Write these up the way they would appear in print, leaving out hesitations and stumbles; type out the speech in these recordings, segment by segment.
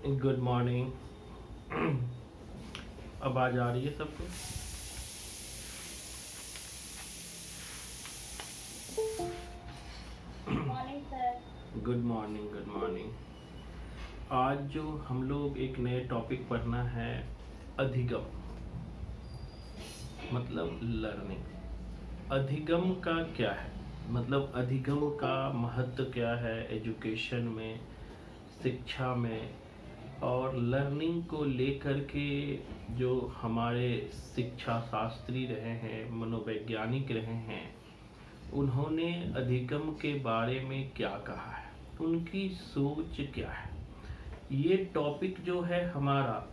Good morning. आवाज आ रही है सबको? Morning sir. Good morning, good morning. आज जो हम लोग एक नए टॉपिक पढ़ना है, अधिगम मतलब लर्निंग। अधिगम का क्या है, मतलब अधिगम का महत्व क्या है एजुकेशन में, शिक्षा में, और लर्निंग को लेकर के जो हमारे शिक्षा शास्त्री रहे हैं, मनोवैज्ञानिक रहे हैं, उन्होंने अधिगम के बारे में क्या कहा है, उनकी सोच क्या है। ये टॉपिक जो है हमारा,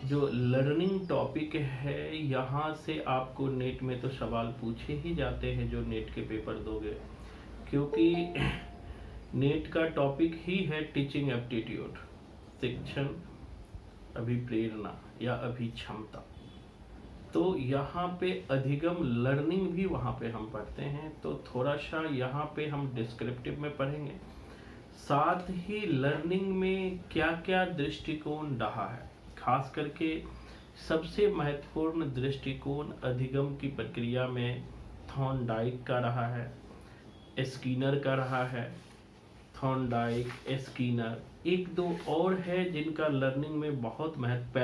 जो लर्निंग टॉपिक है, यहाँ से आपको नेट में तो सवाल पूछे ही जाते हैं जो नेट के पेपर दोगे, क्योंकि नेट का टॉपिक ही है टीचिंग एप्टीट्यूड, शिक्षण अभिप्रेरणा या अभिक्षमता। तो यहाँ पे अधिगम लर्निंग भी वहाँ पे हम पढ़ते हैं, तो थोड़ा सा यहाँ पे हम डिस्क्रिप्टिव में पढ़ेंगे, साथ ही लर्निंग में क्या क्या दृष्टिकोण रहा है। खास करके सबसे महत्वपूर्ण दृष्टिकोण अधिगम की प्रक्रिया में थॉर्नडाइक का रहा है, स्किनर का रहा है। थॉर्नडाइक, स्किनर, एक दो और है जिनका लर्निंग में बहुत महत्व,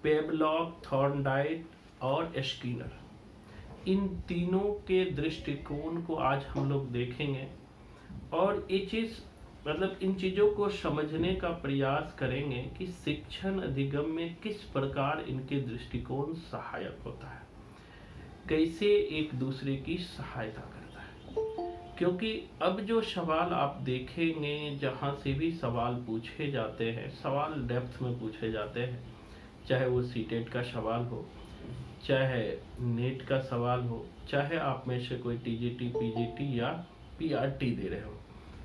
पेवलॉक, थॉर्नडाइक और स्किनर। इन तीनों के दृष्टिकोण को आज हम लोग देखेंगे और ये चीज मतलब इन चीजों को समझने का प्रयास करेंगे कि शिक्षण अधिगम में किस प्रकार इनके दृष्टिकोण सहायक होता है, कैसे एक दूसरे की सहायता करता है। क्योंकि अब जो सवाल आप देखेंगे, जहाँ से भी सवाल पूछे जाते हैं, सवाल डेप्थ में पूछे जाते हैं, चाहे वो सीटेट का सवाल हो, चाहे नेट का सवाल हो, चाहे आप में से कोई टीजीटी, पीजीटी या पीआरटी दे रहे हो,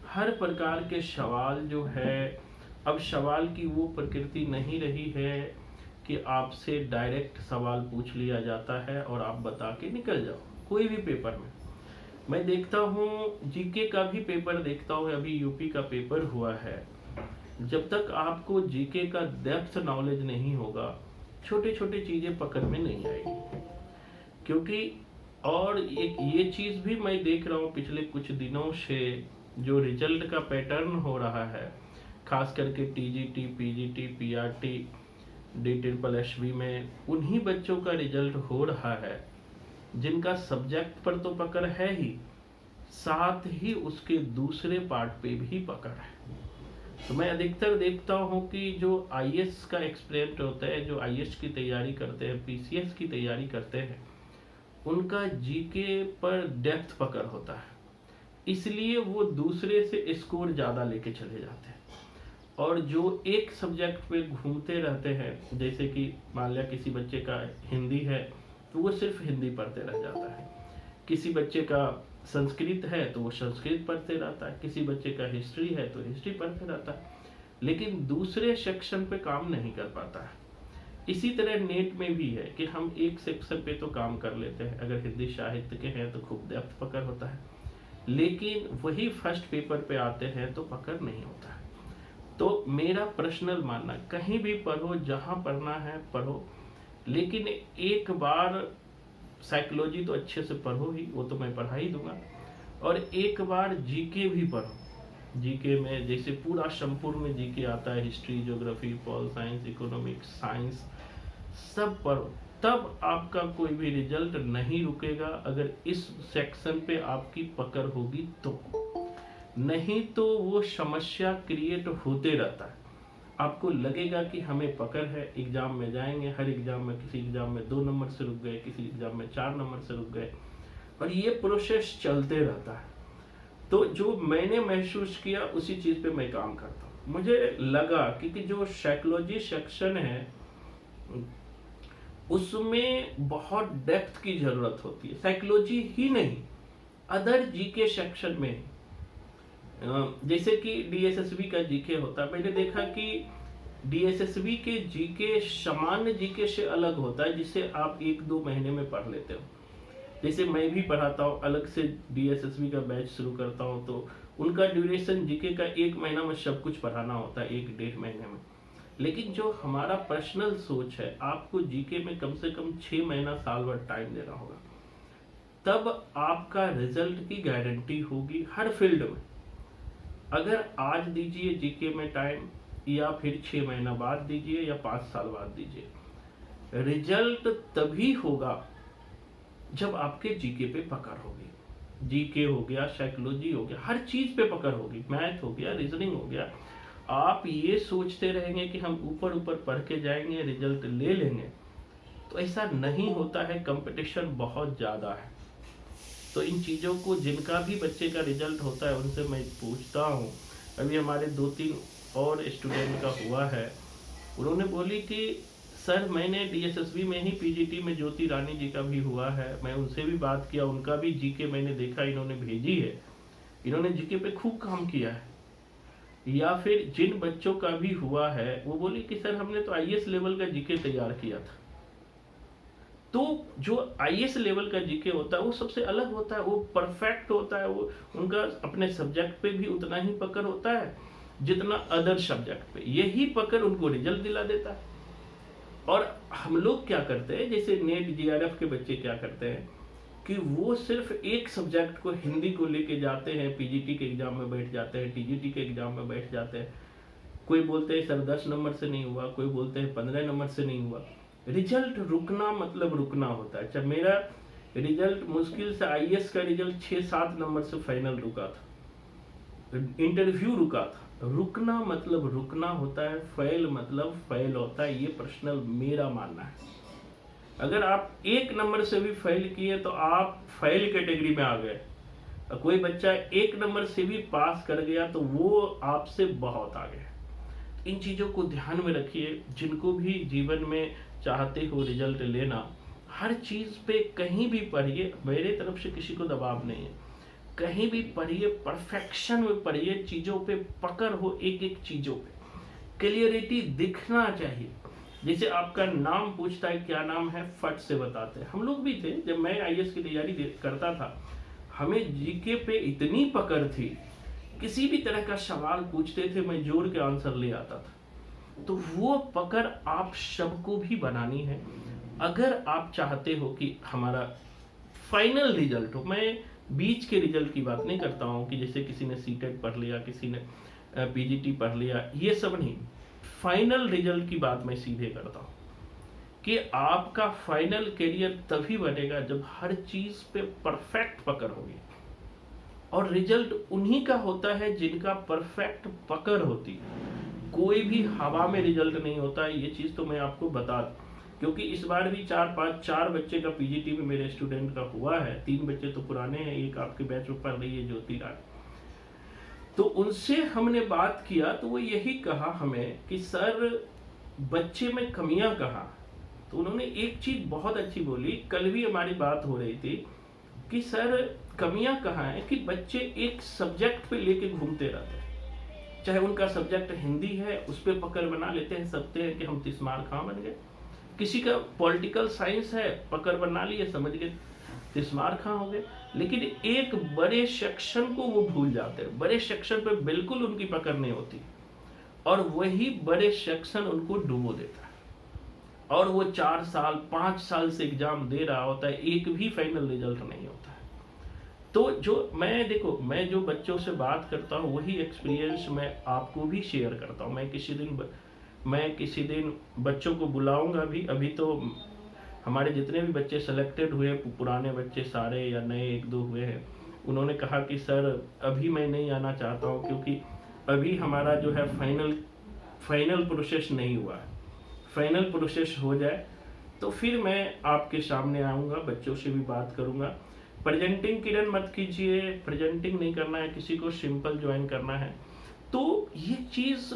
हर प्रकार के सवाल जो है, अब सवाल की वो प्रकृति नहीं रही है कि आपसे डायरेक्ट सवाल पूछ लिया जाता है और आप बता के निकल जाओ। कोई भी पेपर में मैं देखता हूँ, जीके का भी पेपर देखता हूँ, अभी यूपी का पेपर हुआ है, जब तक आपको जीके का डेप्थ नॉलेज नहीं होगा, छोटे छोटे चीजें पकड़ में नहीं आएगी। क्योंकि और एक ये चीज भी मैं देख रहा हूँ पिछले कुछ दिनों से, जो रिजल्ट का पैटर्न हो रहा है, खास करके टीजीटी, पीजीटी, पीआरटी, DSSB में, उन्हीं बच्चों का रिजल्ट हो रहा है जिनका सब्जेक्ट पर तो पकड़ है ही, साथ ही उसके दूसरे पार्ट पे भी पकड़ है। तो मैं अधिकतर देखता हूँ कि जो आईएएस का एक्सपेरिमेंट होता है, जो आईएएस की तैयारी करते हैं, पीसीएस की तैयारी करते हैं, उनका जीके पर डेप्थ पकड़ होता है, इसलिए वो दूसरे से स्कोर ज़्यादा लेके चले जाते हैं। और जो एक सब्जेक्ट पे घूमते रहते हैं, जैसे कि मान लिया किसी बच्चे का हिंदी है तो वो सिर्फ हिंदी पढ़ते रह जाता है, किसी बच्चे का संस्कृत है तो वो संस्कृत पढ़ते रहता है, किसी बच्चे का हिस्ट्री है तो हिस्ट्री पढ़ते रहता है, लेकिन दूसरे सेक्शन पे काम नहीं कर पाता है। इसी तरह नेट में भी है कि हम एक सेक्शन पे तो काम कर लेते हैं, अगर हिंदी साहित्य के हैं तो खूब डेप्थ पकड़ होता है, लेकिन वही फर्स्ट पेपर पे आते हैं तो पकड़ नहीं होता है। तो मेरा पर्सनल मानना, कहीं भी पढ़ो, जहाँ पढ़ना है पढ़ो, लेकिन एक बार साइकोलॉजी तो अच्छे से पढ़ो ही, वो तो मैं पढ़ा ही दूंगा, और एक बार जीके भी पढ़ो। जीके में जैसे पूरा संपूर्ण जीके आता है, history, geography, pol science, economics, science, सब पढ़ो, तब आपका कोई भी रिजल्ट नहीं रुकेगा, अगर इस सेक्शन पे आपकी पकड़ होगी तो। नहीं तो वो समस्या क्रिएट होते रहता है, आपको लगेगा कि हमें पकड़ है, एग्जाम में जाएंगे, हर एग्जाम में किसी एग्जाम में 2 नंबर से रुक गए, किसी एग्जाम में 4 नंबर से रुक गए, और ये प्रोसेस चलते रहता है। तो जो मैंने महसूस किया उसी चीज पे मैं काम करता हूँ। मुझे लगा कि जो साइकोलॉजी सेक्शन है उसमें बहुत डेप्थ की जरूरत होती है, साइकोलॉजी ही नहीं, अदर जीके सेक्शन में, जैसे कि डीएसएसबी का जीके होता है, मैंने देखा कि डीएसएसबी के जीके सामान्य जीके से अलग होता है, जिसे आप 1-2 महीने में पढ़ लेते हो। जैसे मैं भी पढ़ाता हूँ, अलग से DSSB का बैच शुरू करता हूँ, तो उनका ड्यूरेशन जीके का 1 महीना में सब कुछ पढ़ाना होता है, 1-1.5 महीने में। लेकिन जो हमारा पर्सनल सोच है, आपको जीके में कम से कम 6 महीना साल भर टाइम देना होगा, तब आपका रिजल्ट की गारंटी होगी हर फील्ड में। अगर आज दीजिए जीके में टाइम, या फिर 6 महीना बाद दीजिए या 5 साल बाद दीजिए, रिजल्ट तभी होगा जब आपके जीके पे पकड़ होगी। जीके हो गया, साइकोलॉजी हो गया, हर चीज पे पकड़ होगी, मैथ हो गया, रीजनिंग हो गया। आप ये सोचते रहेंगे कि हम ऊपर ऊपर पढ़ के जाएंगे, रिजल्ट ले लेंगे, तो ऐसा नहीं होता है। कंपटीशन बहुत ज्यादा है। तो इन चीजों को, जिनका भी बच्चे का रिजल्ट होता है, उनसे मैं पूछता हूँ। अभी हमारे 2-3 और स्टूडेंट का हुआ है, उन्होंने बोली कि सर मैंने DSSB में ही PGT में ज्योति रानी जी का भी हुआ है, मैं उनसे भी बात किया, उनका भी जीके मैंने देखा, इन्होंने भेजी है, इन्होंने जीके पे खूब काम किया है। या फिर जिन बच्चों का भी हुआ है, वो बोली कि सर हमने तो IAS लेवल का जीके तैयार किया था। तो जो IAS लेवल का जीके होता है वो सबसे अलग होता है, वो परफेक्ट होता है, वो उनका अपने सब्जेक्ट पे भी उतना ही पकड़ होता है जितना अदर सब्जेक्ट पे। यही पकड़ उनको रिजल्ट दिला देता है। और हम लोग क्या करते हैं, जैसे नेट JRF के बच्चे क्या करते हैं कि वो सिर्फ एक सब्जेक्ट को, हिंदी को लेके जाते हैं, PGT के एग्जाम में बैठ जाते हैं, TGT के एग्जाम में बैठ जाते हैं। कोई बोलते हैं सर 10 नंबर से नहीं हुआ, कोई बोलते हैं 15 नंबर से नहीं हुआ। रिजल्ट रुकना मतलब रुकना होता है। जब मेरा रिजल्ट मुश्किल से IAS का रिजल्ट 6-7 नंबर से फाइनल रुका था, इंटरव्यू रुका था। रुकना मतलब रुकना होता है, फेल मतलब फेल होता है। ये पर्सनल मेरा मानना है। अगर आप 1 नंबर से भी फेल किए तो आप फेल कैटेगरी में आ गए। कोई बच्चा 1 नंबर से भी पास कर गया तो वो आपसे बहुत आगे है। इन चीजों को ध्यान में रखिए। जिनको भी जीवन में चाहते हो रिजल्ट लेना, हर चीज पे कहीं भी पढ़िए, मेरे तरफ से किसी को दबाव नहीं है, कहीं भी पढ़िए, परफेक्शन में पढ़िए, चीजों पे पकड़ हो, एक एक चीजों पे क्लियरिटी दिखना चाहिए। जैसे आपका नाम पूछता है क्या नाम है, फट से बताते हैं। हम लोग भी थे, जब मैं IAS की तैयारी करता था, हमें जीके पे इतनी पकड़ थी, किसी भी तरह का सवाल पूछते थे, मैं जोड़ के आंसर ले आता था। तो वो पकड़ आप सबको भी बनानी है। अगर आप चाहते हो कि हमारा फाइनल रिजल्ट हो, मैं बीच के रिजल्ट की बात नहीं करता हूँ कि जैसे किसी ने CTET पढ़ लिया, किसी ने PGT पढ़ लिया, ये सब नहीं। फाइनल रिजल्ट की बात मैं सीधे करता हूँ कि आपका फाइनल करियर तभी बनेगा जब हर चीज पे परफेक्ट पकड़ होगी। और रिजल्ट उन्हीं का होता है जिनका परफेक्ट पकड़ होती है। कोई भी हवा में रिजल्ट नहीं होता है, ये चीज तो मैं आपको बता दूं। क्योंकि इस बार भी 4 बच्चे का PGT में मेरे स्टूडेंट का हुआ है। 3 बच्चे तो पुराने हैं, एक आपके बैच में पढ़ रही है ज्योति रानी। तो उनसे हमने बात किया तो वो यही कहा हमें कि सर बच्चे में कमियां कहाँ। तो उन्होंने एक चीज बहुत अच्छी बोली, कल भी हमारी बात हो रही थी कि सर कमियां कहाँ है कि बच्चे एक सब्जेक्ट पे लेके घूमते रहते हैं। चाहे उनका सब्जेक्ट हिंदी है, उस पर पकड़ बना लेते हैं, सकते हैं कि हम तिस्मार खां बन गए। किसी का पॉलिटिकल साइंस है, पकड़ बना लिए, समझ गए तिस्मार खां हो गए। लेकिन एक बड़े सेक्शन को वो भूल जाते हैं, बड़े सेक्शन पे बिल्कुल उनकी पकड़ नहीं होती, और वही बड़े सेक्शन उनको डुबो देता है। और वो 4 साल 5 साल से एग्जाम दे रहा होता है, एक भी फाइनल रिजल्ट नहीं होता है। तो जो मैं जो बच्चों से बात करता हूँ, वही एक्सपीरियंस मैं आपको भी शेयर करता हूँ। मैं किसी दिन बच्चों को बुलाऊंगा भी। अभी तो हमारे जितने भी बच्चे सेलेक्टेड हुए, पुराने बच्चे सारे या नए 1-2 हुए हैं, उन्होंने कहा कि सर अभी मैं नहीं आना चाहता हूँ, क्योंकि अभी हमारा जो है फाइनल प्रोसेस नहीं हुआ है। फाइनल प्रोसेस हो जाए तो फिर मैं आपके सामने आऊँगा, बच्चों से भी बात करूँगा। प्रेजेंटिंग किरण मत कीजिए, प्रेजेंटिंग नहीं करना है किसी को, सिंपल ज्वाइन करना है। तो ये चीज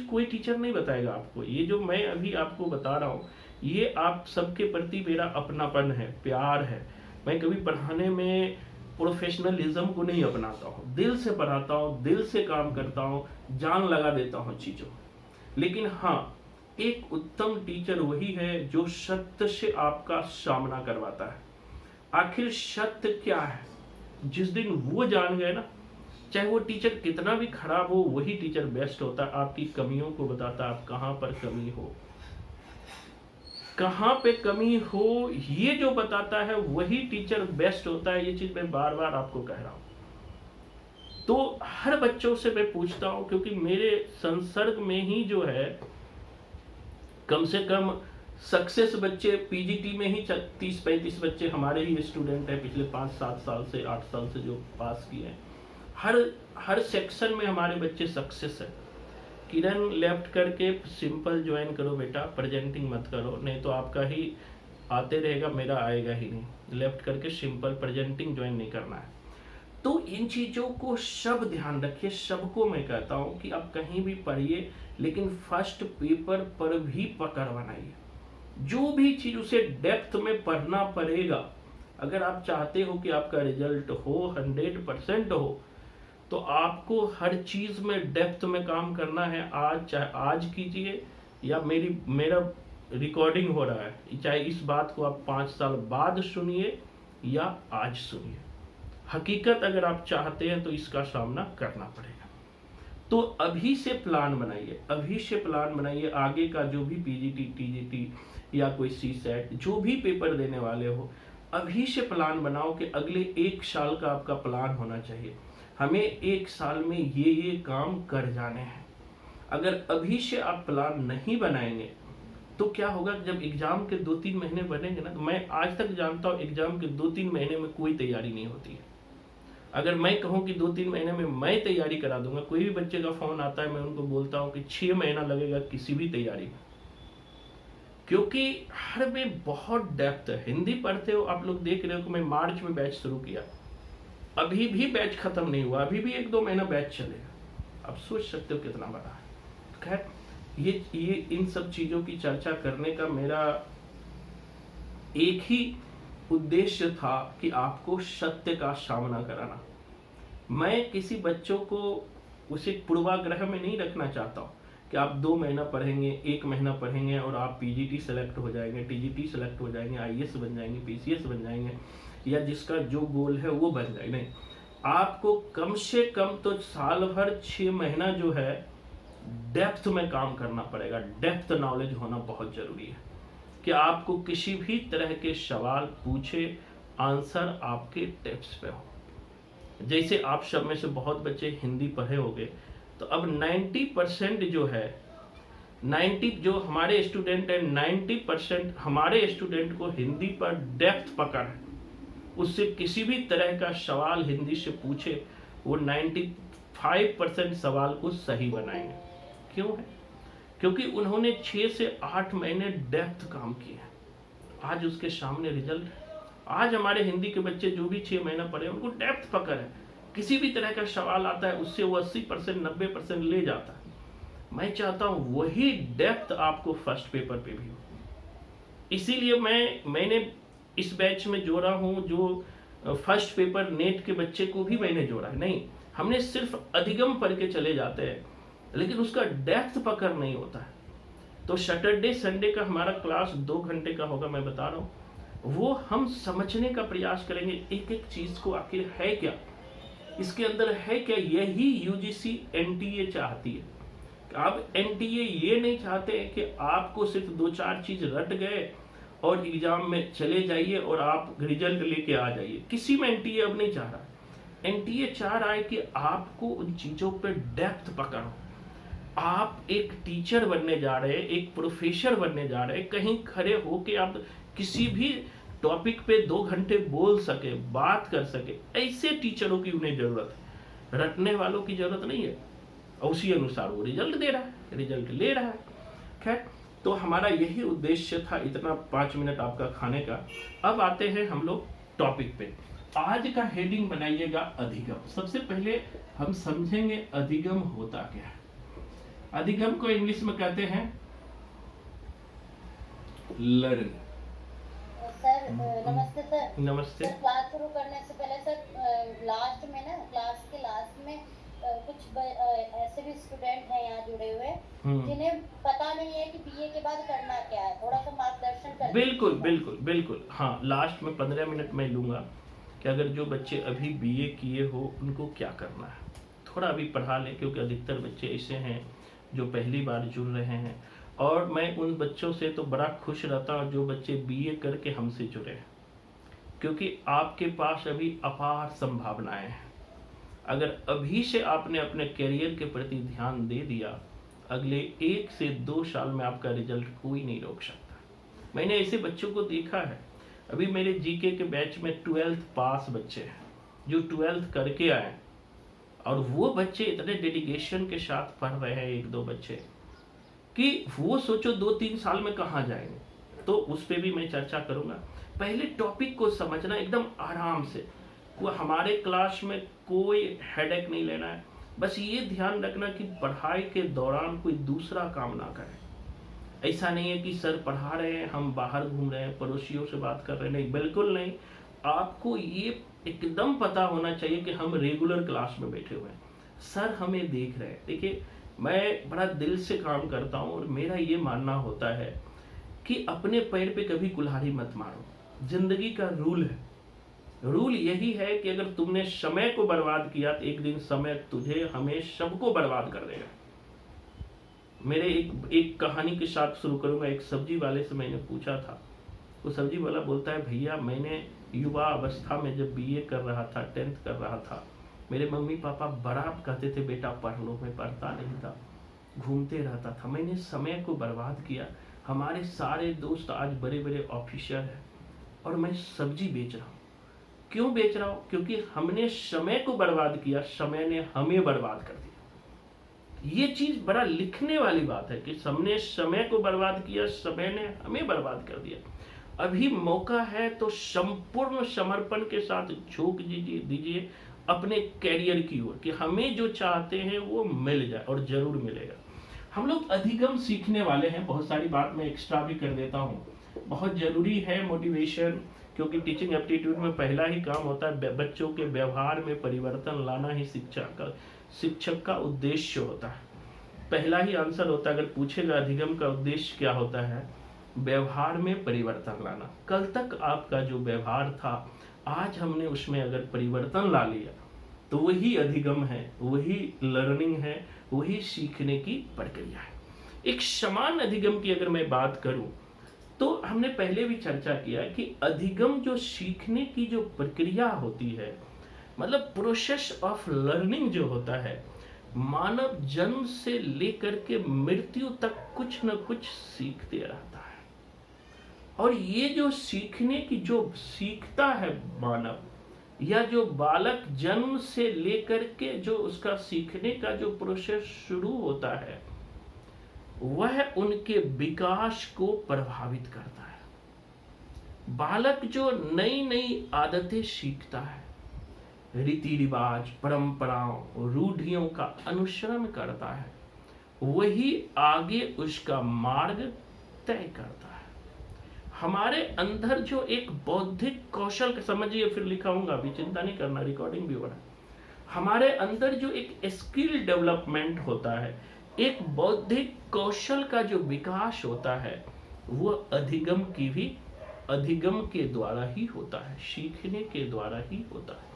कोई टीचर नहीं बताएगा आपको। ये जो मैं अभी आपको बता रहा हूँ, ये आप सबके प्रति मेरा अपनापन है, प्यार है। मैं कभी पढ़ाने में प्रोफेशनलिज्म को नहीं अपनाता हूँ, दिल से पढ़ाता हूँ, दिल से काम करता हूँ, जान लगा देता हूँ चीजों। लेकिन हाँ, एक उत्तम टीचर वही है जो सत्य से आपका सामना करवाता है, आखिर सत्य क्या है, जिस दिन वो जान गए ना, चाहे वो टीचर कितना भी खराब हो, वही टीचर बेस्ट होता है। आपकी कमियों को बताता है, आप कहाँ पर कमी हो, कहाँ पे कमी हो, ये जो बताता है वही टीचर बेस्ट होता है। ये चीज मैं बार बार आपको कह रहा हूं। तो हर बच्चों से मैं पूछता हूं, क्योंकि मेरे संसर्ग में ही जो है कम से कम सक्सेस बच्चे पीजीटी में ही 30-35 बच्चे हमारे ही स्टूडेंट हैं, पिछले 5-7 साल से 8 साल से जो पास किए हैं। हर सेक्शन में हमारे बच्चे सक्सेस है। किरण लेफ्ट करके सिंपल ज्वाइन करो बेटा, प्रेजेंटिंग मत करो, नहीं तो आपका ही आते रहेगा, मेरा आएगा ही नहीं। लेफ्ट करके सिंपल प्रेजेंटिंग ज्वाइन नहीं करना है। तो इन चीज़ों को सब ध्यान रखिए। सबको मैं कहता हूं कि आप कहीं भी पढ़िए, लेकिन फर्स्ट पेपर पर भी पकड़ बनाइए। जो भी चीज उसे डेप्थ में पढ़ना पड़ेगा। अगर आप चाहते हो कि आपका रिजल्ट हो 100% हो, तो आपको हर चीज में डेप्थ में काम करना है। आज चाहे आज कीजिए, या मेरा रिकॉर्डिंग हो रहा है, चाहे इस बात को आप 5 साल बाद सुनिए या आज सुनिए। हकीकत अगर आप चाहते हैं तो इसका सामना करना पड़ेगा। तो अभी से प्लान बनाइए, अभी से प्लान बनाइए। आगे का जो भी पीजीटी, टीजीटी या कोई सी सेट, जो भी पेपर देने वाले हो, अभी से प्लान बनाओ कि अगले 1 साल का आपका प्लान होना चाहिए। हमें 1 साल में ये काम कर जाने हैं। अगर अभी से आप प्लान नहीं बनाएंगे तो क्या होगा, जब एग्जाम के 2-3 महीने बनेंगे ना, तो मैं आज तक जानता हूँ एग्जाम के 2-3 महीने में कोई तैयारी नहीं होती है। अगर मैं कहूँ कि 2-3 महीने में मैं तैयारी करा दूंगा, कोई भी बच्चे का फोन आता है, मैं उनको बोलता हूँ कि 6 महीना लगेगा किसी भी तैयारी में, क्योंकि हर में बहुत डेप्थ है। हिंदी पढ़ते हो आप लोग, देख रहे हो कि मैं मार्च में बैच शुरू किया, अभी भी बैच खत्म नहीं हुआ, अभी भी 1-2 महीना बैच चलेगा। आप सोच सकते हो कितना बड़ा है। खैर, ये इन सब चीजों की चर्चा करने का मेरा एक ही उद्देश्य था कि आपको सत्य का सामना कराना। मैं किसी बच्चों को उसे पूर्वाग्रह में नहीं रखना चाहता हूँ कि आप 2 महीना पढ़ेंगे, 1 महीना पढ़ेंगे और आप पीजीटी सेलेक्ट हो जाएंगे, टीजीटी सेलेक्ट हो जाएंगे, आईएएस बन जाएंगे, पीसीएस बन जाएंगे, या जिसका जो गोल है वो बन जाए। नहीं, आपको कम से कम तो साल भर 6 महीना जो है डेप्थ में काम करना पड़ेगा। डेप्थ नॉलेज होना बहुत जरूरी है कि आपको किसी भी तरह के सवाल पूछे, आंसर आपके टेप्स पे हो। जैसे आप सब में से बहुत बच्चे हिंदी पढ़े होंगे, तो अब 90% जो है, 90 जो हमारे स्टूडेंट है, 90% हमारे स्टूडेंट को हिंदी पर डेप्थ पकड़ है। उससे किसी भी तरह का सवाल हिंदी से पूछे, वो 95% सवाल को सही बनाएंगे। क्यों है? क्योंकि उन्होंने 6 से 8 महीने डेप्थ काम किया है। आज उसके सामने रिजल्ट है। आज हमारे हिंदी के बच्चे जो भी 6 महीना पढ़े, उनको डेप्थ पकड़ है। किसी भी तरह का सवाल आता है, उससे वो 80% 90% ले जाता है। मैं चाहता हूं वही डेप्थ आपको फर्स्ट पेपर पे भी हो। इसीलिए मैंने इस बैच में जोड़ा हूं, जो फर्स्ट पेपर नेट के बच्चे को भी मैंने जोड़ा है। नहीं, हमने सिर्फ अधिगम पढ़ के चले जाते हैं, लेकिन उसका डेप्थ पकड़ नहीं होता है। तो सैटरडे संडे का हमारा क्लास 2 घंटे का होगा, मैं बता रहा हूँ। वो हम समझने का प्रयास करेंगे, एक एक चीज को आखिर है क्या, इसके अंदर है क्या। यही यूजीसी एनटीए चाहती है। अब एनटीए ये नहीं चाहते कि आपको सिर्फ 2-4 चीज रट गए और एग्जाम में चले जाइए और आप रिजल्ट लेके आ जाइए। किसी में एनटीए अब नहीं चाह रहा। एनटीए चाह रहा है कि आपको उन चीजों पर डेप्थ पकड़ो। आप एक टीचर बनने जा रहे हैं, एक प्रोफेसर बनने जा रहे हैं, कहीं खड़े हो के आप किसी भी टॉपिक पे 2 घंटे बोल सके, बात कर सके, ऐसे टीचरों की उन्हें जरूरत है। रटने वालों की जरूरत नहीं है। और उसी अनुसार वो रिजल्ट दे रहा है, रिजल्ट ले रहा है। खैर, तो हमारा यही उद्देश्य था, इतना 5 मिनट आपका खाने का। अब आते हैं हम लोग टॉपिक पे। आज का हेडिंग बनाइएगा अधिगम। सबसे पहले हम समझेंगे अधिगम होता क्या है। अधिगम को इंग्लिश में कहते हैं लर्न। सर नमस्ते सर। नमस्ते। सर, क्लास शुरू करने से पहले सर, लास्ट में ना, क्लास के लास्ट में कुछ ऐसे भी स्टूडेंट हैं यहाँ जुड़े हुए, जिन्हें पता नहीं है कि बीए के बाद करना क्या है। थोड़ा सा मार्गदर्शन कर बिल्कुल बिल्कुल बिल्कुल, हाँ लास्ट में 15 मिनट मैं लूँगा कि अगर जो बच्चे अभी बीए किए हो उनको क्या करना है, थोड़ा अभी पढ़ा लें, क्योंकि अधिकतर बच्चे ऐसे हैं जो पहली बार जुड़ रहे हैं। और मैं उन बच्चों से तो बड़ा खुश रहता हूँ जो बच्चे बीए करके हमसे जुड़े हैं, क्योंकि आपके पास अभी अपार संभावनाएं हैं। अगर अभी से आपने अपने करियर के प्रति ध्यान दे दिया, अगले 1 से 2 साल में आपका रिजल्ट कोई नहीं रोक सकता। मैंने ऐसे बच्चों को देखा है, अभी मेरे जीके के बैच में 12th पास बच्चे हैं जो 12th करके आए, और वो बच्चे इतने डेडिकेशन के साथ पढ़ रहे हैं, 1-2 बच्चे, कि वो सोचो 2-3 साल में कहाँ जाएंगे। तो उस पर भी मैं चर्चा करूंगा। पहले टॉपिक को समझना एकदम आराम से, वो हमारे क्लास में कोई हेडेक नहीं लेना है, बस ये ध्यान रखना कि पढ़ाई के दौरान कोई दूसरा काम ना करें। ऐसा नहीं है कि सर पढ़ा रहे हैं हम बाहर घूम रहे हैं, पड़ोसियों से बात कर रहे हैं, नहीं, बिल्कुल नहीं। आपको ये एकदम पता होना चाहिए कि हम रेगुलर क्लास में बैठे हुए हैं, सर हमें देख रहे हैं। देखिए, मैं बड़ा दिल से काम करता हूँ और मेरा ये मानना होता है कि अपने पैर पे कभी कुल्हाड़ी मत मारो। जिंदगी का रूल है, रूल यही है कि अगर तुमने समय को बर्बाद किया तो एक दिन समय तुझे हमें सबको बर्बाद कर देगा। मेरे एक कहानी के साथ शुरू करूंगा। एक सब्जी वाले से मैंने पूछा था, वो सब्जी वाला बोलता है, भैया मैंने युवा अवस्था में जब बीए कर रहा था, 10th कर रहा था, मेरे मम्मी पापा बड़ा कहते थे बेटा पढ़ लो, मैं पढ़ता नहीं था, घूमते रहता था, मैंने समय को बर्बाद किया। हमारे सारे दोस्त आज बड़े बड़े ऑफिसर हैं और मैं सब्जी बेच रहा हूँ। क्यों बेच रहा हूँ? क्योंकि हमने समय को बर्बाद किया, समय ने हमें बर्बाद कर दिया। ये चीज बड़ा लिखने वाली बात है कि हमने समय को बर्बाद किया, समय ने हमें बर्बाद कर दिया। अभी मौका है तो संपूर्ण समर्पण के साथ झोंक दीजिए अपने कैरियर की ओर कि हमें जो चाहते हैं वो मिल जाए, और जरूर मिलेगा। हम लोग अधिगम सीखने वाले हैं, बहुत सारी बात मैं एक्स्ट्रा भी कर देता हूँ। बहुत जरूरी है मोटिवेशन, क्योंकि टीचिंग एप्टीट्यूड में पहला ही काम होता है बच्चों के व्यवहार में परिवर्तन लाना ही शिक्षक का उद्देश्य होता है। पहला ही आंसर होता है, अगर पूछेगा अधिगम का उद्देश्य क्या होता है, व्यवहार में परिवर्तन लाना। कल तक आपका जो व्यवहार था, आज हमने उसमें अगर परिवर्तन ला लिया तो वही अधिगम है, वही लर्निंग है, वही सीखने की प्रक्रिया है। एक समान अधिगम की अगर मैं बात करूं तो हमने पहले भी चर्चा किया कि अधिगम जो सीखने की जो प्रक्रिया होती है, मतलब प्रोसेस ऑफ लर्निंग जो होता है, मानव जन्म से लेकर के मृत्यु तक कुछ न कुछ सीखते रहता है। और ये जो सीखने की जो सीखता है मानव, या जो बालक जन्म से लेकर के जो उसका सीखने का जो प्रोसेस शुरू होता है, वह उनके विकास को प्रभावित करता है। बालक जो नई नई आदतें सीखता है, रीति रिवाज, परंपराओं, रूढ़ियों का अनुसरण करता है, वही आगे उसका मार्ग तय करता है। हमारे अंदर जो एक बौद्धिक कौशल, समझिए फिर लिखाऊंगा, अभी चिंता नहीं करना, रिकॉर्डिंग भी हो रहा है। हमारे अंदर जो एक स्किल डेवलपमेंट होता है, एक बौद्धिक कौशल का जो विकास होता है, वो अधिगम के द्वारा ही होता है, सीखने के द्वारा ही होता है।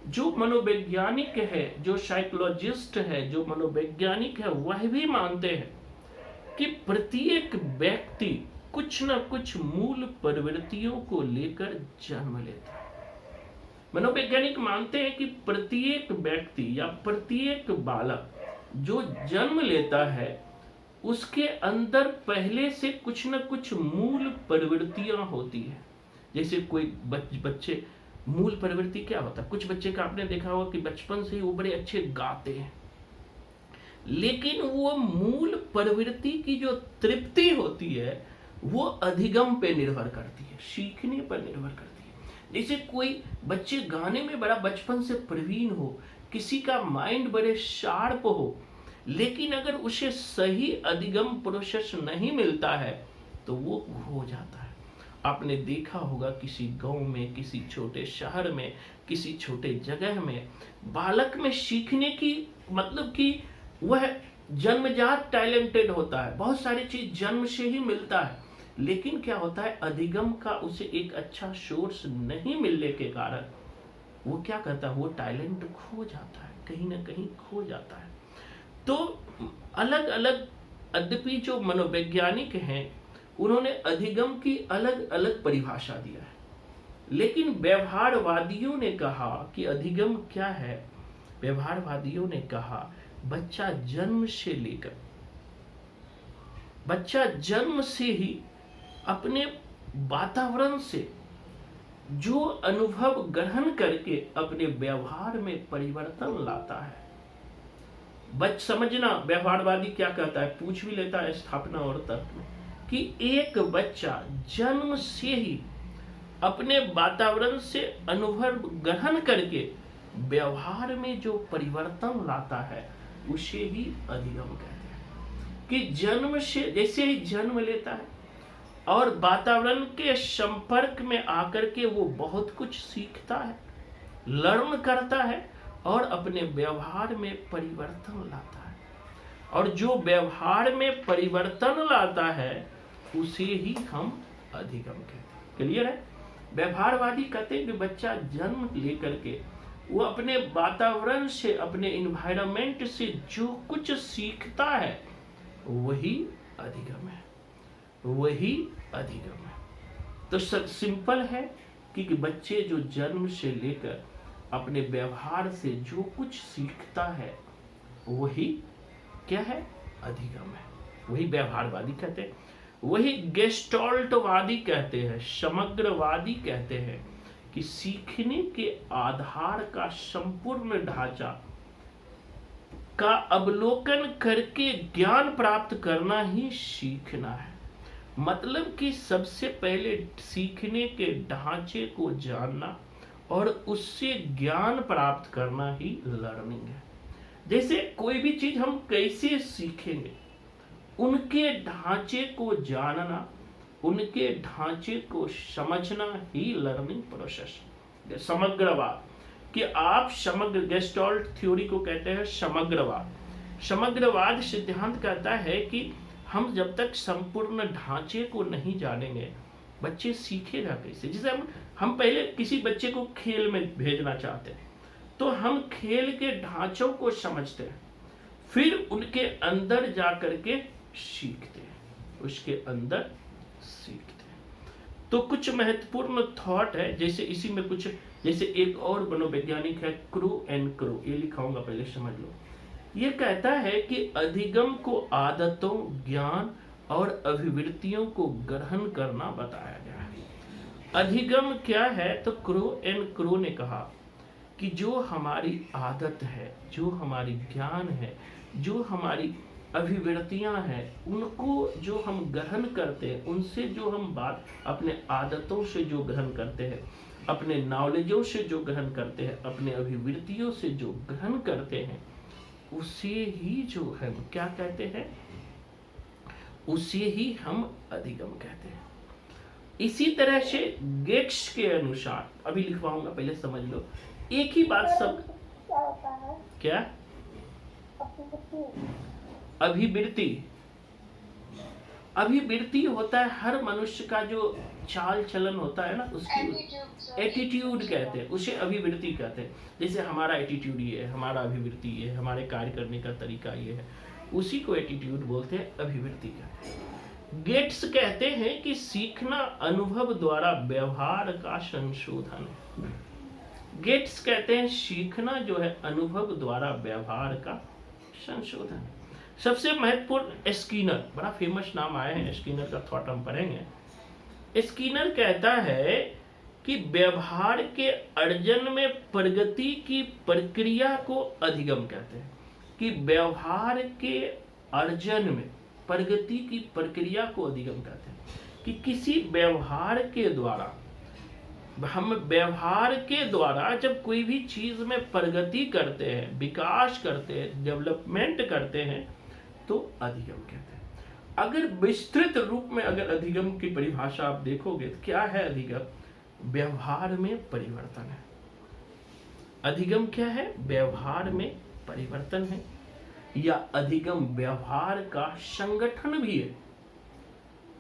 जो मनोवैज्ञानिक है, जो साइकोलॉजिस्ट है, जो मनोवैज्ञानिक है, वह भी मानते हैं कि प्रत्येक व्यक्ति कुछ न कुछ मूल प्रवृत्तियों को लेकर जन्म लेता है। मनोवैज्ञानिक मानते हैं कि प्रत्येक व्यक्ति या प्रत्येक बालक जो जन्म लेता है, उसके अंदर पहले से कुछ न कुछ मूल प्रवृत्तियां होती है। जैसे कोई बच्चे, मूल प्रवृत्ति क्या होता है? कुछ बच्चे का आपने देखा होगा कि बचपन से ही वो बड़े अच्छे गाते हैं, लेकिन वो मूल प्रवृत्ति की जो तृप्ति होती है वो अधिगम पे निर्भर करती है, सीखने पर निर्भर करती है। जैसे कोई बच्चे गाने में बड़ा बचपन से प्रवीण हो, किसी का माइंड बड़े शार्प हो, लेकिन अगर उसे सही अधिगम प्रोसेस नहीं मिलता है तो वो खो जाता है। आपने देखा होगा किसी गांव में, किसी छोटे शहर में, किसी छोटे जगह में बालक में सीखने की मतलब कि वह जन्मजात टैलेंटेड होता है, बहुत सारी चीज जन्म से ही मिलता है, लेकिन क्या होता है, अधिगम का उसे एक अच्छा सोर्स नहीं मिलने के कारण वो क्या करता है, वो टैलेंट खो जाता है, कहीं ना कहीं खो जाता है। तो अलग अलग अद्यपि जो मनोवैज्ञानिक हैं उन्होंने अधिगम की अलग अलग परिभाषा दिया है, लेकिन व्यवहारवादियों ने कहा कि अधिगम क्या है। व्यवहारवादियों ने कहा बच्चा जन्म से ही अपने वातावरण से जो अनुभव ग्रहण करके अपने व्यवहार में परिवर्तन लाता है। समझना व्यवहारवादी क्या कहता है, पूछ भी लेता है स्थापना और तर्क में कि एक बच्चा जन्म से ही अपने वातावरण से अनुभव ग्रहण करके व्यवहार में जो परिवर्तन लाता है उसे ही अधिगम कहते हैं। कि जन्म से जैसे ही जन्म लेता है और वातावरण के संपर्क में आकर के वो बहुत कुछ सीखता है, लर्न करता है और अपने व्यवहार में परिवर्तन लाता है, और जो व्यवहार में परिवर्तन लाता है उसे ही हम अधिगम कहते हैं। क्लियर है? व्यवहारवादी कहते हैं कि बच्चा जन्म लेकर के वो अपने वातावरण से, अपने इन्वायरमेंट से जो कुछ सीखता है वही अधिगम है, वही अधिगम है। तो सिंपल है कि बच्चे जो जन्म से लेकर अपने व्यवहार से जो कुछ सीखता है वही क्या है, अधिगम है। वही व्यवहारवादी कहते हैं, वही गेस्टाल्टवादी कहते हैं, समग्रवादी कहते हैं कि सीखने के आधार का संपूर्ण ढांचा का अवलोकन करके ज्ञान प्राप्त करना ही सीखना है। मतलब कि सबसे पहले सीखने के ढांचे को जानना और उससे ज्ञान प्राप्त करना ही लर्निंग है। जैसे कोई भी चीज हम कैसे सीखेंगे, उनके ढांचे को जानना, उनके ढांचे को समझना ही लर्निंग प्रोसेस। समग्रवाद कि आप समग्र, गेस्टाल्ट थ्योरी को कहते हैं समग्रवाद। समग्रवाद सिद्धांत कहता है कि हम जब तक संपूर्ण ढांचे को नहीं जानेंगे बच्चे सीखेगा कैसे। जैसे हम पहले किसी बच्चे को खेल में भेजना चाहते हैं तो हम खेल के ढांचों को समझते हैं, फिर उनके अंदर जाकर के सीखते हैं, उसके अंदर सीखते हैं। तो कुछ महत्वपूर्ण थॉट है, जैसे इसी में कुछ, जैसे एक और मनोवैज्ञानिक है क्रो एंड क्रो, ये लिखाऊंगा पहले समझ लो। ये कहता है कि अधिगम को आदतों, ज्ञान और अभिवृत्तियों को ग्रहण करना बताया गया है। अधिगम क्या है, तो क्रो एंड क्रो ने कहा कि जो हमारी आदत है, जो हमारी ज्ञान है, जो हमारी अभिवृत्तियां हैं, उनको जो हम ग्रहण करते हैं, उनसे जो हम बात अपने आदतों से जो ग्रहण करते हैं, अपने नॉलेजों से जो ग्रहण करते हैं, अपने अभिवृत्तियों से जो ग्रहण करते हैं, उसे ही जो हम क्या कहते हैं, उसे ही हम अधिगम कहते हैं। इसी तरह से गेट्स के अनुसार, अभी लिखवाऊंगा पहले समझ लो, एक ही बात सब क्या होता है? क्या अभिवृत्ति, अभिवृत्ति होता है हर मनुष्य का जो चाल चलन होता है ना, उसकी एटीट्यूड कहते हैं, उसे अभिवृत्ति कहते हैं। जैसे हमारा एटीट्यूड ये है, हमारा अभिवृत्ति ये है, हमारे कार्य करने का तरीका ये है, उसी को एटीट्यूड बोलते हैं, अभिवृत्ति कहते हैं। गेट्स कहते हैं कि सीखना अनुभव द्वारा व्यवहार का संशोधन है। गेट्स कहते हैं सीखना जो है अनुभव द्वारा व्यवहार का संशोधन है। सबसे महत्वपूर्ण स्कीनर, बड़ा फेमस नाम आया है स्कीनर का, थॉट हम पढ़ेंगे। स्कीनर कहता है कि व्यवहार के अर्जन में प्रगति की प्रक्रिया को अधिगम कहते हैं। कि व्यवहार के अर्जन में प्रगति की प्रक्रिया को अधिगम कहते हैं। कि किसी व्यवहार के द्वारा, हम व्यवहार के द्वारा जब कोई भी चीज में प्रगति करते हैं, विकास करते हैं, डेवलपमेंट करते हैं, तो अधिगम कहते हैं। अगर विस्तृत रूप में अगर अधिगम की परिभाषा आप देखोगे तो क्या है अधिगम? व्यवहार में परिवर्तन है। अधिगम क्या है? व्यवहार में परिवर्तन है, या अधिगम व्यवहार का संगठन भी है।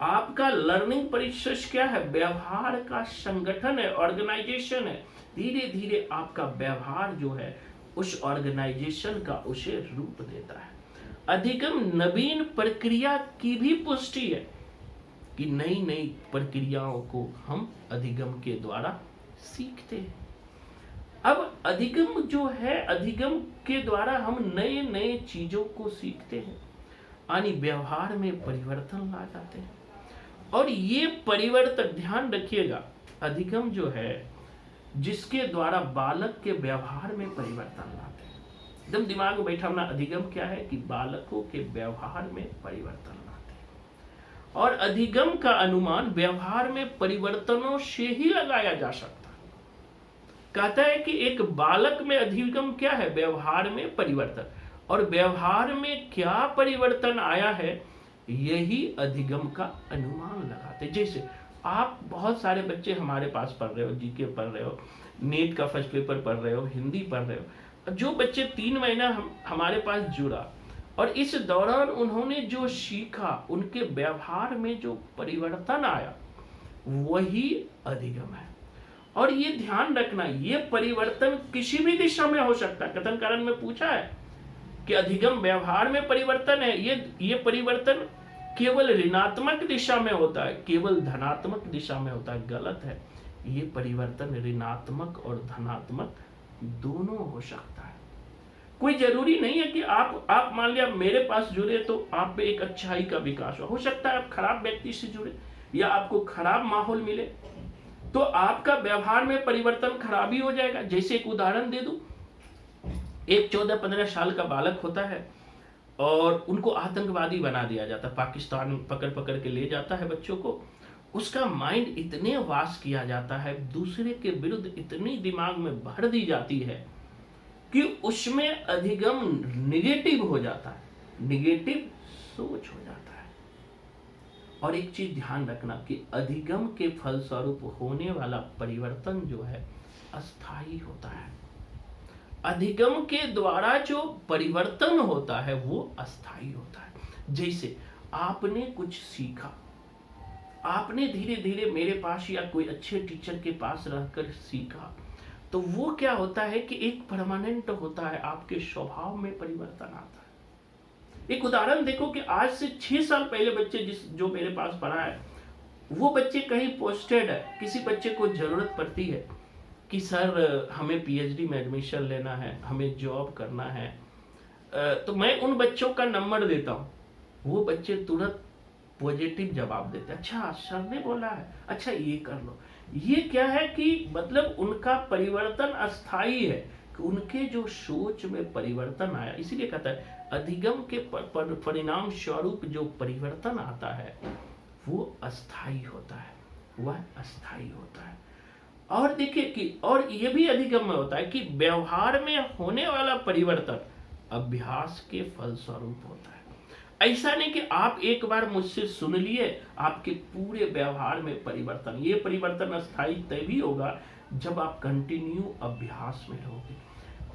आपका लर्निंग प्रोसेस क्या है? व्यवहार का संगठन है, ऑर्गेनाइजेशन है। धीरे धीरे आपका व्यवहार जो है उस ऑर्गेनाइजेशन का उसे रूप देता है। अधिगम नवीन प्रक्रिया की भी पुष्टि है कि नई नई प्रक्रियाओं को हम अधिगम के द्वारा सीखते हैं। अब अधिगम जो है, अधिगम के द्वारा हम नए नए चीजों को सीखते हैं, यानी व्यवहार में परिवर्तन ला जाते हैं। और ये परिवर्तन, ध्यान रखिएगा, अधिगम जो है जिसके द्वारा बालक के व्यवहार में परिवर्तन लाते हैं। एकदम दिमाग में बैठा होना, अधिगम क्या है कि बालकों के व्यवहार में परिवर्तन लाते हैं। और अधिगम का अनुमान व्यवहार में परिवर्तनों से ही लगाया जा सकता है। कहता है कि एक बालक में अधिगम क्या है? व्यवहार में परिवर्तन। और व्यवहार में क्या परिवर्तन आया है, यही अधिगम का अनुमान लगाते। जैसे आप बहुत सारे बच्चे हमारे पास पढ़ रहे हो, जीके पढ़ रहे हो, नीट का फर्स्ट पेपर पढ़ रहे हो, हिंदी पढ़ रहे हो, जो बच्चे 3 महीना हमारे पास जुड़ा और इस दौरान उन्होंने जो सीखा, उनके व्यवहार में जो परिवर्तन आया, वही अधिगम है। और ये ध्यान रखना, ये परिवर्तन किसी भी दिशा में हो सकता है। कथन कारण में पूछा है कि अधिगम व्यवहार में परिवर्तन है, ये परिवर्तन केवल ऋणात्मक दिशा में होता है, केवल धनात्मक दिशा में होता है। गलत है। ये परिवर्तन ऋणात्मक और धनात्मक दोनों हो सकता है। कोई जरूरी नहीं है कि आप मान लिया मेरे पास जुड़े तो आप पे एक अच्छाई का विकास हो सकता है। आप खराब व्यक्ति से जुड़े या आपको खराब माहौल मिले तो आपका व्यवहार में परिवर्तन खराबी हो जाएगा। जैसे एक उदाहरण दे दूं, एक 14-15 साल का बालक होता है और उनको आतंकवादी बना दिया जाता है। पाकिस्तान पकड़ पकड़ के ले जाता है बच्चों को। उसका माइंड इतने वास किया जाता है, दूसरे के विरुद्ध इतनी दिमाग में भर दी जाती है कि उसमें अधिगम निगेटिव हो जाता है, निगेटिव सोच हो जाता है। और एक चीज ध्यान रखना कि अधिगम के फलस्वरूप होने वाला परिवर्तन जो है अस्थायी होता है। अधिगम के द्वारा जो परिवर्तन होता है वो अस्थायी होता है। जैसे आपने कुछ सीखा, आपने धीरे धीरे मेरे पास या कोई अच्छे टीचर के पास रहकर सीखा, तो वो क्या होता है कि एक परमानेंट होता है, आपके स्वभाव में परिवर्तन आता है। एक उदाहरण देखो कि आज से 6 साल पहले बच्चे जो मेरे पास पढ़ा है, वो बच्चे कहीं पोस्टेड है, किसी बच्चे को जरूरत पड़ती है कि सर हमें पीएचडी में एडमिशन लेना है, हमें जॉब करना है, तो मैं उन बच्चों का नंबर देता हूँ। वो बच्चे तुरंत पॉजिटिव जवाब देते हैं, अच्छा सर ने बोला है, अच्छा ये कर लो। ये क्या है कि मतलब उनका परिवर्तन अस्थायी है, कि उनके जो सोच में परिवर्तन आया। इसीलिए कहता है अधिगम के परिणाम स्वरूप जो परिवर्तन आता है वो अस्थायी होता है, वह अस्थायी होता है। और देखिए कि और ये भी अधिगम में होता है कि व्यवहार में होने वाला परिवर्तन अभ्यास के फलस्वरूप होता है। ऐसा नहीं कि आप एक बार मुझसे सुन लिए, आपके पूरे व्यवहार में परिवर्तन। ये परिवर्तन अस्थायी तभी होगा जब आप कंटिन्यू अभ्यास में रहोगे।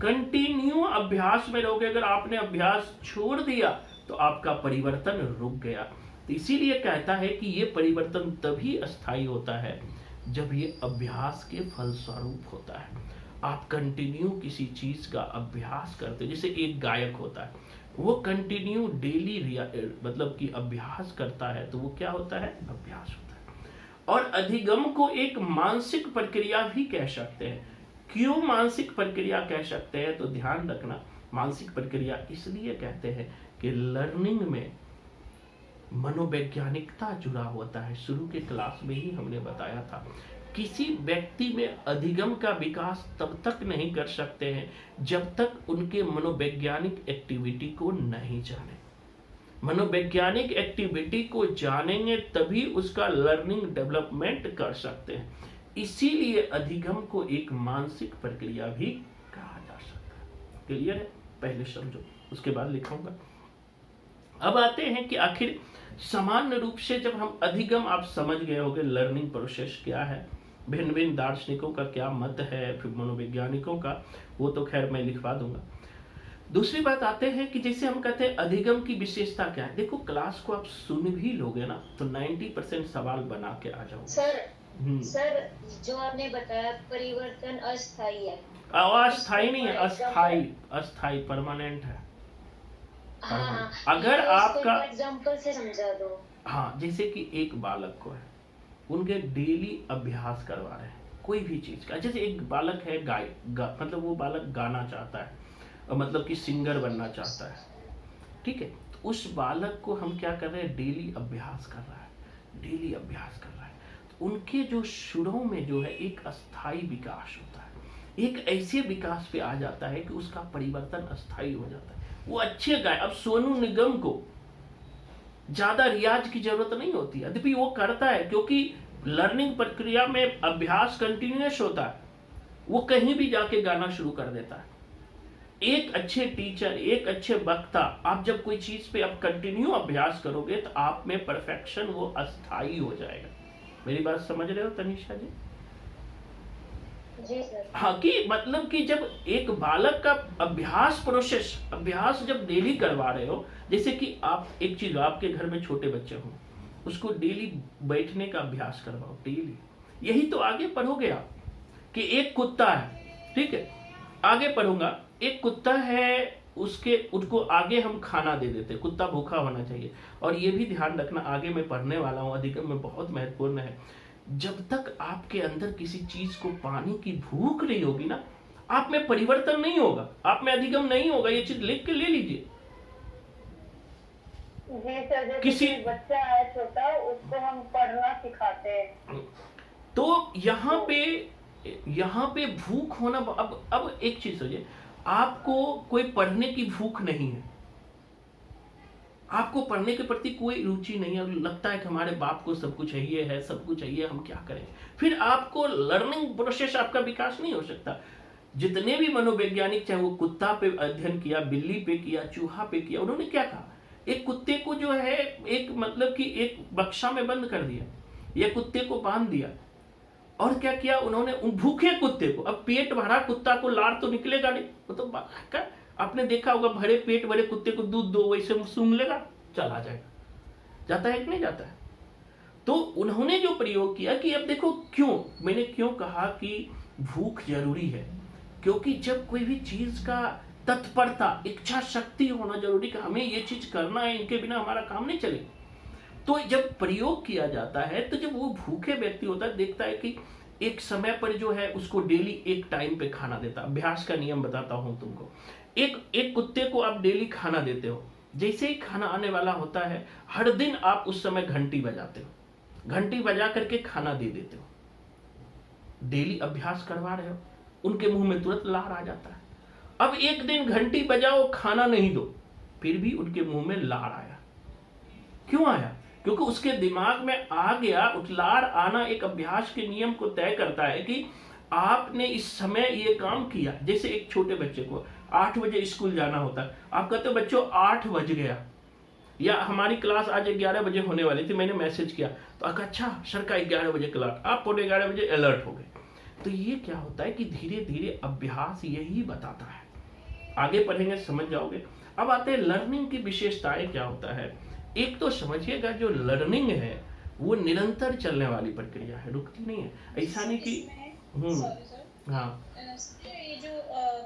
कंटिन्यू अभ्यास में रहोगे। अगर आपने अभ्यास छोड़ दिया तो आपका परिवर्तन रुक गया। तो इसीलिए कहता है कि ये परिवर्तन तभी अस्थायी होता है जब ये अभ्यास के फलस्वरूप होता है। आप कंटिन्यू किसी चीज का अभ्यास करते, जैसे एक गायक होता है, वो कंटिन्यू डेली मतलब कि अभ्यास करता है, तो वो क्या होता है? अभ्यास होता है। और अधिगम को एक मानसिक प्रक्रिया भी कह सकते हैं। क्यों मानसिक प्रक्रिया कह सकते हैं? तो ध्यान रखना, मानसिक प्रक्रिया इसलिए कहते हैं कि लर्निंग में मनोवैज्ञानिकता जुड़ा होता है। शुरू के क्लास में ही हमने बताया था, किसी व्यक्ति में अधिगम का विकास तब तक नहीं कर सकते हैं जब तक उनके मनोवैज्ञानिक एक्टिविटी को नहीं जाने। मनोवैज्ञानिक एक्टिविटी को जानेंगे तभी उसका लर्निंग डेवलपमेंट कर सकते हैं। इसीलिए अधिगम को एक मानसिक प्रक्रिया भी कहा जा सकता है। क्लियर है? पहले समझो, उसके बाद लिखूंगा। अब आते हैं कि आखिर सामान्य रूप से जब हम अधिगम, आप समझ गए होंगे लर्निंग प्रोसेस क्या है, भिन्न भिन्न दार्शनिकों का क्या मत है, फिर मनोवैज्ञानिकों का, वो तो खैर मैं लिखवा दूंगा। दूसरी बात आते हैं कि जैसे हम कहते हैं अधिगम की विशेषता क्या है। देखो क्लास को आप सुन भी लोगे ना तो 90% सवाल बना के आ जाओगे। सर जो आपने बताया परिवर्तन अस्थायी है, अस्थाई नहीं है, अस्थाई, अस्थाई परमानेंट है। हाँ, अगर आपका एग्जांपल से समझा दो। हाँ, जैसे कि एक बालक को है, उनके डेली अभ्यास करवा रहे हैं कोई भी चीज का। जैसे एक बालक है मतलब वो बालक गाना चाहता है, मतलब कि सिंगर बनना चाहता है, ठीक है। तो उस बालक को हम क्या कर रहे हैं, डेली अभ्यास कर रहा है, डेली अभ्यास कर रहा है। तो उनके जो सुरों में जो है एक अस्थाई विकास होता है, एक ऐसे विकास पे आ जाता है कि उसका परिवर्तन अस्थाई हो जाता है, वो अच्छे गाय। अब सोनू निगम को ज्यादा रियाज की जरूरत नहीं होती, यद्यपि वो करता है क्योंकि लर्निंग प्रक्रिया में अभ्यास कंटिन्यूअस होता है, वो कहीं भी जाके गाना शुरू कर देता है। एक अच्छे टीचर, एक अच्छे वक्ता, आप जब कोई चीज पे आप कंटिन्यू अभ्यास करोगे तो आप में परफेक्शन वो अस्थाई हो जाएगा। मेरी बात समझ रहे हो तनिषा जी? जी सर। हाँ, कि मतलब कि जब एक बालक का अभ्यास जब डेली करवा रहे हो, जैसे कि आप एक चीज, आपके घर में छोटे बच्चे हो, उसको डेली बैठने का अभ्यास करवाओ डेली। यही तो आगे पढ़ोगे आप कि एक कुत्ता है, ठीक है, आगे पढ़ूंगा, एक कुत्ता है, उसको आगे हम खाना दे देते, कुत्ता भूखा होना चाहिए। और ये भी ध्यान रखना, आगे मैं पढ़ने वाला हूँ अधिगम में, बहुत महत्वपूर्ण है, जब तक आपके अंदर किसी चीज को पाने की भूख नहीं होगी ना, आप में परिवर्तन नहीं होगा, आप में अधिगम नहीं होगा। ये चीज लिख के ले लीजिए। जी सर, किसी बच्चा है छोटा, उसको हम पढ़ना सिखाते हैं, तो यहाँ पे भूख होना। अब एक चीज सोचिए, आपको कोई पढ़ने की भूख नहीं है, आपको पढ़ने के प्रति कोई रुचि नहीं है, लगता है कि हमारे बाप को सब कुछ चाहिए है, सब कुछ चाहिए, हम क्या करें, फिर आपको लर्निंग प्रोसेस, आपका विकास नहीं हो सकता। जितने भी मनोवैज्ञानिक, चाहे वो कुत्ता पे अध्ययन किया, बिल्ली पे किया, चूहा पे किया, उन्होंने क्या कहा, एक कुत्ते को जो है एक मतलब कि एक बक्सा में बंद कर दिया या कुत्ते को बांध दिया, और क्या किया उन्होंने, उन भूखे कुत्ते को, अब पेट भरा कुत्ता को लार तो निकलेगा नहीं, वो तो क्या, आपने देखा होगा भरे पेट भरे कुत्ते को दूध दो, वैसे सूंघ लेगा, चला जाएगा, जाता है कि नहीं जाता है। तो उन्होंने जो प्रयोग किया कि अब देखो मैंने क्यों कहा कि भूख जरूरी है, क्योंकि जब कोई भी चीज का तत्परता, इच्छा शक्ति होना जरूरी, कि हमें ये चीज करना है, इनके बिना हमारा काम नहीं चले। तो जब प्रयोग किया जाता है, तो जब वो भूखे व्यक्ति होता है, देखता है कि एक समय पर जो है उसको डेली एक टाइम पे खाना देता। अभ्यास का नियम बताता हूं तुमको, एक कुत्ते को आप डेली खाना देते हो, जैसे ही खाना आने वाला होता है, हर दिन आप उस समय घंटी बजाते हो, घंटी बजा करके खाना दे देते हो, डेली अभ्यास करवा रहे हो, उनके मुंह में तुरंत लार आ जाता है। अब एक दिन घंटी बजाओ, खाना नहीं दो, फिर भी उनके मुंह में लार आया। क्यों आया? क्योंकि उसके दिमाग में आ गया, लार आना एक अभ्यास के नियम को तय करता है कि आपने इस समय ये काम किया। जैसे एक छोटे बच्चे को 8 बजे स्कूल जाना होता है, आप कहते हो बच्चों 8 बज गया, या हमारी क्लास आज 11 बजे होने वाली थी, मैंने मैसेज किया तो अच्छा सर का 11 बजे क्लास, आप 11:15 बजे अलर्ट हो गए। तो ये क्या होता है कि धीरे धीरे अभ्यास यही बताता है, आगे पढ़ेंगे समझ जाओगे। अब आते हैं लर्निंग की विशेषताएं क्या होता है। एक तो समझिएगा, जो लर्निंग है वो निरंतर चलने वाली प्रक्रिया है, रुकती नहीं है। ऐसा नहीं कि हाँ, ये जो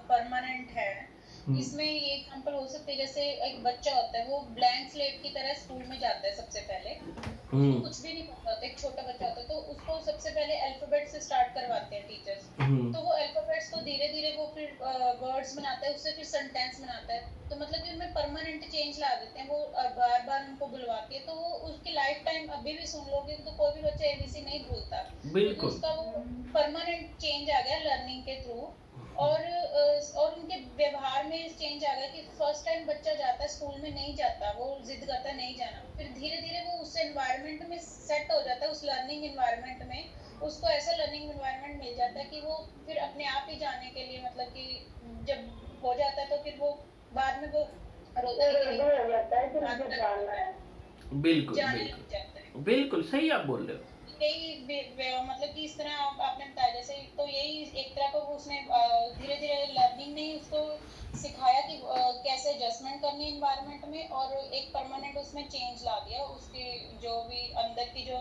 परमानेंट है, इसमें ये एग्जांपल हो सकते हैं, जैसे एक बच्चा होता है, वो ब्लैंक स्लेट की तरह स्कूल में जाता है, सबसे पहले कुछ भी नहीं पता होता, एक छोटा बच्चा होता है, तो उसको सबसे पहले अल्फाबेट से स्टार्ट करवाते हैं टीचर्स। तो वो अल्फाबेट्स को धीरे धीरे वो फिर वर्ड्स बनाता है, उससे फिर सेंटेंस बनाता है, तो मतलब कि उनमें परमानेंट चेंज ला देते हैं, वो बार बार उनको बुलवा के, तो वो उसकी लाइफ टाइम अभी भी सुन लोगे तो कोई भी बच्चा एबीसी नहीं भूलता, बिल्कुल, उसका वो परमानेंट चेंज आ गया लर्निंग के थ्रू। और उनके व्यवहार में चेंज आ गया कि फर्स्ट टाइम बच्चा जाता है स्कूल में, नहीं जाता, वो जिद करता है नहीं जाना, फिर धीरे धीरे वो उस एनवायरनमेंट में सेट हो जाता है, उस लर्निंग एनवायरनमेंट में उसको ऐसा लर्निंग एनवायरनमेंट मिल जाता है कि वो फिर अपने आप ही जाने के लिए, मतलब कि जब हो जाता है तो फिर वो बाद में वो हो जाता है, बिल्कुल बिल्कुल सही आप बोल रहे हो। यही मतलब कि इस तरह आपने बताया, जैसे तो यही एक तरह का वो उसने धीरे धीरे लर्निंग ने उसको सिखाया कि से एडजस्टमेंट करनी एनवायरनमेंट में और एक परमानेंट उसमें चेंज ला दिया, उसके जो भी अंदर की जो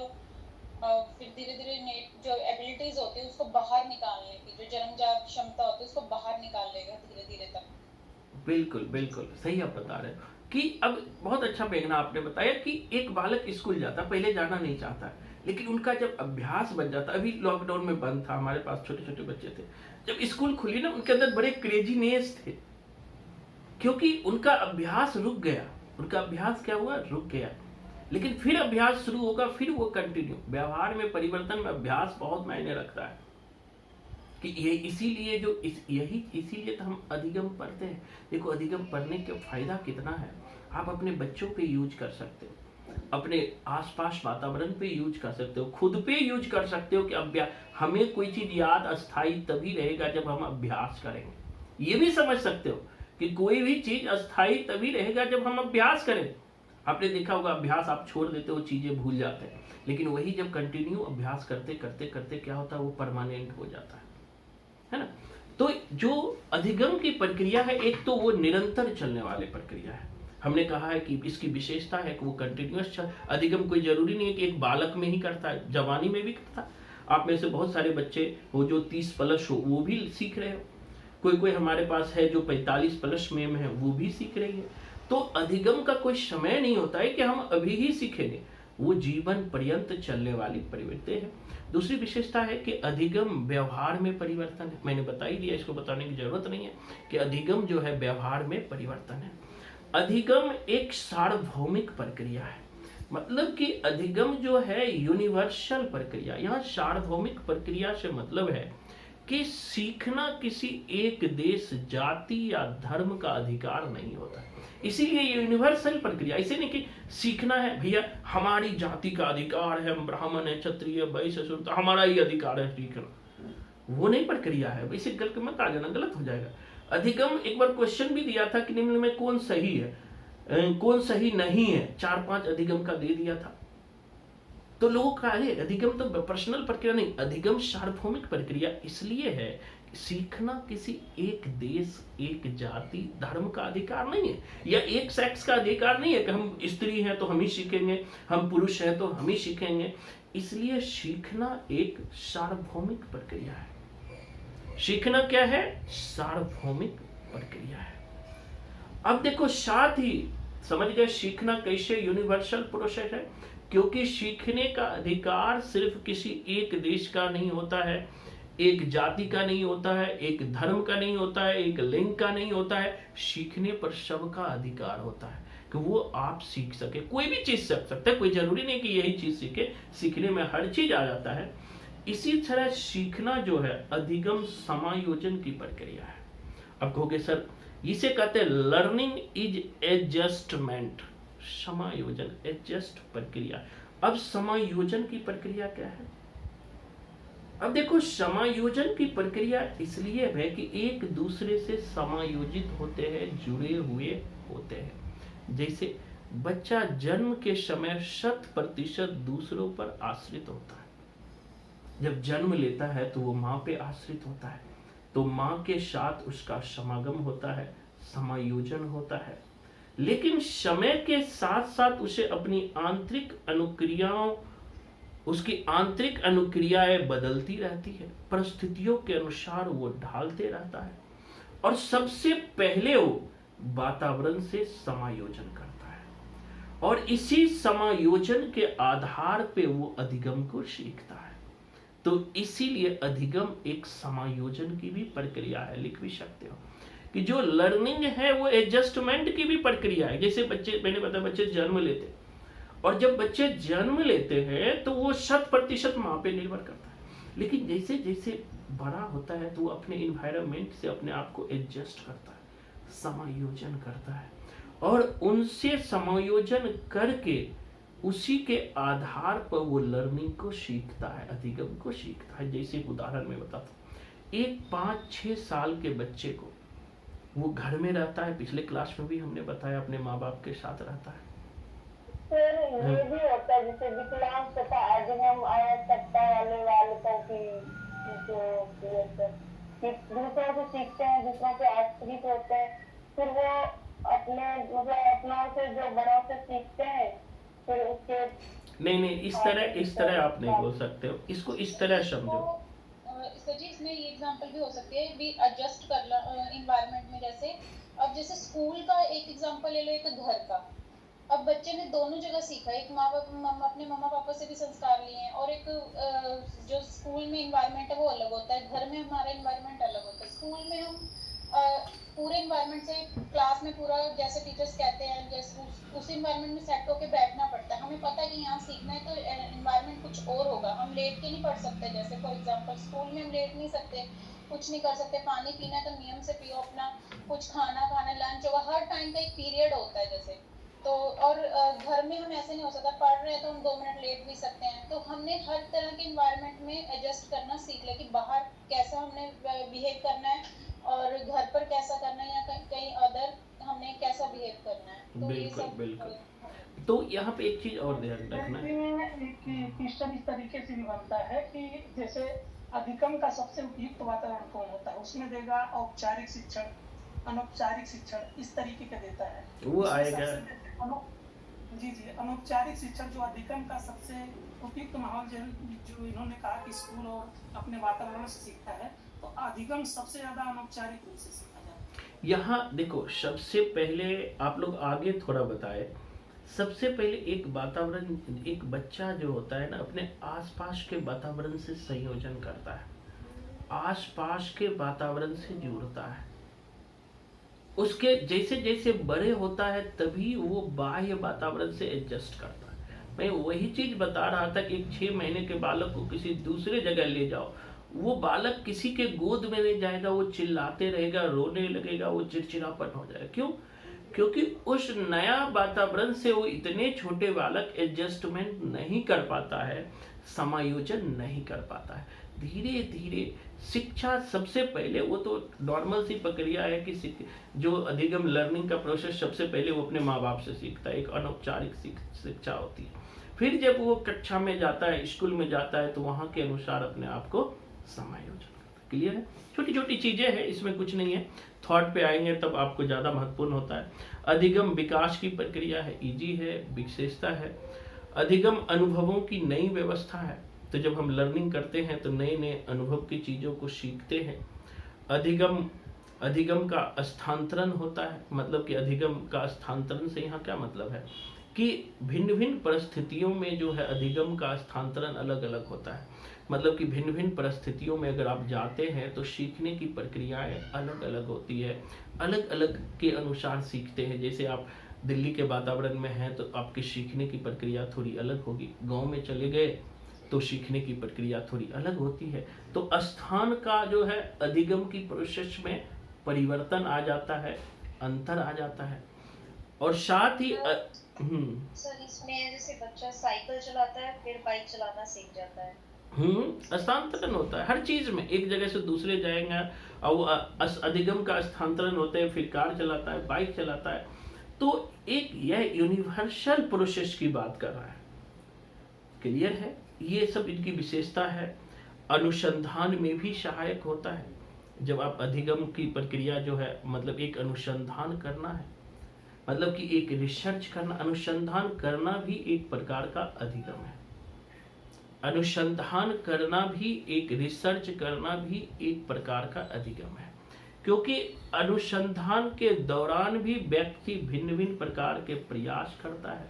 फिर धीरे धीरे जो एबिलिटीज होती है उसको बाहर निकालने की, जो जन्मजात क्षमता होती है उसको बाहर निकाल लेगा धीरे धीरे तक। बिल्कुल बिल्कुल सही आप बता रहे हो कि अब बहुत अच्छा मेघना आपने बताया कि एक बालक स्कूल जाता, पहले जाना नहीं चाहता, लेकिन उनका जब अभ्यास बन जाता, अभी लॉकडाउन में बंद था, हमारे पास छोटे छोटे बच्चे थे, जब स्कूल खुली ना उनके अंदर बड़े क्रेजीनेस थे, क्योंकि उनका अभ्यास रुक गया। उनका अभ्यास क्या हुआ, रुक गया, लेकिन फिर अभ्यास शुरू होगा, फिर वो कंटिन्यू। व्यवहार में परिवर्तन में अभ्यास बहुत मायने रखता है कि ये इसीलिए इसीलिए तो हम अधिगम पढ़ते हैं। देखो अधिगम पढ़ने का फायदा कितना है, आप अपने बच्चों पे यूज कर सकते हो, अपने आसपास वातावरण पे यूज कर सकते हो, खुद पे यूज कर सकते हो कि अभ्यास, हमें कोई चीज याद अस्थायी तभी रहेगा जब हम अभ्यास करेंगे। ये भी समझ सकते हो कि कोई भी चीज अस्थायी तभी रहेगा जब हम अभ्यास करें। आपने देखा होगा अभ्यास आप छोड़ देते हो, चीजें भूल जाते हैं, लेकिन वही जब कंटिन्यू अभ्यास करते करते करते क्या होता है, वो परमानेंट हो जाता है ना। तो जो अधिगम की प्रक्रिया है, एक तो वो निरंतर चलने वाली प्रक्रिया है। हमने कहा है कि इसकी विशेषता है कि वो कंटिन्यूअस अधिगम कोई जरूरी नहीं है कि एक बालक में ही करता है, जवानी में भी करता है। आप में से बहुत सारे बच्चे हो जो 30 प्लस हो वो भी सीख रहे हो, कोई हमारे पास है जो 45 प्लस में है वो भी सीख रही है। तो अधिगम का कोई समय नहीं होता है कि हम अभी ही सीखेंगे, वो जीवन पर्यंत चलने वाली प्रवृत्ति है। दूसरी विशेषता है कि अधिगम व्यवहार में परिवर्तन है। मैंने बता ही दिया, इसको बताने की जरूरत नहीं है कि अधिगम जो है व्यवहार में परिवर्तन है। अधिगम एक सार्वभौमिक प्रक्रिया है, मतलब कि अधिगम जो है यूनिवर्सल प्रक्रिया। यहाँ सार्वभौमिक प्रक्रिया से मतलब है कि सीखना किसी एक देश, जाति या धर्म का अधिकार नहीं होता, इसीलिए यूनिवर्सल प्रक्रिया। इसे नहीं कि सीखना है भैया हमारी जाति का अधिकार है, हम ब्राह्मण है, क्षत्रिय, वैश्य, शूद्र, हमारा ही अधिकार है सीखना, वो नहीं प्रक्रिया है। वैसे गलत मत आ जाना, गलत हो जाएगा। अधिगम एक बार क्वेश्चन भी दिया था कि निम्न में कौन सही है, कौन सही नहीं है, 4-5 अधिगम का दे दिया था, तो लोगों का है अधिगम तो पर्सनल प्रक्रिया नहीं, अधिगम सार्वभौमिक प्रक्रिया इसलिए है, सीखना किसी एक देश, एक जाति, धर्म का अधिकार नहीं है, या एक सेक्स का अधिकार नहीं है कि हम स्त्री हैं तो हम ही सीखेंगे, हम पुरुष हैं तो हम ही सीखेंगे। इसलिए सीखना एक सार्वभौमिक प्रक्रिया है। सीखना क्या है, सार्वभौमिक प्रक्रिया है। अब देखो साथ ही समझ गए सीखना कैसे यूनिवर्सल प्रोसेस है, क्योंकि सीखने का अधिकार सिर्फ किसी एक देश का नहीं होता है, एक जाति का नहीं होता है, एक धर्म का नहीं होता है, एक लिंग का नहीं होता है। सीखने पर सबका अधिकार होता है कि वो आप सीख सके, कोई भी चीज सीख सकते हैं, कोई जरूरी नहीं कि यही चीज सीखे, सीखने में हर चीज आ जाता है। इसी तरह सीखना जो है अधिगम समायोजन की प्रक्रिया है। अब कहोगे सर इसे कहते हैं लर्निंग इज एडजस्टमेंट, समायोजन एडजस्ट प्रक्रिया। अब समायोजन की प्रक्रिया क्या है, अब देखो समायोजन की प्रक्रिया इसलिए है कि एक दूसरे से समायोजित होते हैं, जुड़े हुए होते हैं। जैसे बच्चा जन्म के समय 100% दूसरों पर आश्रित होता है, जब जन्म लेता है तो वो माँ पे आश्रित होता है, तो माँ के साथ उसका समागम होता है, समायोजन होता है। लेकिन समय के साथ साथ उसे अपनी आंतरिक अनुक्रियाओं, उसकी आंतरिक अनुक्रियाएं बदलती रहती है, परिस्थितियों के अनुसार वो ढालते रहता है, और सबसे पहले वो वातावरण से समायोजन करता है, और इसी समायोजन के आधार पे वो अधिगम को सीखता है। तो इसीलिए अधिगम एक समायोजन की भी प्रक्रिया है। लिख भी सकते हो कि जो लर्निंग है वो एडजस्टमेंट की भी प्रक्रिया है। जैसे बच्चे, मैंने बताया बच्चे जन्म लेते हैं, और जब बच्चे जन्म लेते हैं तो वो 100% माँ पे निर्भर करता है, लेकिन जैसे जैसे बड़ा होता है तो वो अपने इन्वायरमेंट से अपने आप को एडजस्ट करता है, समायोजन करता है, और उनसे समायोजन करके उसी के आधार पर वो लर्निंग को सीखता है, अधिगम को सीखता है। जैसे उदाहरण में बताता हूँ, एक 5-6 साल के बच्चे को वो घर में रहता है, पिछले क्लास में भी हमने बताया अपने माँ बाप के साथ रहता है। सर ये भी होता है जैसे विकलांग तथा अधिगम आवश्यकता वाले बालकों की जो दूसरों से सीखते हैं, दूसरों से आश्रित होते हैं, फिर वो अपने मतलब अपनों से जो बड़ों से सीखते हैं फिर उसके नहीं, इस तरह आप नहीं बोल सकते हो, इसको इस तरह समझो। इसका जी इसमें ये एग्जांपल भी हो सकती है भी एडजस्ट कर इन्वायरमेंट में। जैसे अब जैसे स्कूल का एक एग्जांपल ले लो, एक घर का। अब बच्चे ने दोनों जगह सीखा, एक माँ बाप अपने मम्मा पापा से भी संस्कार लिए हैं, और एक जो स्कूल में इन्वायरमेंट है वो अलग होता है, घर में हमारा इन्वायरमेंट अलग होता है। स्कूल में हम पूरे इन्वायरमेंट से क्लास में पूरा जैसे टीचर्स कहते हैं जैसे उस इन्वायरमेंट में सेट होकर बैठना पड़ता है। हमें पता है कि यहाँ सीखना है तो इन्वायरमेंट कुछ और होगा, हम लेट के नहीं पढ़ सकते। जैसे फॉर एग्जांपल स्कूल में हम लेट नहीं सकते, कुछ नहीं कर सकते, पानी पीना है तो नियम से पियो अपना, कुछ खाना लंच होगा, हर टाइम का एक पीरियड होता है जैसे। तो और घर में हम ऐसे नहीं हो सकता, पढ़ रहे हैं तो हम 2 मिनट लेट भी सकते हैं। तो हमने हर तरह के इन्वायरमेंट में एडजस्ट करना सीख लिया कि बाहर कैसा हमने बिहेव करना है और घर पर कैसा करना है, या कहीं अदर हमने कैसा बिहेव करना है। तो बिल्कुल ये सब बिल्कुल। तो यहाँ पे एक चीज और ध्यान रखना है, क्वेश्चन इस तरीके से भी बनता है कि जैसे अधिगम का सबसे उपयुक्त वातावरण कौन होता है, उसमें देगा औपचारिक शिक्षण, अनौपचारिक शिक्षण, इस तरीके का देता है। वो आएगा जी, अनौपचारिक शिक्षण जो अधिगम का सबसे उपयुक्त माहौल जो इन्होंने कहा कि स्कूल और अपने वातावरण से सीखता है, तो अधिगम सबसे ज्यादा अनौपचारिक रूप से सीखा जाता है। यहाँ देखो, सबसे पहले आप लोग आगे थोड़ा बताए, सबसे पहले एक वातावरण, एक बच्चा जो होता है ना अपने आसपास के वातावरण से संयोजन करता है, आसपास के वातावरण से जुड़ता है। उसके जैसे जैसे बड़े होता है तभी वो बाह्य वातावरण से एडजस्ट करता है। मैं वही चीज बता रहा था कि एक 6 महीने के बालक को किसी दूसरे जगह ले जाओ, वो बालक किसी के गोद में नहीं जाएगा, वो चिल्लाते रहेगा, रोने लगेगा, वो चिड़चिड़ापन हो जाएगा। क्यों? क्योंकि उस नया वातावरण से वो इतने छोटे बालक एडजस्टमेंट नहीं कर पाता है, समायोजन नहीं कर पाता है। धीरे धीरे शिक्षा सबसे पहले, वो तो नॉर्मल सी प्रक्रिया है कि जो अधिगम लर्निंग का प्रोसेस सबसे पहले वो अपने माँ बाप से सीखता है, एक अनौपचारिक शिक्षा होती है। फिर जब वो कक्षा में जाता है, स्कूल में जाता है, तो वहाँ के अनुसार अपने आप को समायोजन करता है। क्लियर है? छोटी छोटी चीजें हैं, इसमें कुछ नहीं है। थॉट पे आएंगे तब आपको ज्यादा महत्वपूर्ण होता है। अधिगम विकास की प्रक्रिया है, इजी है, विशेषता है। अधिगम अनुभवों की नई व्यवस्था है, तो जब हम लर्निंग करते हैं तो नए नए अनुभव की चीजों को सीखते हैं। अधिगम का स्थानांतरण होता है, मतलब कि अधिगम का स्थानांतरण से यहाँ क्या मतलब है कि भिन्न भिन्न परिस्थितियों में जो है अधिगम का स्थानांतरण अलग अलग होता है। मतलब कि भिन्न भिन्न परिस्थितियों में अगर आप जाते हैं तो सीखने की प्रक्रियाएं अलग अलग होती है, अलग अलग के अनुसार सीखते हैं। जैसे आप दिल्ली के वातावरण में हैं तो आपकी सीखने की प्रक्रिया थोड़ी अलग होगी, गांव में चले गए तो सीखने की प्रक्रिया थोड़ी अलग होती है। तो स्थान का जो है अधिगम की प्रोसेस में परिवर्तन आ जाता है, अंतर आ जाता है। और साथ ही सर इसमें जैसे बच्चा साइकिल चलाता है फिर बाइक चलाना सीख जाता है। स्थानांतरण होता है हर चीज में, एक जगह से दूसरे जाएंगे और अधिगम का स्थानांतरण होता है, फिर कार चलाता है, बाइक चलाता है। तो एक यह यूनिवर्सल प्रोसेस की बात कर रहा है। क्लियर है? ये सब इनकी विशेषता है। अनुसंधान में भी सहायक होता है। जब आप अधिगम की प्रक्रिया जो है, मतलब एक अनुसंधान करना है, मतलब कि एक रिसर्च करना, अनुसंधान करना भी एक प्रकार का अधिगम है। अनुसंधान करना भी, एक रिसर्च करना भी एक प्रकार का अधिगम है। क्योंकि अनुसंधान के दौरान भी व्यक्ति भिन्न भिन्न प्रकार के प्रयास करता है,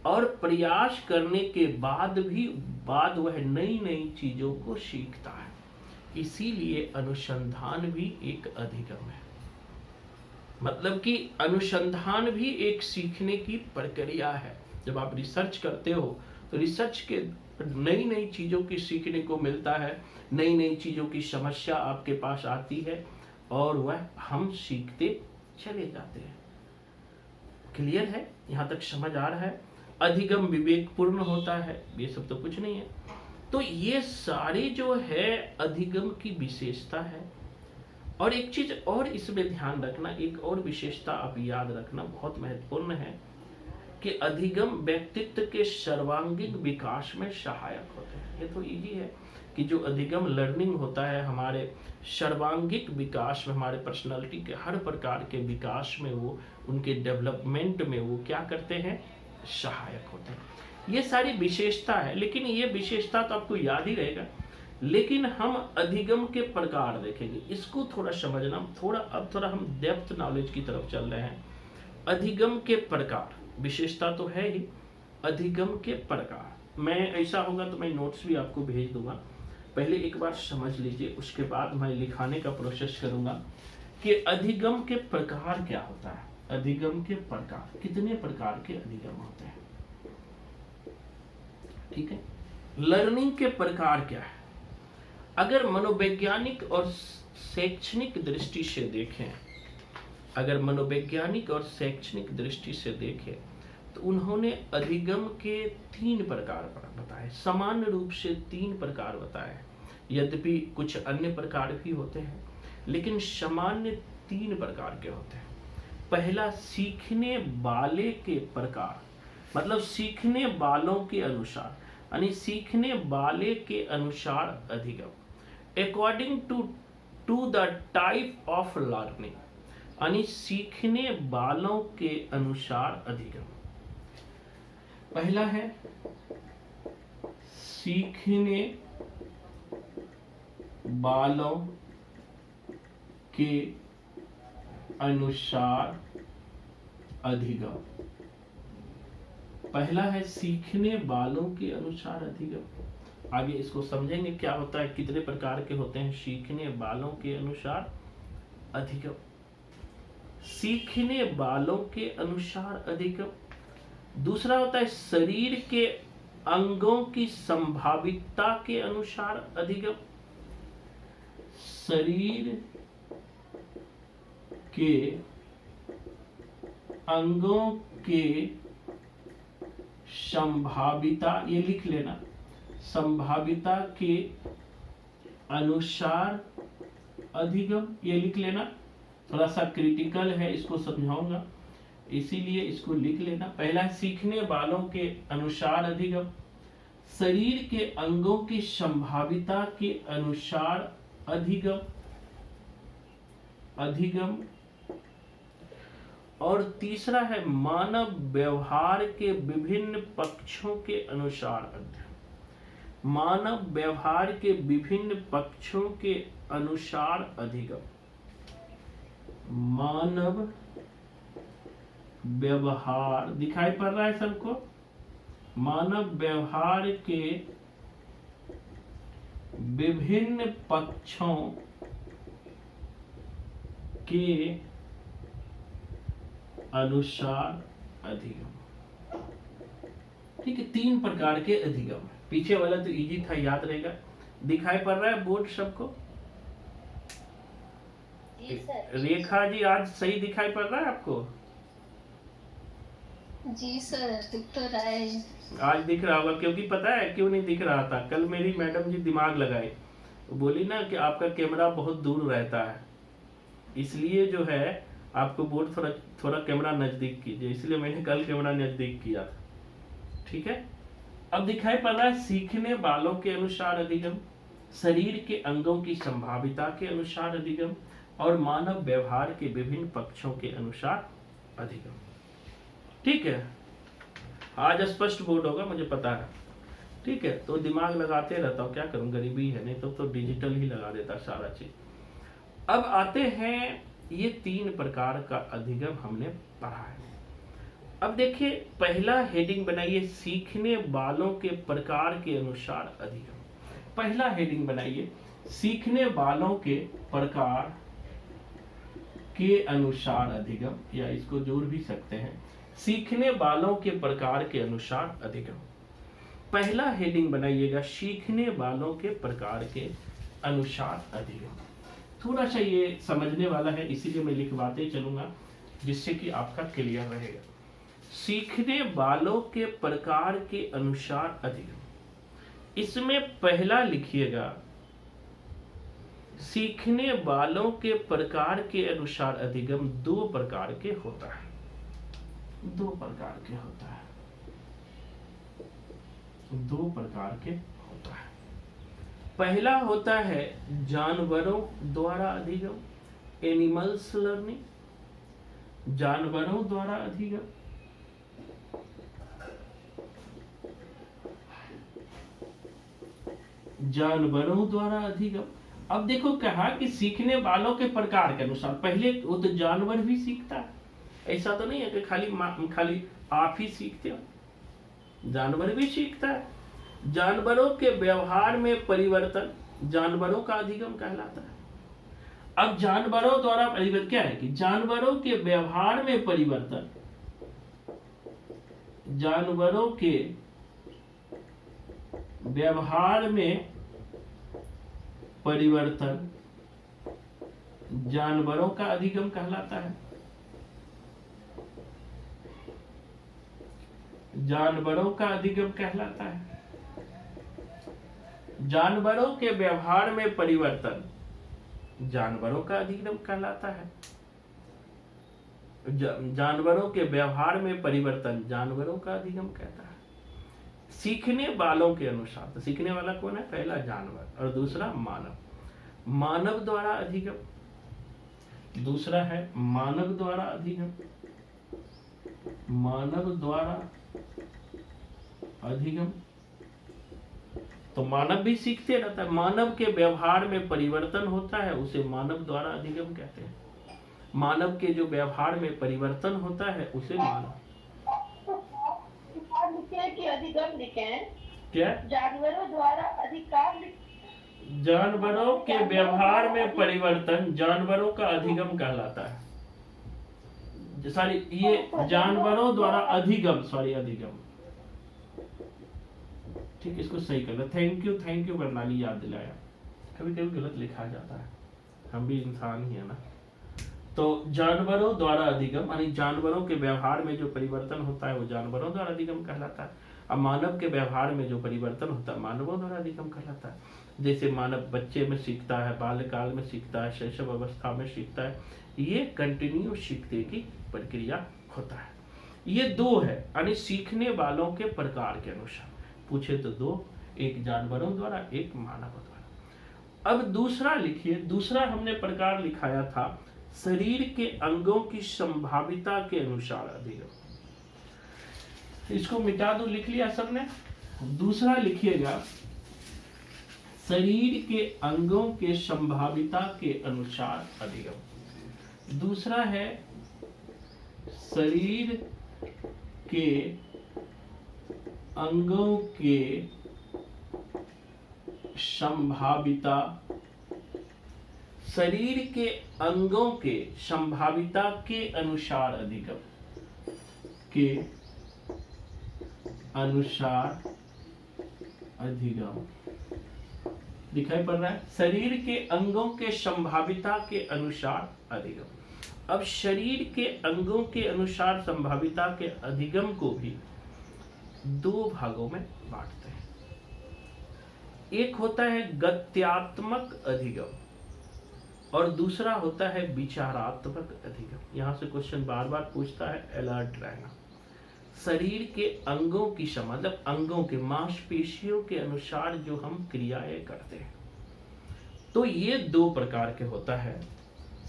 और प्रयास करने के बाद वह नई नई चीजों को सीखता है। इसीलिए अनुसंधान भी एक अधिगम है। मतलब कि अनुसंधान भी एक सीखने की प्रक्रिया है। जब आप रिसर्च करते हो तो रिसर्च के नई नई चीजों की सीखने को मिलता है, नई नई चीजों की समस्या आपके पास आती है और वह हम सीखते चले जाते हैं। क्लियर है? यहाँ तक समझ आ रहा है? अधिगम विवेकपूर्ण होता है, ये सब तो कुछ नहीं है। तो ये सारे जो है अधिगम की विशेषता है। और एक चीज और इसमें ध्यान रखना, एक और विशेषता आप याद रखना, बहुत महत्वपूर्ण है कि अधिगम व्यक्तित्व के सर्वांगीण विकास में सहायक होते हैं। ये तो इजी है कि जो अधिगम लर्निंग होता है हमारे सर्वांगिक विकास में, हमारे पर्सनालिटी के हर प्रकार के विकास में, वो उनके डेवलपमेंट में वो क्या करते हैं, सहायक होते हैं। ये सारी विशेषता है, लेकिन ये विशेषता तो आपको याद ही रहेगा, लेकिन हम अधिगम के प्रकार देखेंगे, इसको थोड़ा समझना, अब थोड़ा हम डेप्थ नॉलेज की तरफ चल रहे हैं। अधिगम के प्रकार, विशेषता तो है ही, अधिगम के प्रकार। मैं ऐसा होगा तो मैं नोट्स भी आपको भेज दूंगा, पहले एक बार समझ लीजिए, उसके बाद मैं लिखाने का प्रोसेस करूंगा कि अधिगम के प्रकार क्या होता है। अधिगम के प्रकार, कितने प्रकार के अधिगम होते हैं, ठीक है। लर्निंग के प्रकार क्या है, अगर मनोवैज्ञानिक और शैक्षणिक दृष्टि से देखें, अगर मनोवैज्ञानिक और शैक्षणिक दृष्टि से देखें तो उन्होंने अधिगम के 3 प्रकार बताए, सामान्य रूप से 3 प्रकार बताए, यद्यपि कुछ अन्य प्रकार भी होते हैं, लेकिन सामान्य 3 प्रकार के होते हैं। पहला, सीखने वाले के प्रकार, मतलब सीखने वालों के अनुसार, यानी सीखने वाले के अनुसार अधिगम, according to the type of learning, यानी सीखने वालों के अनुसार अधिगम। पहला है सीखने वालों के अनुसार अधिगम। पहला है सीखने वालों के अनुसार अधिगम। आगे इसको समझेंगे क्या होता है, कितने प्रकार के होते हैं सीखने वालों के अनुसार अधिगम। सीखने वालों के अनुसार अधिगम। दूसरा होता है शरीर के अंगों की संभावितता के अनुसार अधिगम। शरीर के अंगों के संभाविता, ये लिख लेना, संभाविता के अनुसार अधिगम, ये लिख लेना, थोड़ा सा क्रिटिकल है, इसको समझाऊंगा इसीलिए इसको लिख लेना। पहला सीखने वालों के अनुसार अधिगम, शरीर के अंगों की संभाविता के अनुसार अधिगम, और तीसरा है मानव व्यवहार के विभिन्न पक्षों के अनुसार अध्ययन। मानव व्यवहार के विभिन्न पक्षों के अनुसार अधिगम। मानव व्यवहार दिखाई पड़ रहा है सबको, मानव व्यवहार के विभिन्न पक्षों के अनुसार अधिगम। ठीक है, 3 प्रकार के अधिगम। पीछे वाला तो इजी था, याद रहेगा। दिखाई पड़ रहा है बोर्ड सबको? जी सर। रेखा जी आज सही दिखाई पड़ रहा है आपको? जी सर, दिख तो रहा है। आज दिख रहा होगा, क्योंकि पता है क्यों नहीं दिख रहा था, कल मेरी मैडम जी दिमाग लगाए, बोली ना कि आपका कैमरा बहुत दूर रहता है, इसलिए जो है आपको बोर्ड थोड़ा कैमरा नजदीक कीजिए, इसलिए मैंने कल कैमरा नजदीक किया था। ठीक है, अब दिखाई पड़ रहा है सीखने वालों के अनुसार अधिगम, शरीर के अंगों की संभाविता के अनुसार अधिगम, और मानव व्यवहार के विभिन्न पक्षों के अनुसार अधिगम। ठीक है, आज स्पष्ट बोर्ड होगा मुझे पता है। ठीक है, तो दिमाग लगाते रहता हूँ, क्या करूँ, गरीबी है, नहीं तो डिजिटल ही लगा देता सारा चीज। अब आते हैं, ये 3 प्रकार का अधिगम हमने पढ़ा है। अब देखिए, पहला हेडिंग बनाइए, सीखने वालों के प्रकार के अनुसार अधिगम। पहला हेडिंग बनाइए, सीखने वालों के प्रकार के अनुसार अधिगम, या इसको जोड़ भी सकते हैं, सीखने वालों के प्रकार के अनुसार अधिगम। पहला हेडिंग बनाइएगा, सीखने वालों के प्रकार के अनुसार अधिगम। थोड़ा सा ये समझने वाला है, इसीलिए मैं लिखवाते चलूंगा जिससे कि आपका क्लियर रहेगा। सीखने वालों के प्रकार के अनुसार अधिगम, इसमें पहला लिखिएगा, सीखने वालों के प्रकार के अनुसार अधिगम 2 प्रकार के होता है। 2 प्रकार के होता है, 2 प्रकार के होता है। पहला होता है जानवरों द्वारा अधिगम, एनिमल्स लर्निंग, जानवरों द्वारा अधिगम। जानवरों द्वारा अधिगम। अब देखो कहा कि सीखने वालों के प्रकार के अनुसार, पहले वो तो जानवर भी सीखता है, ऐसा तो नहीं है कि खाली आप ही सीखते हो, जानवर भी सीखता है। जानवरों के व्यवहार में परिवर्तन जानवरों का अधिगम कहलाता है। अब जानवरों द्वारा परिवर्तन क्या है कि जानवरों के व्यवहार में परिवर्तन, जानवरों के व्यवहार में परिवर्तन जानवरों का अधिगम कहलाता है। जानवरों का अधिगम कहलाता है। जानवरों के व्यवहार में परिवर्तन जानवरों का अधिगम कहलाता है। जानवरों के व्यवहार में परिवर्तन जानवरों का अधिगम कहता है। सीखने वालों के अनुसार, तो सीखने वाला कौन है? पहला जानवर और दूसरा मानव। मानव द्वारा अधिगम, दूसरा है मानव द्वारा अधिगम। मानव द्वारा अधिगम, तो मानव भी सीखते रहता है। मानव के व्यवहार में परिवर्तन होता है, उसे मानव द्वारा अधिगम कहते हैं। मानव के जो व्यवहार में परिवर्तन होता है उसे मानव। कि अधिगम लिखे हैं क्या? जानवरों द्वारा अधिकार जानवरों के व्यवहार में परिवर्तन जानवरों का अधिगम कहलाता है। सॉरी, ये जानवरों द्वारा अधिगम, सॉरी अधिगम, ठीक, इसको सही कर लो। थैंक यू प्रणाली, याद दिलाया। कभी कभी गलत लिखा जाता है, हम भी इंसान ही है ना। तो जानवरों द्वारा अधिगम यानी जानवरों के व्यवहार में जो परिवर्तन होता है वो जानवरों द्वारा अधिगम कहलाता है। अब मानव के व्यवहार में जो परिवर्तन होता है मानवों द्वारा अधिगम कहलाता है। जैसे मानव बच्चे में सीखता है, बाल्यकाल में सीखता है, शैशव अवस्था में सीखता है, ये कंटिन्यू सीखने की प्रक्रिया होता है। ये दो है यानी सीखने वालों के प्रकार के अनुसार पूछे तो दो, एक जानवरों द्वारा, एक मानवों द्वारा। अब दूसरा लिखिए, दूसरा हमने प्रकार लिखाया था शरीर के अंगों की संभाविता के अनुसार अधिगम। इसको मिटा दो, लिख लिया सबने? दूसरा लिखिएगा शरीर के अंगों के संभाविता के अनुसार अधिगम। दूसरा है शरीर के अंगों के संभाविता, शरीर के अंगों के संभाविता के अनुसार अधिगम, के अनुसार अधिगम। दिखाई पड़ रहा है? शरीर के अंगों के संभाविता के अनुसार अधिगम। अब शरीर के अंगों के अनुसार संभाविता के अधिगम को भी दो भागों में बांटते हैं। एक होता है गत्यात्मक अधिगम और दूसरा होता है विचारात्मक अधिगम। यहां से क्वेश्चन बार बार पूछता है, अलर्ट रहना। शरीर के अंगों की मतलब अंगों के मांसपेशियों के अनुसार जो हम क्रियाएं करते हैं, तो ये दो प्रकार के होता है।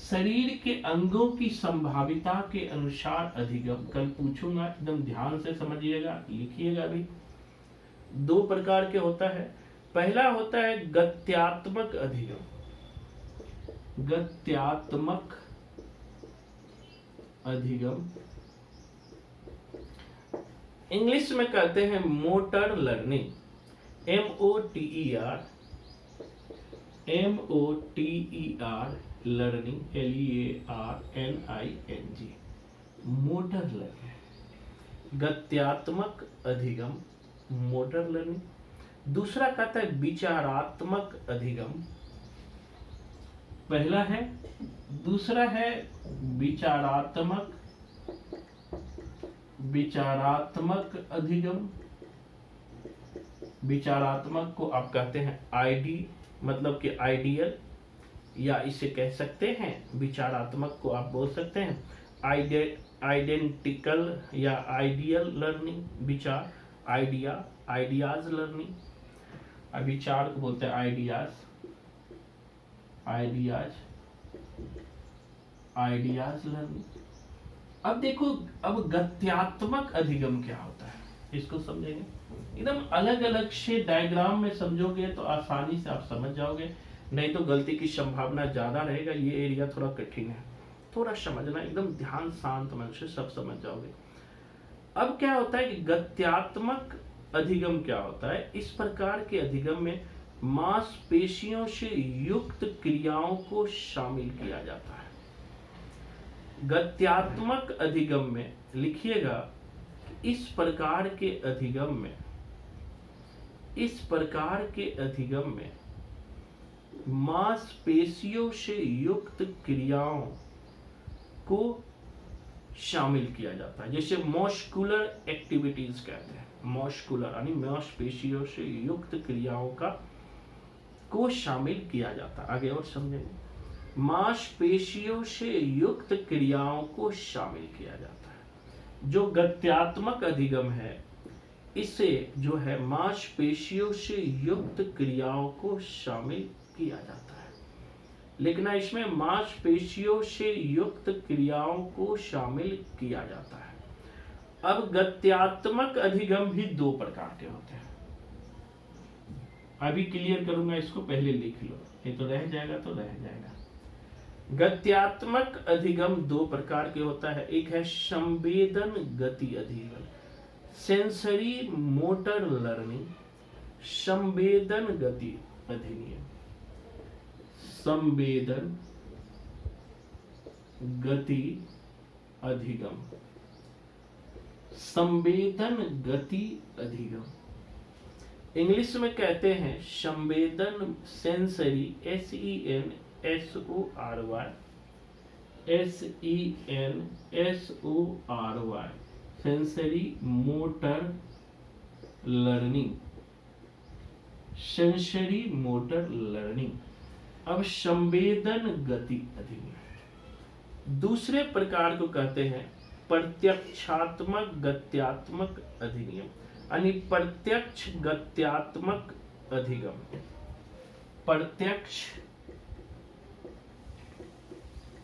शरीर के अंगों की संभाविता के अनुसार अधिगम, कल पूछूंगा, एकदम ध्यान से समझिएगा, लिखिएगा भी। दो प्रकार के होता है। पहला होता है गत्यात्मक अधिगम। गत्यात्मक अधिगम इंग्लिश में कहते हैं motor learning, MOTER learning, LEARNING, motor learning, गत्यात्मक अधिगम, मोटर लर्निंग। दूसरा कहता है विचारात्मक अधिगम। पहला है, दूसरा है विचारात्मक अधिगम। विचारात्मक को आप कहते हैं ID, मतलब कि आइडियल, या इसे कह सकते हैं विचारात्मक को आप बोल सकते हैं आइडेंटिकल या आइडियल लर्निंग, विचार, आइडियाज लर्निंग। अभी 4 को बोलते हैं आइडियाज, आइडियाज, आइडियाज लर्निंग। अब देखो, अब गत्यात्मक अधिगम क्या होता है, इसको समझेंगे। एकदम अलग अलग से डायग्राम में समझोगे तो आसानी से आप समझ जाओगे, नहीं तो गलती की संभावना ज्यादा रहेगा। ये एरिया थोड़ा कठिन है, थोड़ा समझना, एकदम ध्यान शांत मन से सब समझ जाओगे। अब क्या होता है कि गत्यात्मक अधिगम क्या होता है? इस प्रकार के अधिगम में मांसपेशियों से युक्त क्रियाओं को शामिल किया जाता है। गत्यात्मक अधिगम में लिखिएगा, इस प्रकार के अधिगम में, इस प्रकार के अधिगम में मांसपेशियों से युक्त क्रियाओं को शामिल किया जाता है। जैसे मस्कुलर एक्टिविटीज कहते हैं, मस्कुलर यानी मांसपेशियों से युक्त क्रियाओं का को शामिल किया जाता है। आगे और समझेंगे। मांसपेशियों से युक्त क्रियाओं को शामिल किया जाता है। जो गत्यात्मक अधिगम है, इसे जो है मांसपेशियों से युक्त क्रियाओं को शामिल किया जाता है। लिखना इसमें, मांसपेशियों से युक्त क्रियाओं को शामिल किया जाता है। अब गत्यात्मक अधिगम भी 2 प्रकार के होते हैं। अभी क्लियर करूंगा इसको, पहले लिख लो, ये तो रह जाएगा तो रह जाएगा। गत्यात्मक अधिगम 2 प्रकार के होता है। एक है संवेदन गति अधिगम, सेंसरी मोटर लर्निंग। संवेदन गति अधिनियम, संवेदन गति अधिगम, संवेदन गति अधिगम। इंग्लिश में कहते हैं संवेदन, sensory, SENSORY, sensory motor learning, sensory motor learning. अब संवेदन गति अधिनियम। दूसरे प्रकार को कहते हैं प्रत्यक्षात्मक गत्यात्मक अधिनियम, यानी प्रत्यक्ष गत्यात्मक अधिगम। प्रत्यक्ष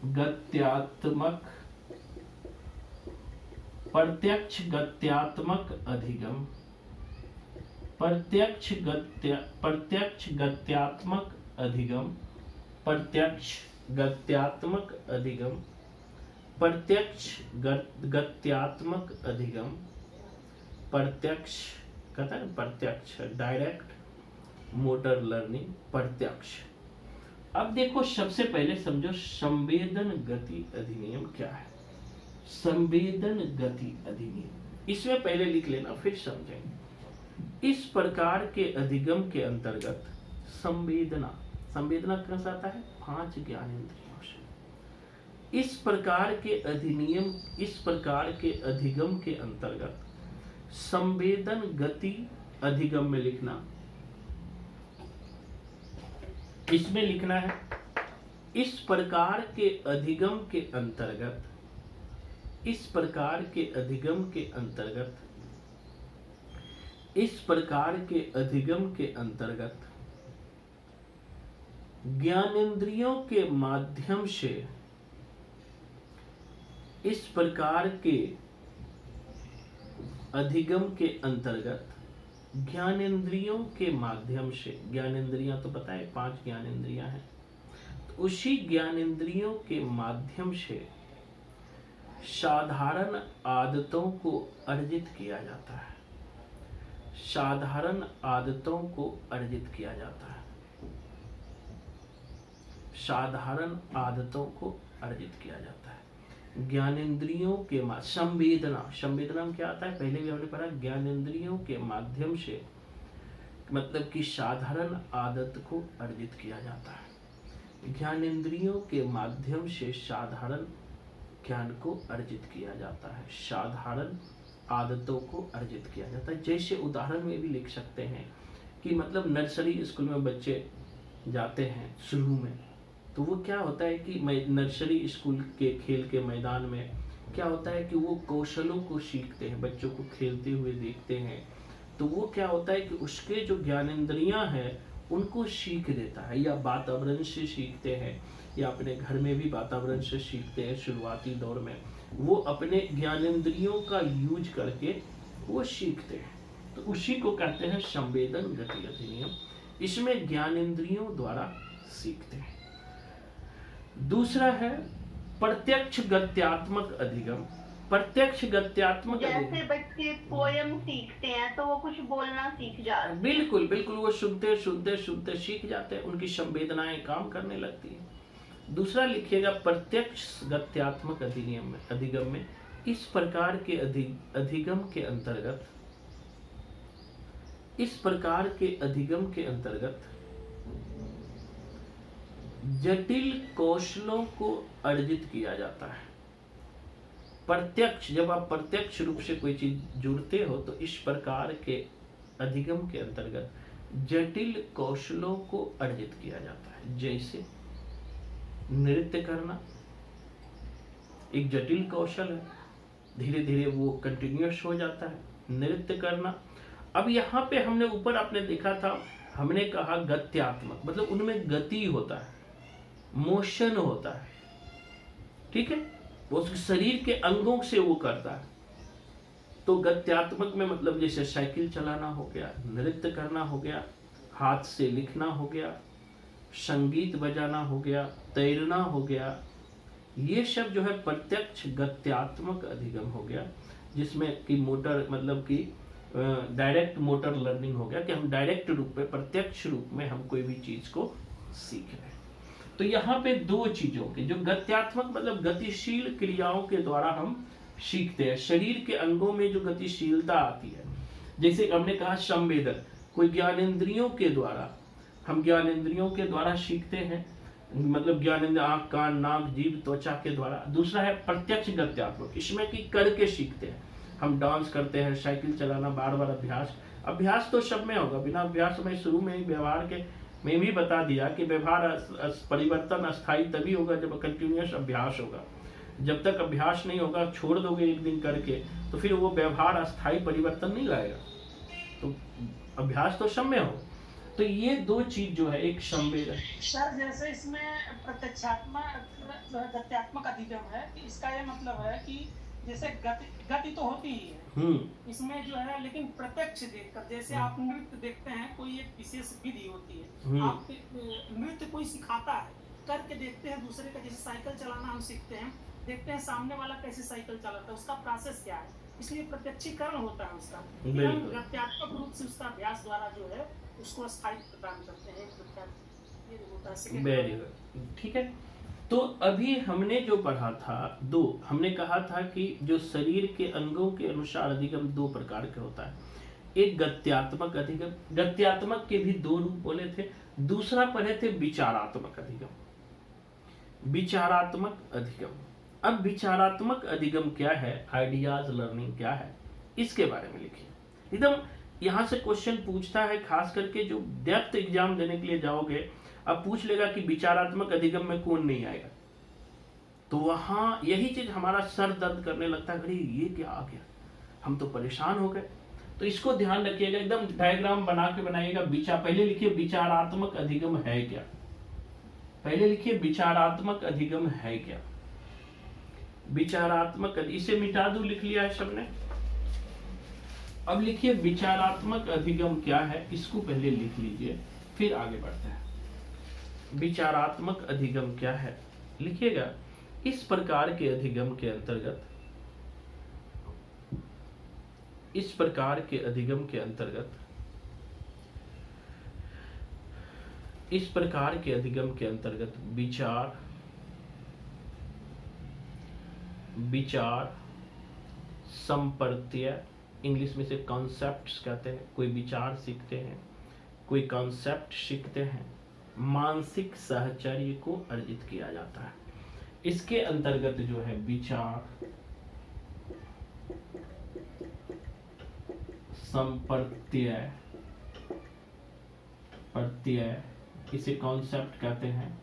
गत्यात्मक, प्रत्यक्ष गत्यात्मक अधिगम, प्रत्यक्ष गत्यात्मक अधिगम, प्रत्यक्ष गत्यात्मक अधिगम, प्रत्यक्ष गत्यात्मक अधिगम, प्रत्यक्ष कहता है प्रत्यक्ष, डायरेक्ट मोटर लर्निंग, प्रत्यक्ष। अब देखो, सबसे पहले समझो संवेदन गति अधिनियम क्या है। संवेदन गति अधिनियम, इसमें पहले लिख लेना, फिर समझेंगे। इस प्रकार के अधिगम के अंतर्गत संवेदना, संवेदना कैसा आता है? 5 ज्ञानेंद्रियों से। इस प्रकार के अधिनियम, इस प्रकार के अधिगम के अंतर्गत संवेदन गति अधिगम में लिखना, इसमें लिखना है, इस प्रकार के अधिगम के अंतर्गत, इस प्रकार के अधिगम के अंतर्गत, इस प्रकार के अधिगम के अंतर्गत ज्ञानेंद्रियों के माध्यम से, इस प्रकार के अधिगम के अंतर्गत ज्ञानेंद्रियों के माध्यम से, ज्ञानेंद्रियां तो पता है 5 ज्ञानेंद्रियां हैं, तो उसी ज्ञानेंद्रियों के माध्यम से साधारण आदतों को अर्जित किया जाता है। साधारण आदतों को अर्जित किया जाता है, साधारण आदतों को अर्जित किया जाता है। ज्ञानेंद्रियों के संवेदना, संवेदना में क्या आता है? पहले भी हमने पढ़ा, ज्ञानेंद्रियों के माध्यम से, मतलब कि साधारण आदत को अर्जित किया जाता है। ज्ञानेंद्रियों के माध्यम से साधारण ज्ञान को अर्जित किया जाता है, साधारण आदतों को अर्जित किया जाता है। जैसे उदाहरण में भी लिख सकते हैं कि मतलब नर्सरी स्कूल में बच्चे जाते हैं शुरू में, तो वो क्या होता है कि नर्सरी स्कूल के खेल के मैदान में क्या होता है कि वो कौशलों को सीखते हैं, बच्चों को खेलते हुए देखते हैं, तो वो क्या होता है कि उसके जो ज्ञानेंद्रियां हैं उनको सीख देता है, या वातावरण से सीखते हैं, या अपने घर में भी वातावरण से सीखते हैं। शुरुआती दौर में वो अपने ज्ञानेंद्रियों का यूज करके वो सीखते हैं, तो उसी को कहते हैं संवेदन गति अधिनियम। इसमें ज्ञानेंद्रियों द्वारा सीखते हैं। दूसरा है प्रत्यक्ष गत्यात्मक अधिगम। प्रत्यक्ष गत्यात्मक जैसे अधिगम, बच्चे पोयम सीखते हैं तो वो कुछ बोलना सीख जाते हैं। बिल्कुल बिल्कुल, वो सुनते सुनते सुनते सीख जाते हैं, उनकी संवेदनाएं काम करने लगती है। दूसरा लिखिएगा प्रत्यक्ष गत्यात्मक अधिगम में इस प्रकार के अधिगम के अंतर्गत, इस प्रकार के अधिगम के अंतर्गत जटिल कौशलों को अर्जित किया जाता है। प्रत्यक्ष, जब आप प्रत्यक्ष रूप से कोई चीज जुड़ते हो तो इस प्रकार के अधिगम के अंतर्गत जटिल कौशलों को अर्जित किया जाता है। जैसे नृत्य करना एक जटिल कौशल है, धीरे धीरे वो कंटिन्यूअस हो जाता है नृत्य करना। अब यहाँ पे हमने ऊपर आपने देखा था, हमने कहा गत्यात्मक, मतलब उनमें गति होता है, मोशन होता है, ठीक है, वो उसके शरीर के अंगों से वो करता है। तो गत्यात्मक में मतलब जैसे साइकिल चलाना हो गया, नृत्य करना हो गया, हाथ से लिखना हो गया, संगीत बजाना हो गया, तैरना हो गया, ये सब जो है प्रत्यक्ष गत्यात्मक अधिगम हो गया, जिसमें कि मोटर मतलब कि डायरेक्ट मोटर लर्निंग हो गया, कि हम डायरेक्ट रूप में, प्रत्यक्ष रूप में हम कोई भी चीज को सीख रहे हैं। तो यहाँ पे दो चीजों के, जो गत्यात्मक मतलब गतिशील क्रियाओं के द्वारा हम सीखते हैं, शरीर के अंगों में जो गतिशीलता आती है, जैसे हमने कहा संवेदन, कोई ज्ञानेंद्रियों के द्वारा, हम ज्ञानेंद्रियों के द्वारा सीखते हैं, मतलब ज्ञानेंद्रिय आंख, कान, नाक, जीभ, त्वचा के द्वारा। दूसरा है प्रत्यक्ष गत्यात्मक, इसमें कि करके सीखते हैं, हम डांस करते हैं, साइकिल चलाना, बार बार अभ्यास। अभ्यास तो सब में होगा, बिना अभ्यास में शुरू में ही व्यवहार के में भी बता दिया कि व्यवहार परिवर्तन अस्थायी तभी होगा जब कंटिन्यूअस अभ्यास होगा। जब तक अभ्यास नहीं होगा, छोड़ दोगे एक दिन करके, तो फिर वो व्यवहार अस्थायी परिवर्तन नहीं लाएगा। तो अभ्यास तो सब में हो। तो ये दो चीज जो है, एक संवेदन। सर जैसे इसमें प्रत्यक्षात्मक गत्यात्मक अधिगम है, कि इसका ये मतलब है कि जैसे गति तो होती ही है इसमें जो है, लेकिन प्रत्यक्ष देखकर, जैसे आप नृत्य देखते हैं, कोई एक विशेष विधि होती है, आप नृत्य कोई सिखाता है, करके देखते हैं दूसरे का, जैसे साइकिल चलाना हम सीखते हैं, देखते हैं सामने वाला कैसे साइकिल चलाता है, उसका प्रोसेस क्या है, इसलिए प्रत्यक्षीकरण होता है उसका। हम गत्यात्मक रूप से उसका अभ्यास द्वारा जो है उसको स्थायित्व प्रदान करते हैं, ये होता है। वेरी गुड, ठीक है। तो अभी हमने जो पढ़ा था, दो हमने कहा था कि जो शरीर के अंगों के अनुसार अधिगम दो प्रकार के होता है, एक गत्यात्मक अधिगम, गत्यात्मक के भी दो रूप बोले थे, दूसरा पढ़े थे विचारात्मक अधिगम। विचारात्मक अधिगम, अब विचारात्मक अधिगम क्या है, आइडियाज लर्निंग क्या है, इसके बारे में लिखिए। एकदम यहाँ से क्वेश्चन पूछता है, खास करके जो डेप्थ एग्जाम देने के लिए जाओगे, अब पूछ लेगा कि विचारात्मक अधिगम में कौन नहीं आएगा, तो वहां यही चीज हमारा सर दर्द करने लगता है, अरे ये क्या आ गया, हम तो परेशान हो गए। तो इसको ध्यान रखिएगा, एकदम डायग्राम बना के बनाइएगा। पहले लिखिए विचारात्मक अधिगम है क्या, पहले लिखिए विचारात्मक अधिगम है क्या। विचारात्मक, इसे मिटा दूं, लिख लिया है सबने। अब लिखिए विचारात्मक अधिगम क्या है, इसको पहले लिख लीजिए, फिर आगे बढ़ते हैं। विचारात्मक अधिगम क्या है, लिखिएगा। इस प्रकार के अधिगम के अंतर्गत, इस प्रकार के अधिगम के अंतर्गत, इस प्रकार के अधिगम के अंतर्गत विचार संप्रत्यय, इंग्लिश में से कॉन्सेप्ट्स कहते हैं, कोई विचार सीखते हैं, कोई कॉन्सेप्ट सीखते हैं, मानसिक साहचर्य को अर्जित किया जाता है। इसके अंतर्गत जो है विचार संप्रत्यय, प्रत्यय, इसे कॉन्सेप्ट कहते हैं।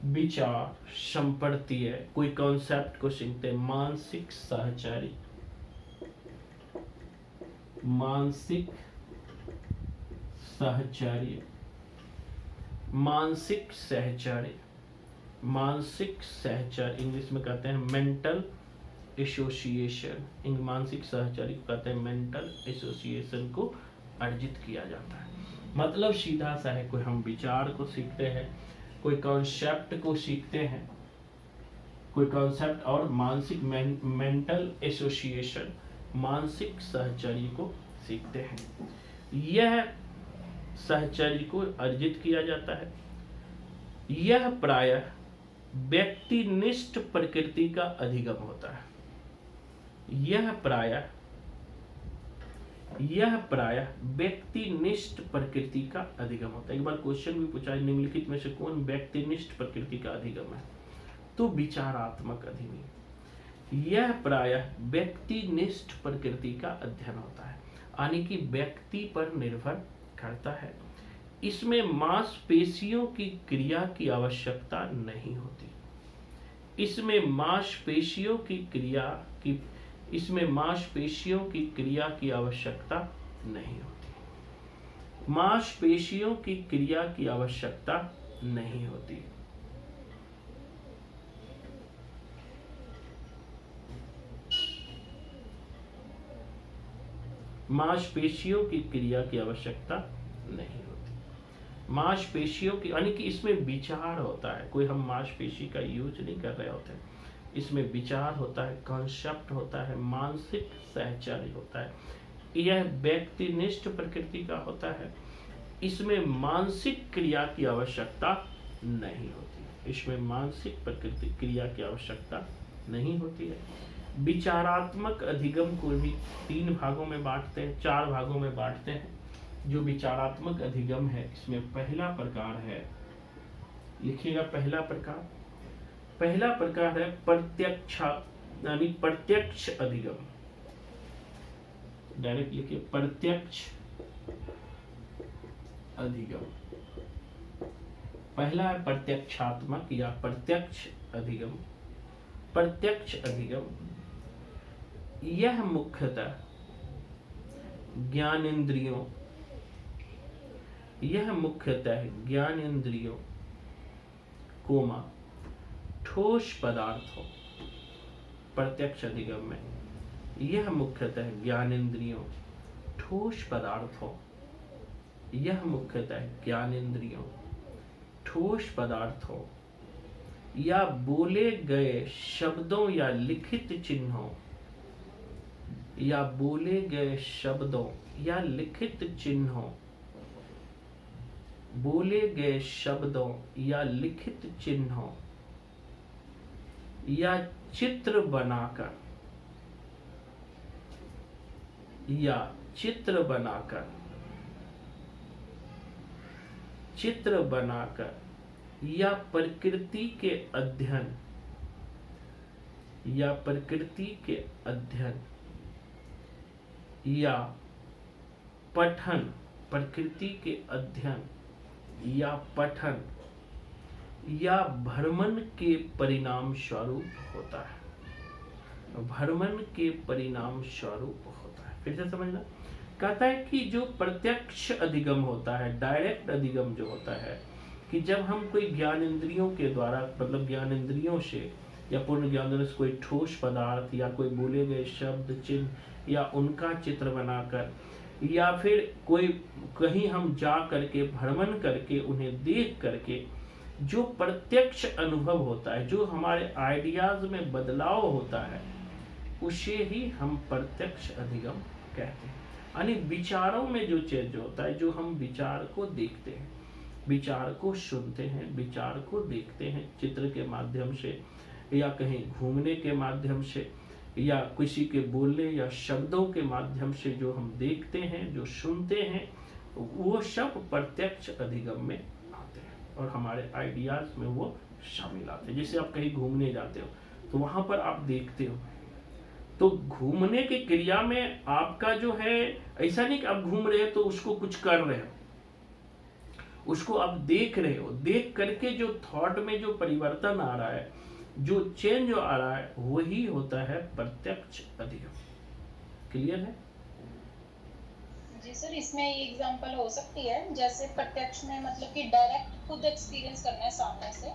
विचार संप्रत्यय, कोई कॉन्सेप्ट को सीखते हैं, मानसिक साहचर्य, मानसिक सहचर्य, मानसिक सहचर्य, मानसिक सहचर्य इंग्लिश में कहते हैं मेंटल एसोसिएशन। मानसिक सहचर्य को कहते हैं मेंटल एसोसिएशन को अर्जित किया जाता है। मतलब सीधा सा है, कोई हम विचार को सीखते हैं, कोई कॉन्सेप्ट को सीखते हैं, कोई कॉन्सेप्ट और मानसिक मेंटल एसोसिएशन, मानसिक सहचर्य को सीखते हैं। यह सहचर्य को अर्जित किया जाता है। यह प्रायः व्यक्तिनिष्ठ प्रकृति का अधिगम होता है। यह प्रायः व्यक्तिनिष्ठ प्रकृति का अधिगम होता है। एक बार क्वेश्चन भी पूछा है, निम्नलिखित में से कौन व्यक्तिनिष्ठ प्रकृति का अधिगम है? तो विचारात्मक अधिगम। यह प्रायः व्यक्तिनिष्ठ प्रकृति का अध्ययन होता है, यानी कि व्यक्ति पर निर्भर करता है। इसमें मांसपेशियों की क्रिया की आवश्यकता नहीं होती। इसमें मांसपेशियों की क्रिया की आवश्यकता नहीं होती। मांसपेशियों की क्रिया की आवश्यकता नहीं होती। मांसपेशियों की क्रिया की आवश्यकता नहीं होती। मांसपेशियों की, यानी कि इसमें विचार होता है, कोई हम मांसपेशी का यूज नहीं कर रहे होते हैं। इसमें विचार होता है, कॉन्सेप्ट होता है, मानसिक सहचर्य होता है। यह व्यक्तिनिष्ठ प्रकृति का होता है। इसमें मानसिक क्रिया की आवश्यकता नहीं होती। इसमें मानसिक प्रकृति क्रिया की आवश्यकता नहीं होती है। विचारात्मक अधिगम को भी 3 भागों में बांटते हैं, 4 भागों में बांटते हैं। जो विचारात्मक अधिगम है, इसमें पहला प्रकार है, लिखिएगा पहला प्रकार। पहला प्रकार है प्रत्यक्ष, यानी प्रत्यक्ष अधिगम। डायरेक्ट लिखिए प्रत्यक्ष अधिगम। पहला है प्रत्यक्षात्मक या प्रत्यक्ष अधिगम। प्रत्यक्ष अधिगम यह मुख्यतः ज्ञानेंद्रियों ठोस पदार्थों, प्रत्यक्ष अधिगम में यह मुख्यतः ज्ञानेंद्रियों, ठोस पदार्थों, यह मुख्यतः ज्ञानेंद्रियों, ठोस पदार्थों या बोले गए शब्दों या लिखित चिन्हों, या बोले गए शब्दों या लिखित चिन्हों, बोले गए शब्दों या लिखित चिन्हों या चित्र बनाकर, या चित्र बनाकर या प्रकृति के अध्ययन, या प्रकृति के अध्ययन या पठन, प्रकृति के अध्ययन या पठन या भ्रमण के परिणाम स्वरूप होता है। भ्रमण के परिणाम स्वरूप होता है। फिर से समझना, कहता है कि जो प्रत्यक्ष अधिगम होता है, डायरेक्ट अधिगम जो होता है, कि जब हम कोई ज्ञानेंद्रियों के द्वारा, मतलब ज्ञानेंद्रियों से या पूर्ण ज्ञानेंद्रियों से कोई ठोस पदार्थ या कोई बोले गए शब्द चिन्ह या उनका चित्र बनाकर, या फिर कोई कहीं हम जा करके भ्रमण करके उन्हें देख करके जो प्रत्यक्ष अनुभव होता है, जो हमारे आइडियाज में बदलाव होता है, उसे ही हम प्रत्यक्ष अधिगम कहते हैं। यानी विचारों में जो चेंज होता है, जो हम विचार को देखते हैं, विचार को सुनते हैं, विचार को देखते हैं चित्र के माध्यम से या कहीं घूमने के माध्यम से या किसी के बोलने या शब्दों के माध्यम से जो हम देखते हैं, जो सुनते हैं, वो सब प्रत्यक्ष अधिगम में आते हैं और हमारे आइडियाज में वो शामिल आते हैं। जैसे आप कहीं घूमने जाते हो तो वहां पर आप देखते हो, तो घूमने की क्रिया में आपका जो है, ऐसा नहीं कि आप घूम रहे हो तो उसको कुछ कर रहे हो, उसको आप देख रहे हो। देख करके जो थॉट में जो परिवर्तन आ रहा है, जो चेंज आ रहा है, वही होता है प्रत्यक्ष अधिगम। क्लियर है? जी सर, इसमें ये एग्जांपल हो सकती है, जैसे प्रत्यक्ष में मतलब कि डायरेक्ट खुद एक्सपीरियंस करना है सामने से।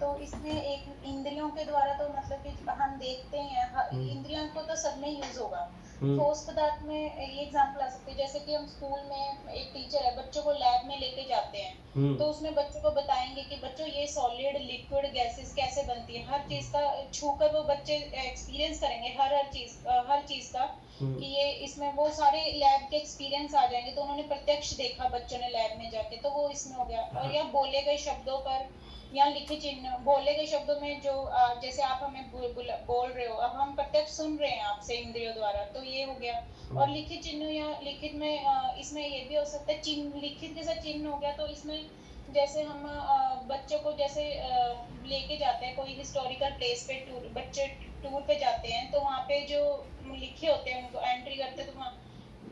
तो इसमें एक इंद्रियों के द्वारा तो मतलब कि हम देखते ही हैं, इंद्रियों को तो सब में यूज होगा। ठोस पदार्थ में ये एग्जांपल आ सकती है, जैसे कि हम स्कूल में एक टीचर है, बच्चों को लैब में लेके जाते हैं, तो उसमें बच्चों को बताएंगे कि बच्चों ये सॉलिड लिक्विड गैसेस कैसे बनती है, हर चीज का छूकर वो बच्चे एक्सपीरियंस करेंगे, हर चीज का कि ये इसमें वो सारे लैब के एक्सपीरियंस आ जाएंगे। तो उन्होंने प्रत्यक्ष देखा बच्चों ने लैब में जाके, तो वो इसमें हो गया। और या बोले गए शब्दों पर या लिखे चिन्ह, बोले गए शब्दों में जो जैसे आप हमें बोल रहे हो, अब हम प्रत्यक्ष सुन रहे हैं आपसे इंद्रियों द्वारा, तो ये हो गया। और लिखित चिन्ह या लिखित में इसमें ये भी हो सकता है, चिन्ह लिखित के साथ चिन्ह हो गया। तो इसमें जैसे हम बच्चों को जैसे लेके जाते हैं कोई हिस्टोरिकल प्लेस पे, बच्चे टूर पे जाते हैं, तो वहाँ पे जो लिखे होते हैं उनको एंट्री करते हैं, तो वहाँ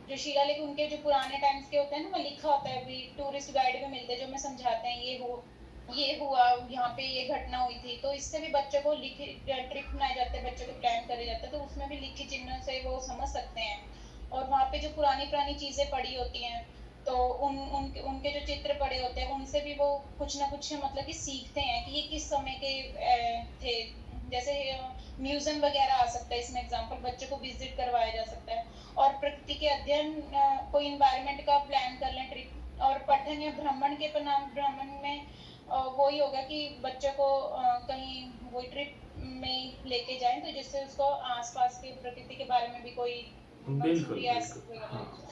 जो शिलालेख उनके जो पुराने टाइम्स के होते हैं ना, वहाँ लिखा होता है, अभी टूरिस्ट गाइड में मिलते हैं जो हमें समझाते हैं ये हुआ यहाँ पे, ये घटना हुई थी। तो इससे भी बच्चों को ट्रिक बनाए जाते हैं, बच्चों को प्लान करे जाते हैं, तो उसमें भी लिखित चिन्ह से वो समझ सकते हैं। और वहाँ पे जो पुरानी चीजें पड़ी होती हैं, तो उनके जो चित्र पड़े होते हैं, उनसे भी वो कुछ ना कुछ मतलब कि सीखते हैं कि ये किस समय के थे। जैसे म्यूजियम वगैरह आ सकता है इसमें एग्जांपल, बच्चों को विजिट करवाया जा सकता है। और प्रकृति के अध्ययन, कोई इन्वायरमेंट का प्लान कर लें ट्रिप। और पठन या भ्रमण में वही होगा कि बच्चों को कहीं वही ट्रिप में लेके जाएं, तो जिससे उसको आसपास के प्रकृति के बारे में भी कोई बिल्कुल हाँ,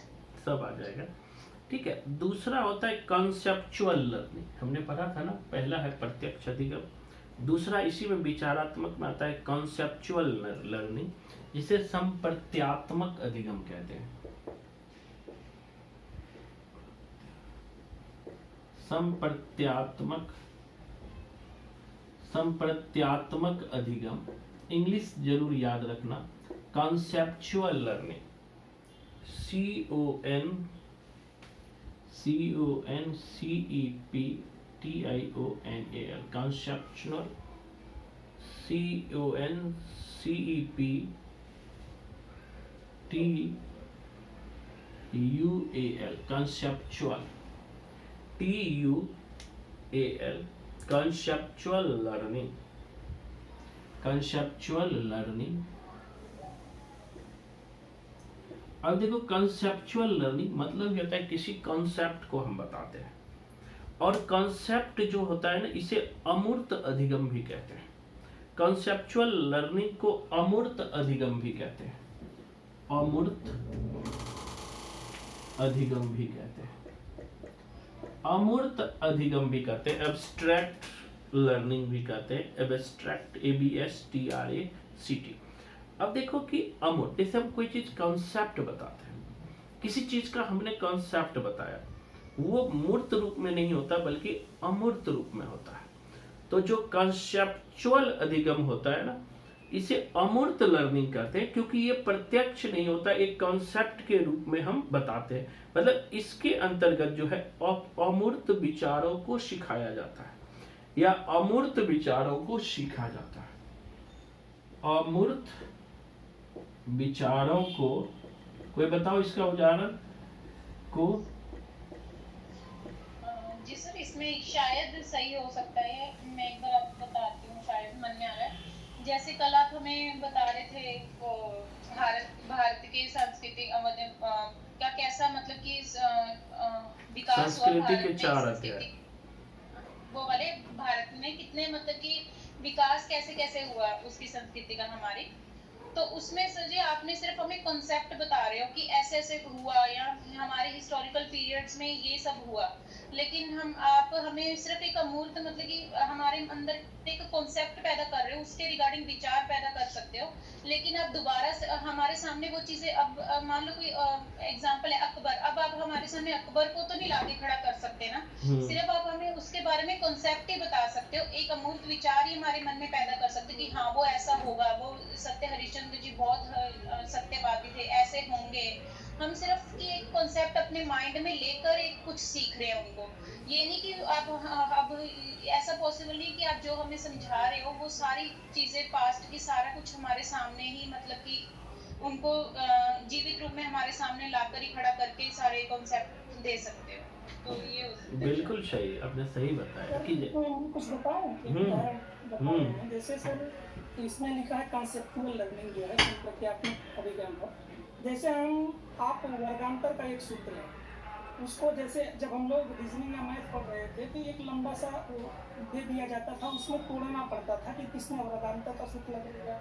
सब आ जाएगा। ठीक है, दूसरा होता है कॉन्सेप्चुअल लर्निंग। हमने पढ़ा था ना, पहला है प्रत्यक्ष अधिगम, दूसरा इसी में विचारात्मक में आता है कॉन्सेप्चुअल लर्निंग, जिसे संप्रत्यात्मक अधिगम कहते हैं। संप्रत्यात्मक अधिगम, इंग्लिश जरूर याद रखना, conceptual learning, CONCEPTIONAL, conceptual, CONCEPTUAL, conceptual, TUAL, conceptual learning, अब देखो कंसेप्चुअल लर्निंग मतलब ये होता है किसी कॉन्सेप्ट को हम बताते हैं, और कॉन्सेप्ट जो होता है ना, इसे अमूर्त अधिगम भी कहते हैं। कंसेप्चुअल लर्निंग को अमूर्त अधिगम भी कहते हैं, अमूर्त अधिगम भी कहते हैं, अमूर्त अधिगम भी कहते हैं, एब्स्ट्रैक्ट लर्निंग भी कहते हैं, एब्स्ट्रैक्ट, ABSTRACT। अब देखो कि अमूर्त, जैसे हम कोई चीज कॉन्सेप्ट बताते हैं, किसी चीज का हमने कॉन्सेप्ट बताया, वो मूर्त रूप में नहीं होता बल्कि अमूर्त रूप में होता है। तो जो कंसेप्चुअल अधिगम होता है ना, इसे अमूर्त लर्निंग कहते हैं, क्योंकि ये प्रत्यक्ष नहीं होता, एक कॉन्सेप्ट के रूप में हम बताते हैं। मतलब इसके अंतर्गत जो है अमूर्त विचारों को सिखाया जाता है या अमूर्त विचारों को सीखा जाता है। अमूर्त विचारों को, कोई बताओ इसका उदाहरण को। जी सर, इसमें शायद सही हो सकता है, मैं एक बार आपको बताती हूँ, शायद मन में आ रहा है। जैसे कल आप हमें बता रहे थे वो भारत के सांस्कृतिक का कैसा मतलब कि विकास हुआ भारत के 4 अध्याय, वो वाले भारत में कितने मतलब कि विकास कैसे कैसे हुआ उसकी संस्कृति का हमारी। तो उसमें सर जी आपने सिर्फ हमें कॉन्सेप्ट बता रहे हो कि ऐसे ऐसे हुआ या हमारे हिस्टोरिकल पीरियड्स में ये सब हुआ, लेकिन आप हमें सिर्फ एक अमूर्त मतलब कि हमारे अंदर एक कॉन्सेप्ट पैदा कर रहे हो, उसके रिगार्डिंग विचार पैदा कर सकते हो, लेकिन अब दोबारा से हमारे सामने वो चीजें, अब मान लो कोई एग्जांपल है अकबर, अब आप हमारे सामने अकबर को तो नहीं लाके खड़ा कर सकते ना, सिर्फ आप हमें उसके बारे में कॉन्सेप्ट ही बता सकते हो, एक अमूर्त विचार ही हमारे मन में पैदा कर सकते हो कि हाँ वो ऐसा होगा, वो सत्य हरिश्चंद्र जी बहुत सत्यवादी थे, ऐसे होंगे। हम सिर्फ कि एक कॉन्सेप्ट अपने माइंड में लेकर एक कुछ सीख रहे हैं उनको, ये नहीं कि आप अब ऐसा पॉसिबल नहीं कि आप जो हमें समझा रहे हो वो सारी चीजें पास्ट की सारा कुछ हमारे सामने ही मतलब कि उनको जीवित रूप में हमारे सामने लाकर ही खड़ा करके सारे कॉन्सेप्ट दे सकते हो। तो ये हो सकता है। बिल्कुल सही, आपने सही बताया कि तो हम कुछ बताएं कि उदाहरण जैसे सर इसमें लिखा है कॉन्सेप्चुअल लर्निंग जो है प्रक्रियात्मक अभिज्ञान पर। जैसे आप वर्गांतर का एक सूत्र है, उसको जैसे जब हम लोग रीजनिंग या मैथ पढ़ रहे थे तो एक लंबा सा दे दिया जाता था, उसमें तोड़ना पड़ता था कि किसमें वर्गांतर का सूत्र लगेगा,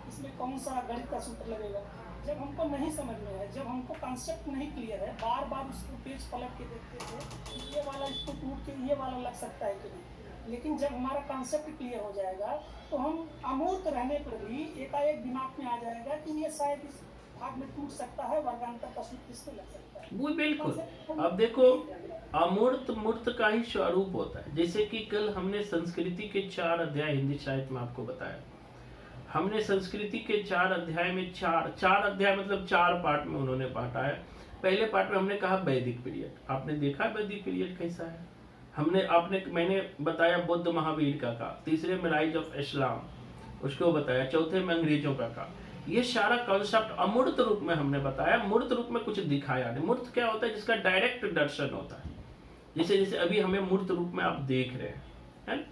इसमें कौन सा गणित का सूत्र लगेगा। जब हमको नहीं समझ में है, जब हमको कॉन्सेप्ट नहीं क्लियर है, बार बार उसको पेज पलट के देखते थे ये वाला इसको टूट के ये वाला लग सकता है कि नहीं। लेकिन जब हमारा कॉन्सेप्ट क्लियर हो जाएगा तो हम अमूर्त रहने पर भी एकाएक दिमाग में आ जाएगा कि ये शायद इस भाग में टूट सकता है, वर्गांतर का सूत्र इसमें लग सकता है। वो बिल्कुल। अब देखो अमूर्त मूर्त का ही स्वरूप होता है। जैसे कि कल हमने संस्कृति के 4 अध्याय हिंदी साहित्य में आपको बताया, हमने संस्कृति के 4 अध्याय में चार अध्याय मतलब 4 पार्ट में उन्होंने बांटा है। पहले पार्ट में हमने कहा वैदिक पीरियड, आपने देखा वैदिक पीरियड कैसा है, मैंने बताया बुद्ध महावीर का तीसरे में राइज ऑफ इस्लाम उसको बताया, चौथे में अंग्रेजों का। ये सारा कॉन्सेप्ट अमूर्त रूप में हमने बताया, मूर्त रूप में कुछ दिखाया नहीं। मूर्त क्या होता है? जिसका डायरेक्ट दर्शन होता है, जैसे जैसे अभी हमें मूर्त रूप में आप देख रहे हैं।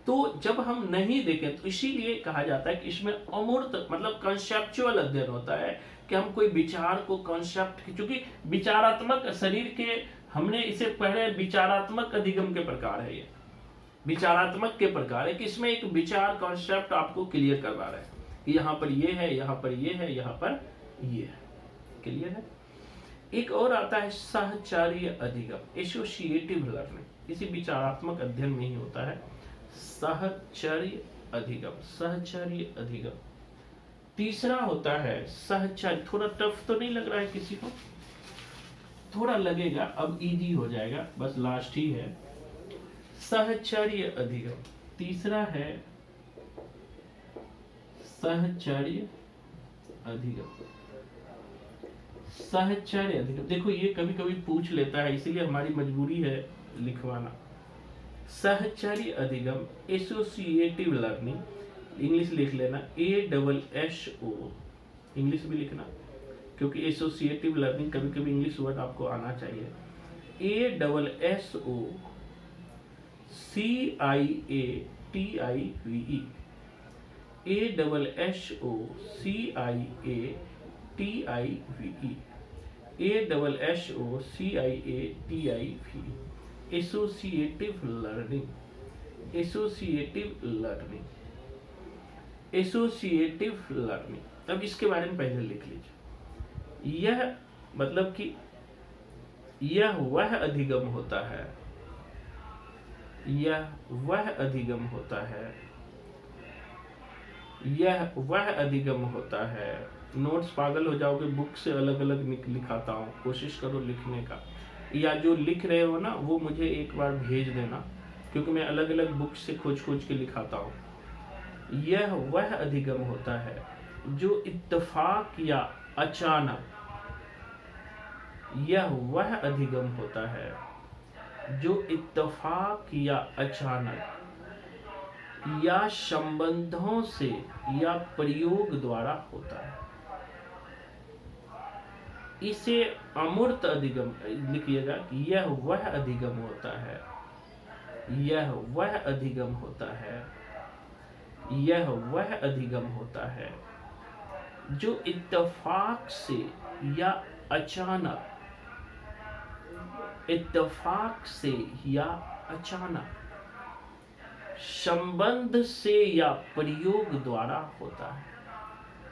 तो जब हम नहीं देखें तो इसीलिए कहा जाता है कि इसमें अमूर्त मतलब कॉन्सेप्चुअल अध्ययन होता है कि हम कोई विचार को कॉन्सेप्ट, क्योंकि विचारात्मक शरीर के हमने इसे पहले विचारात्मक अधिगम के प्रकार है, ये विचारात्मक के प्रकार है कि इसमें एक विचार कॉन्सेप्ट आपको क्लियर करवा रहा है कि यहाँ पर ये है, यहाँ पर ये है, यहाँ पर ये है। क्लियर है? एक और आता है साहचर्य अधिगम, एसोसिएटिव लर्निंग। इसी विचारात्मक अध्ययन में ही होता है साहचर्य अधिगम, साहचर्य अधिगम। तीसरा होता है सहचर्य। थोड़ा टफ तो नहीं लग रहा है किसी को? थोड़ा लगेगा, अब इजी हो जाएगा, बस लास्ट ही है। सहचर्य अधिगम तीसरा है सहचर्य अधिगम। सहचर्य अधिगम देखो ये कभी कभी पूछ लेता है, इसीलिए हमारी मजबूरी है लिखवाना। सहचर्य अधिगम एसोसिएटिव लर्निंग, इंग्लिश लिख लेना ASSO, इंग्लिश भी लिखना क्योंकि एसोसिएटिव लर्निंग कभी कभी इंग्लिश वर्ड आपको आना चाहिए। ASSO CIATIVE, ASSO CIATIVE, ASSO CIATIVE, associative learning, associative learning, associative learning. अब इसके बारे में पहले लिख लीजिए। यह मतलब कि यह वह अधिगम होता है, यह वह अधिगम होता है, यह वह अधिगम होता है। नोट्स पागल हो जाओगे, बुक से अलग अलग लिखाता हूँ, कोशिश करो लिखने का, या जो लिख रहे हो ना वो मुझे एक बार भेज देना क्योंकि मैं अलग अलग बुक से खोज खोज के लिखाता हूँ। यह वह अधिगम होता है जो इत्तेफाक या अचानक, यह वह अधिगम होता है जो इत्तेफाक या अचानक या संबंधों से या प्रयोग द्वारा होता है। इसे अमूर्त अधिगम लिखिएगा कि यह वह अधिगम होता है, यह वह अधिगम होता है, यह वह अधिगम होता है जो इत्तेफाक से या अचानक, इत्तेफाक से या अचानक, संबंध से या प्रयोग द्वारा होता है।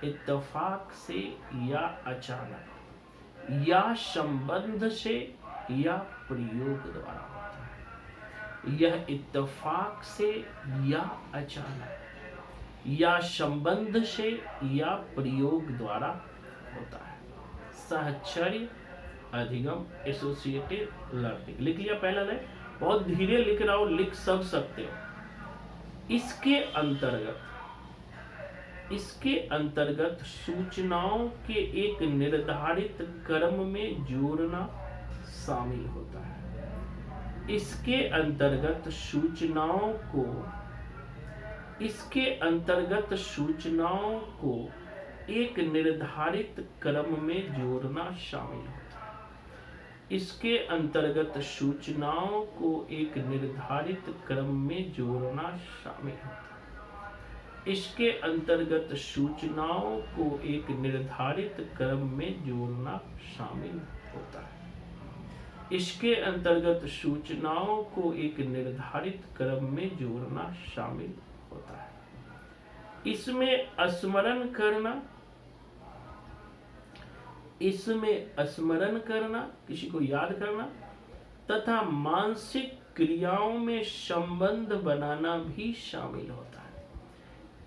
इत्तेफाक से या अचानक या संबंध से या प्रयोग द्वारा होता है। यह इत्तेफाक से या अचानक या संबंध से या प्रयोग द्वारा होता है। सहचर्य अधिगम एसोसिएटिव लर्निंग लिख लिया पहला लाइन, बहुत धीरे लिख रहा हो, लिख सब सकते हो। इसके अंतर्गत सूचनाओं के एक निर्धारित क्रम में जोड़ना शामिल होता है। इसके अंतर्गत सूचनाओं को एक निर्धारित क्रम में जोड़ना शामिल होता है। इसके अंतर्गत सूचनाओं को एक निर्धारित क्रम में जोड़ना शामिल होता है। इसके अंतर्गत सूचनाओं को एक निर्धारित क्रम में जोड़ना शामिल होता है। इसके अंतर्गत सूचनाओं को एक निर्धारित क्रम में जोड़ना शामिल होता है। इसमें स्मरण करना, किसी को याद करना तथा मानसिक क्रियाओं में संबंध बनाना भी शामिल होता है।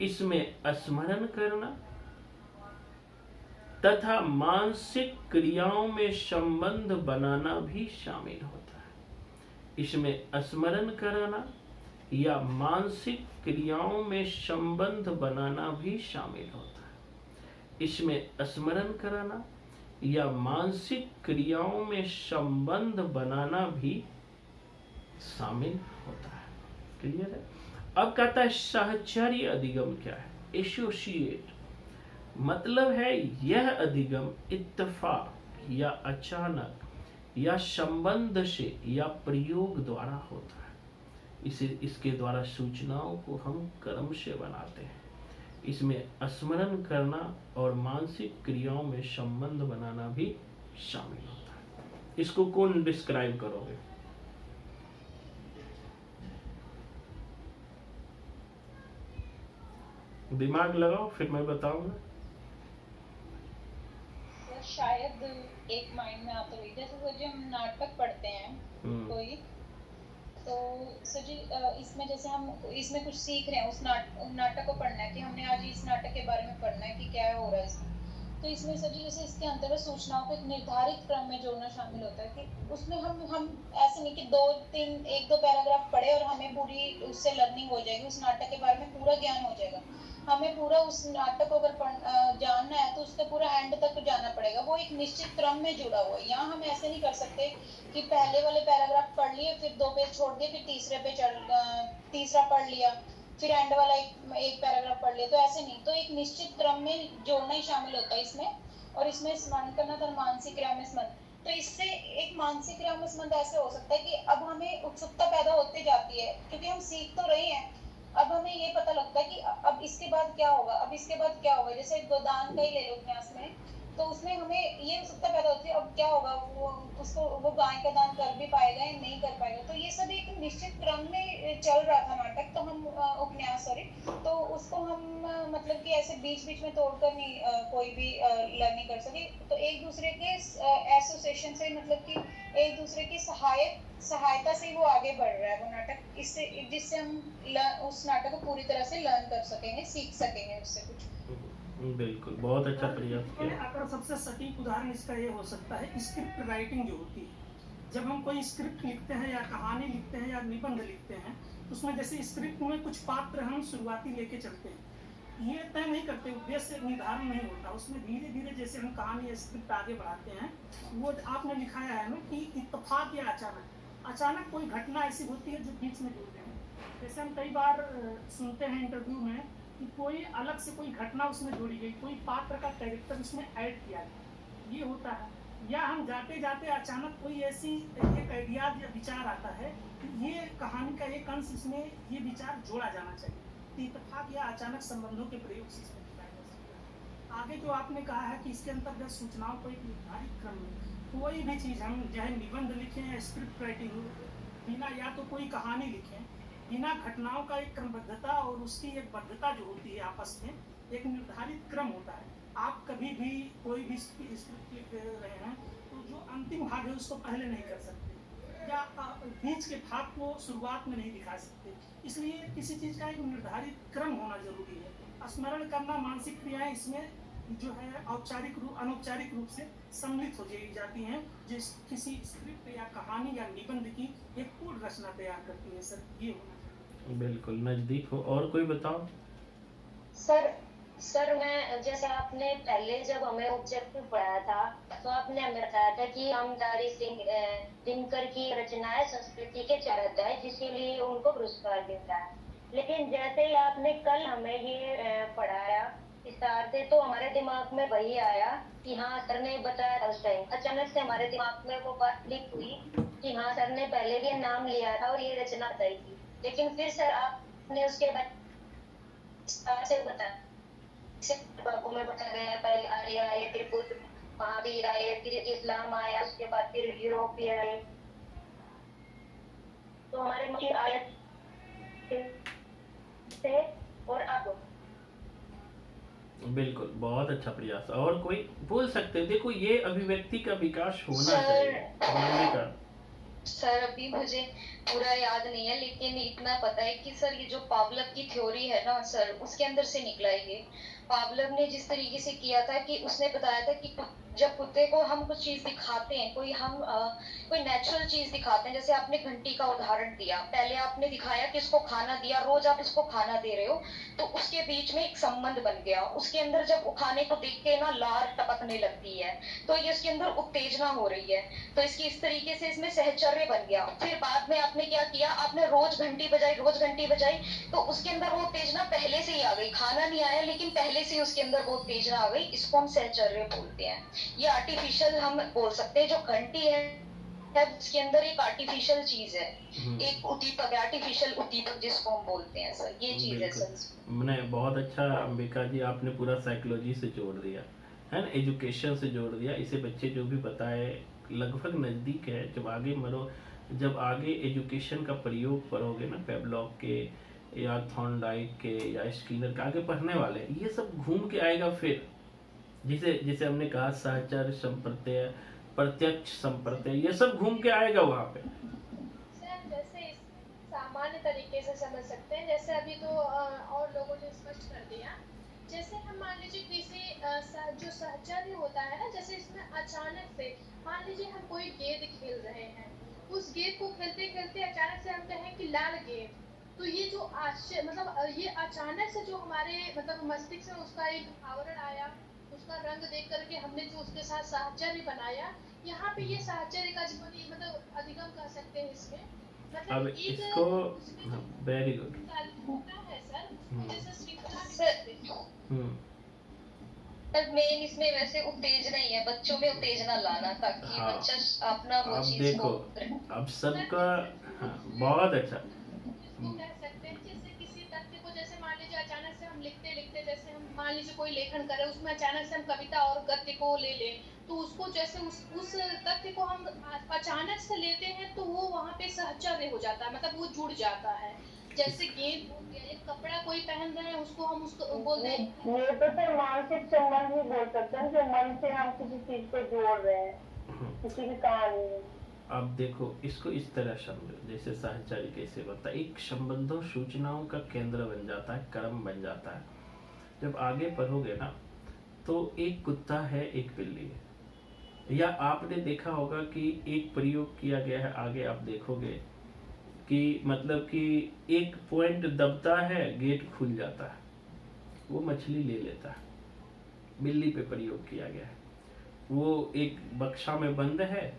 इसमें स्मरण करना तथा मानसिक क्रियाओं में संबंध बनाना भी शामिल होता है। इसमें स्मरण कराना या मानसिक क्रियाओं में संबंध बनाना भी शामिल होता है। इसमें स्मरण कराना या मानसिक क्रियाओं में संबंध बनाना भी शामिल होता है। क्लियर है? अब कहता है साहचर्य अधिगम क्या है? एसोसिएट मतलब है यह अधिगम इत्तेफाक या अचानक या संबंध से या प्रयोग द्वारा होता है। इसके द्वारा सूचनाओं को हम क्रम से बनाते हैं। इसमें स्मरण करना और मानसिक क्रियाओं में संबंध बनाना भी शामिल होता है। इसको कौन डिस्क्राइब करोगे? दिमाग लगाओ फिर मैं बताऊंगा। शायद एक माइंड में आता है, जैसे सर जी हम नाटक पढ़ते हैं कोई, तो सर जी इसमें जैसे हम इसमें कुछ सीख रहे हैं, उस नाटक को पढ़ना है कि हमने आज इस नाटक के बारे में पढ़ना है कि क्या हो रहा है इसमें। तो इसमें सर जी जैसे इसके अंतर्गत सूचनाओं को एक निर्धारित क्रम में जोड़ना शामिल होता है कि उसमें हम ऐसे नहीं कि एक दो पैराग्राफ पढ़े और हमें पूरी उससे लर्निंग हो जाएगी, उस नाटक के बारे में पूरा ज्ञान हो जाएगा। हमें पूरा उस नाटक को अगर जानना है तो उसका पूरा एंड तक जाना पड़ेगा। वो एक निश्चित क्रम में जुड़ा हुआ है। यहाँ हम ऐसे नहीं कर सकते कि पहले वाले पैराग्राफ पढ़ लिए, फिर 2 पेज छोड़ दिए, फिर तीसरा पढ़ लिया, फिर एंड वाला एक पैराग्राफ पढ़ लिया, तो ऐसे नहीं। तो एक निश्चित क्रम में जोड़ना ही शामिल होता है इसमें। और इसमें स्मरण करना था मानसिक क्रिया में स्मरण। तो इससे एक मानसिक क्रिया में स्मरण ऐसे हो सकता है कि अब हमें उत्सुकता पैदा होती जाती है, क्योंकि हम सीख तो रहे हैं। अब हमें ये पता लगता है कि अब इसके बाद क्या होगा, अब इसके बाद क्या होगा। जैसे गोदान का ही ले लो उपन्यास में, तो उसमें हमें ये उत्सुकता पैदा होती है अब क्या होगा, वो गाय का दान कर भी पाएगा या नहीं कर पाएगा। तो ये सब एक निश्चित क्रम में चल रहा था नाटक, तो हम उपन्यास तो उसको हम मतलब कि ऐसे बीच बीच में तोड़कर नहीं कोई भी लर्निंग कर सके। तो एक दूसरे के एसोसिएशन से, मतलब कि एक दूसरे की सहायता से वो आगे बढ़ रहा है वो नाटक, जिससे हम उस नाटक को पूरी तरह से लर्न कर सकेंगे, सीख सकेंगे उससे कुछ। बिल्कुल, बहुत अच्छा प्रयास किया। अगर सबसे सटीक उदाहरण इसका ये हो सकता है स्क्रिप्ट राइटिंग जो होती है। जब हम कोई स्क्रिप्ट लिखते हैं या कहानी लिखते हैं या निबंध लिखते हैं, तो उसमें जैसे स्क्रिप्ट में कुछ पात्र हम शुरुआती लेके चलते हैं, ये तय नहीं करते, उद्देश्य निर्धारण नहीं होता। उसमें धीरे धीरे जैसे हम कहानी या स्क्रिप्ट आगे बढ़ाते हैं, वो आपने लिखाया है ना कि इत्तेफाक या अचानक कोई घटना ऐसी होती है जो बीच में जुड़ते हैं। जैसे हम कई बार सुनते हैं इंटरव्यू में कि कोई अलग से कोई घटना उसमें जोड़ी गई, कोई पात्र का कैरेक्टर उसमें ऐड किया गया, ये होता है। या हम जाते जाते अचानक कोई ऐसी एक आइडिया या विचार आता है कि ये कहानी का एक अंश इसमें ये विचार जोड़ा जाना चाहिए। इत्तेफाक या अचानक संबंधों के प्रयोग से इसमें दिखाया जा सकता है। आगे जो आपने कहा है कि इसके अंतर्गत सूचनाओं को एक निर्धारित क्रम में, कोई भी चीज़ हम चाहे निबंध लिखें या स्क्रिप्ट राइटिंग हो, बिना या तो कोई कहानी लिखें, बिना घटनाओं का एक क्रमबद्धता और उसकी एक बद्धता जो होती है आपस में, एक निर्धारित क्रम होता है। आप कभी भी कोई भी स्क्रिप्ट लिख रहे हैं तो जो अंतिम भाग है उसको पहले नहीं कर सकते, या बीच के भाग को शुरुआत में नहीं दिखा सकते। इसलिए किसी चीज़ का एक निर्धारित क्रम होना जरूरी है। स्मरण करना, मानसिक क्रियाएं इसमें जो है अनौपचारिक रूप से सम्मिलित हो जाती हैं, जिस किसी स्क्रिप्ट या कहानी या निबंध की एक पूर्ण रचना तैयार करती है। सर ये होना चाहिए। बिल्कुल नजदीक हो। और कोई बताओ। सर मैं, जैसे आपने पहले जब हमें ऑब्जेक्टिव पढ़ाया था तो आपने हमें बताया था कि अमदारी सिंह दिनकर की रचनाएं संस्कृति के चारक है, जिसके लिए उनको पुरस्कार मिलता है। लेकिन जैसे ही आपने कल हमें ये पढ़ाया विस्तार से, तो हमारे दिमाग में वही आया कि हाँ सर ने बताया था उस टाइम। अचानक से हमारे दिमाग में वो बात क्लिक हुई कि हाँ सर ने पहले भी नाम लिया था और ये रचना बताई थी, लेकिन फिर सर आपने उसके बाद विस्तार से बताया। बाबू में बताया गया पहले आर्य आए, फिर बुद्ध महावीर आए, फिर इस्लाम आया, उसके बाद फिर यूरोपीय आए। तो हमारे मुख्य आयत से और अब बिल्कुल, बहुत अच्छा प्रयास। और कोई बोल सकते हैं? देखो, ये अभिव्यक्ति का विकास होना सर, चाहिए, बोलने का। सर अभी मुझे पूरा याद नहीं है, लेकिन इतना पता है कि सर ये जो पावलव की थ्योरी है ना सर, उसके अंदर से निकला है ये। पावलव ने जिस तरीके से किया था कि उसने बताया था कि जब कुत्ते को हम कुछ चीज दिखाते हैं, कोई नेचुरल चीज दिखाते हैं, जैसे आपने घंटी का उदाहरण दिया, पहले आपने दिखाया कि इसको खाना दिया, रोज आप इसको खाना दे रहे हो, तो उसके बीच में एक संबंध बन गया। उसके अंदर जब वो खाने को देख के ना लार टपकने लगती है, तो ये उसके अंदर उत्तेजना हो रही है, तो इसकी इस तरीके से इसमें सहचर्य बन गया। फिर बाद में आपने क्या किया, आपने रोज घंटी बजाई, तो उसके अंदर वो उत्तेजना पहले से ही आ गई, खाना नहीं आया लेकिन पहले से ही उसके अंदर वो उत्तेजना आ गई। इसको हम सहचर्य बोलते हैं। ये आर्टिफिशियल हम बोल सकते हैं। जो घंटी है उसके अंदर एक आर्टिफिशियल चीज है, एक उद्दीपक है, आर्टिफिशियल उद्दीपक जिसको हम बोलते हैं सर, ये चीज है सर। मैंने बहुत अच्छा अंबिका जी, आपने पूरा साइकोलॉजी से जोड़ दिया है ना, एजुकेशन से जोड़ दिया। इसे बच्चे जो भी बताए लगभग नज़दीक है। जब आगे एजुकेशन का प्रयोग करोगे ना, पेवलॉव के या थॉर्नडाइक के या स्किनर के आगे पढ़ने वाले, ये सब घूम के आएगा। फिर जिसे हमने कहा सहचर संप्रत्यय, प्रत्यक्ष संप्रत्यय, ये सब घूम के आएगा वहाँ पे। सर जैसे सामान्य तरीके से समझ सकते हैं, जैसे अभी तो और लोगों ने स्पष्ट कर दिया। जैसे हम मान लीजिए किसी जो सहचर्य होता है ना, जैसे इसमें अचानक से मान लीजिए हम कोई गेंद खेल रहे हैं, उस गेंद को खेलते खेलते अचानक से हम कहें कि लाल गेंद, तो ये जो ये अचानक से जो हमारे मस्तिष्क में उसका एक आवरण आया, उसका रंग देख करके हमने जो उसके साथ साहचर्य बनाया, यहाँ पे ये साहचर्य का जीवन अधिगम कर सकते हैं इसमें। अब इसको वेरी गुड है सर, जैसे श्रृंखला सर मेन इसमें वैसे उत्तेजना ही है, बच्चों में उत्तेजना लाना, ताकि हाँ। बच्चा अपना वो अब चीज देखो, को अब सबका बहुत अच्छा। इसको कह सकते हैं जैसे किसी तथ्य को, जैसे मान लीजिए अचानक से हम लिखते लिखते, जैसे हम मान लीजिए कोई लेखन करें, उसमें अचानक से हम कविता और गद्य को ले लें, तो उसको जैसे उस तथ्य को हम अचानक से लेते हैं, तो वो वहाँ पे सहचर्य हो जाता है, वो जुड़ जाता है। जैसे गेंद हो गया, एक कपड़ा कोई पहन रहे हैं, उसको हम उसको बोल दें। ये तो सर मानसिक संबंध ही बोल सकते हैं, जो मन से हम किसी चीज को जोड़ रहे हैं, किसी भी कहानी में। अब देखो, इसको इस तरह समझो, जैसे सहचर्य कैसे बनता है। एक संबंधों सूचनाओं का केंद्र बन जाता है, क्रम बन जाता है। जब आगे पढ़ोगे ना, तो एक कुत्ता है, एक बिल्ली है, या आपने देखा होगा कि एक प्रयोग किया गया है, आगे आप देखोगे कि एक पॉइंट दबता है, गेट खुल जाता है, वो मछली ले लेता है। बिल्ली पे प्रयोग किया गया है। वो एक बक्सा में बंद है,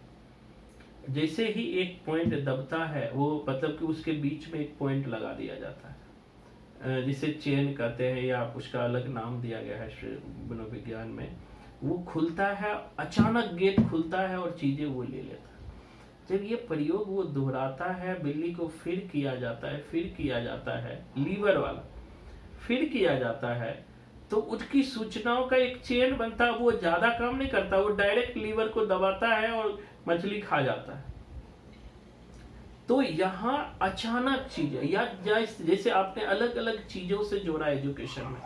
जैसे ही एक पॉइंट दबता है, वो कि उसके बीच में एक पॉइंट लगा दिया जाता है, जिसे चेन कहते हैं, या उसका अलग नाम दिया गया है मनोविज्ञान में। वो खुलता है, अचानक गेट खुलता है और चीजें वो ले लेता है। जब ये प्रयोग वो दोहराता है, बिल्ली को फिर किया जाता है, लीवर वाला फिर किया जाता है, तो उसकी सूचनाओं का एक चेन बनता है। वो ज्यादा काम नहीं करता, वो डायरेक्ट लीवर को दबाता है और मछली खा जाता है। तो यहाँ अचानक चीजें, या जैसे आपने अलग अलग चीजों से जोड़ा एजुकेशन में,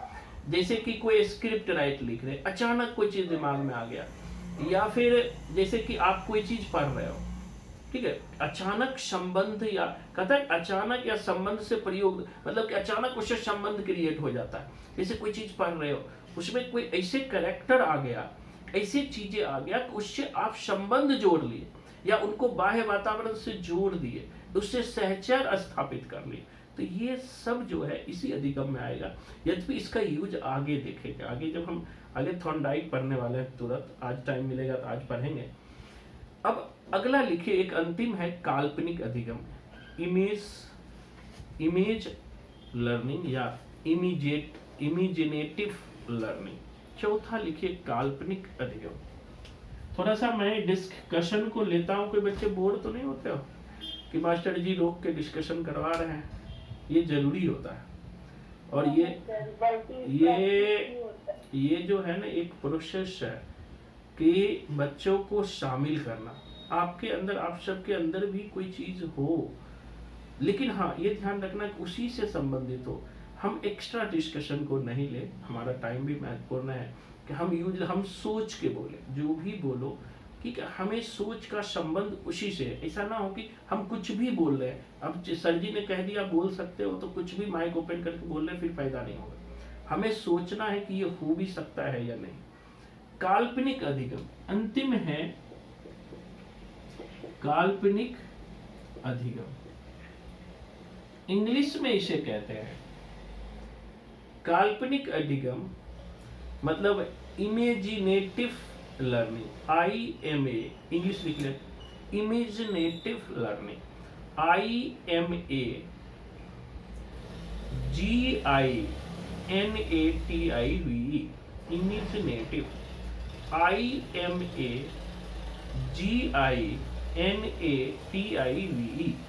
जैसे कि कोई स्क्रिप्ट राइट लिख रहे, अचानक कोई चीज दिमाग में आ गया, या फिर जैसे कि आप कोई चीज पढ़ रहे हो, ठीक है, अचानक संबंध, या कहता है अचानक या संबंध से प्रयोग, कि अचानक उससे संबंध क्रिएट हो जाता है। जैसे कोई चीज पढ़ रहे हो, उसमें कोई ऐसे कैरेक्टर आ गया, ऐसी चीजें आ गया कि उससे आप संबंध जोड़ लिए, या उनको बाह्य वातावरण से जोड़ दिए, उससे सहचर स्थापित कर लिए। तो ये सब जो है इसी अधिगम में आएगा। यद्यपि इसका यूज आगे देखेंगे, आगे जब हम आगे थॉर्नडाइक पढ़ने वाले हैं, तुरंत आज टाइम मिलेगा तो आज पढ़ेंगे। अब अगला लिखिए, एक अंतिम है काल्पनिक अधिगम, इमेज लर्निंग या इमेजिनेटिव लर्निंग। चौथा लिखिए काल्पनिक अधिगम। थोड़ा सा मैं डिस्कशन को लेता हूँ, कोई बच्चे बोर तो नहीं होते हो कि मास्टर जी रोक के डिस्कशन करवा रहे हैं, ये जरूरी होता है। और ये जो है ना एक प्रोसेस है कि बच्चों को शामिल करना, आपके अंदर, आप सबके अंदर भी कोई चीज हो, लेकिन हाँ ये ध्यान रखना कि उसी से संबंधित हो। हम एक्स्ट्रा डिस्कशन को नहीं ले, हमारा टाइम भी महत्वपूर्ण है कि हम सोच के बोले, जो भी बोलो कि हमें सोच का संबंध उसी से है। ऐसा ना हो कि हम कुछ भी बोल रहे हैं, अब सर जी ने कह दिया बोल सकते हो तो कुछ भी माइक ओपन करके बोल रहे, फिर फायदा नहीं होगा। हमें सोचना है कि ये हो भी सकता है या नहीं। काल्पनिक अधिगम अंतिम है, काल्पनिक अधिगम इंग्लिश में इसे कहते हैं काल्पनिक अधिगम, मतलब इमेजिनेटिव लर्निंग, IMA इंग्लिश लिख ले, imaginative learning, IMA GINATIVE imaginative, IMA GINATIVE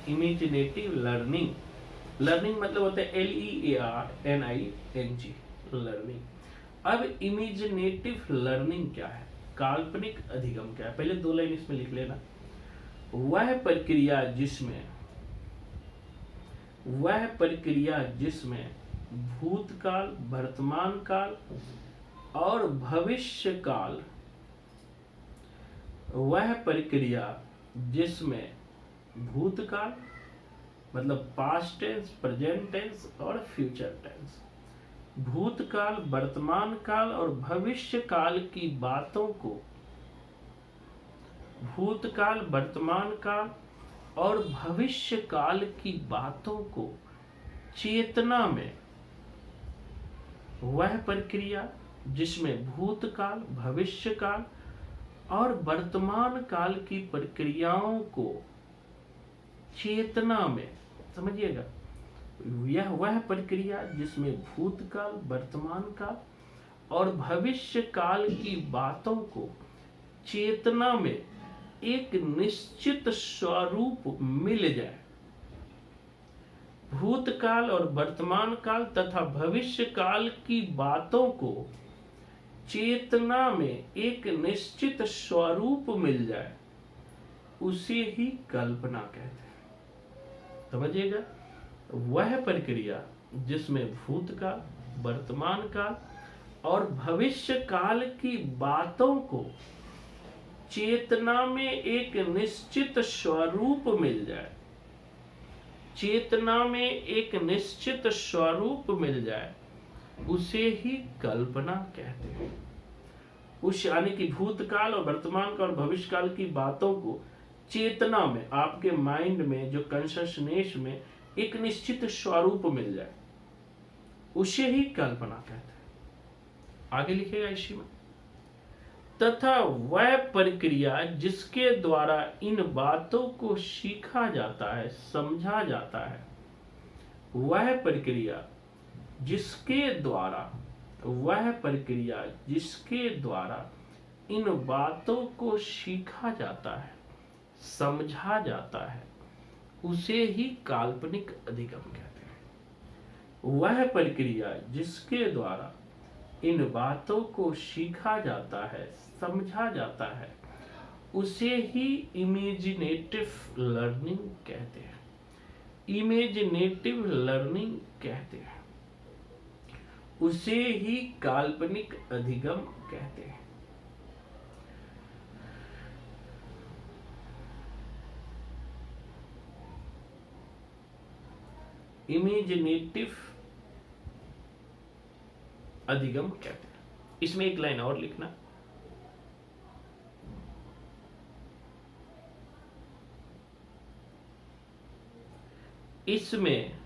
imaginative learning. Learning मतलब होता है LEARNING लर्निंग। अब इमेजिनेटिव लर्निंग क्या है, काल्पनिक अधिगम क्या है, पहले 2 लाइन इसमें लिख लेना। वह प्रक्रिया जिसमें भूतकाल, वर्तमान काल और भविष्य काल, वह प्रक्रिया जिसमें भूतकाल मतलब पास्ट टेंस, प्रेजेंट टेंस और फ्यूचर टेंस, भूतकाल, वर्तमान काल और भविष्य काल की बातों को, भूतकाल, वर्तमान काल और भविष्य काल की बातों को चेतना में, वह प्रक्रिया जिसमें भूतकाल, भविष्य काल और वर्तमान काल की प्रक्रियाओं को चेतना में, समझिएगा, यह वह प्रक्रिया जिसमें भूतकाल, वर्तमान काल और भविष्य काल की बातों को चेतना में एक निश्चित स्वरूप मिल जाए। भूतकाल और वर्तमान काल तथा भविष्य काल की बातों को चेतना में एक निश्चित स्वरूप मिल जाए, उसे ही कल्पना कहते हैं। समझिएगा, वह प्रक्रिया जिसमें भूतकाल, वर्तमान काल और भविष्य काल की बातों को चेतना में एक निश्चित स्वरूप मिल जाए, चेतना में एक निश्चित स्वरूप मिल जाए, उसे ही कल्पना कहते हैं। उस यानी कि भूतकाल और वर्तमान काल और भविष्य काल की बातों को चेतना में, आपके माइंड में, जो कॉन्शसनेस में एक निश्चित स्वरूप मिल जाए, उसे ही कल्पना कहते हैं। आगे लिखेगा इसी में, तथा वह प्रक्रिया जिसके द्वारा इन बातों को सीखा जाता है, समझा जाता है, वह प्रक्रिया जिसके द्वारा इन बातों को सीखा जाता है, समझा जाता है, उसे ही काल्पनिक अधिगम कहते हैं। वह प्रक्रिया जिसके द्वारा इन बातों को सीखा जाता है, समझा जाता है, उसे ही इमेजिनेटिव लर्निंग कहते हैं। इमेजिनेटिव लर्निंग कहते हैं, उसे ही काल्पनिक अधिगम कहते हैं। इमेजिनेटिव अधिगम कहते हैं। इसमें एक लाइन और लिखना, इसमें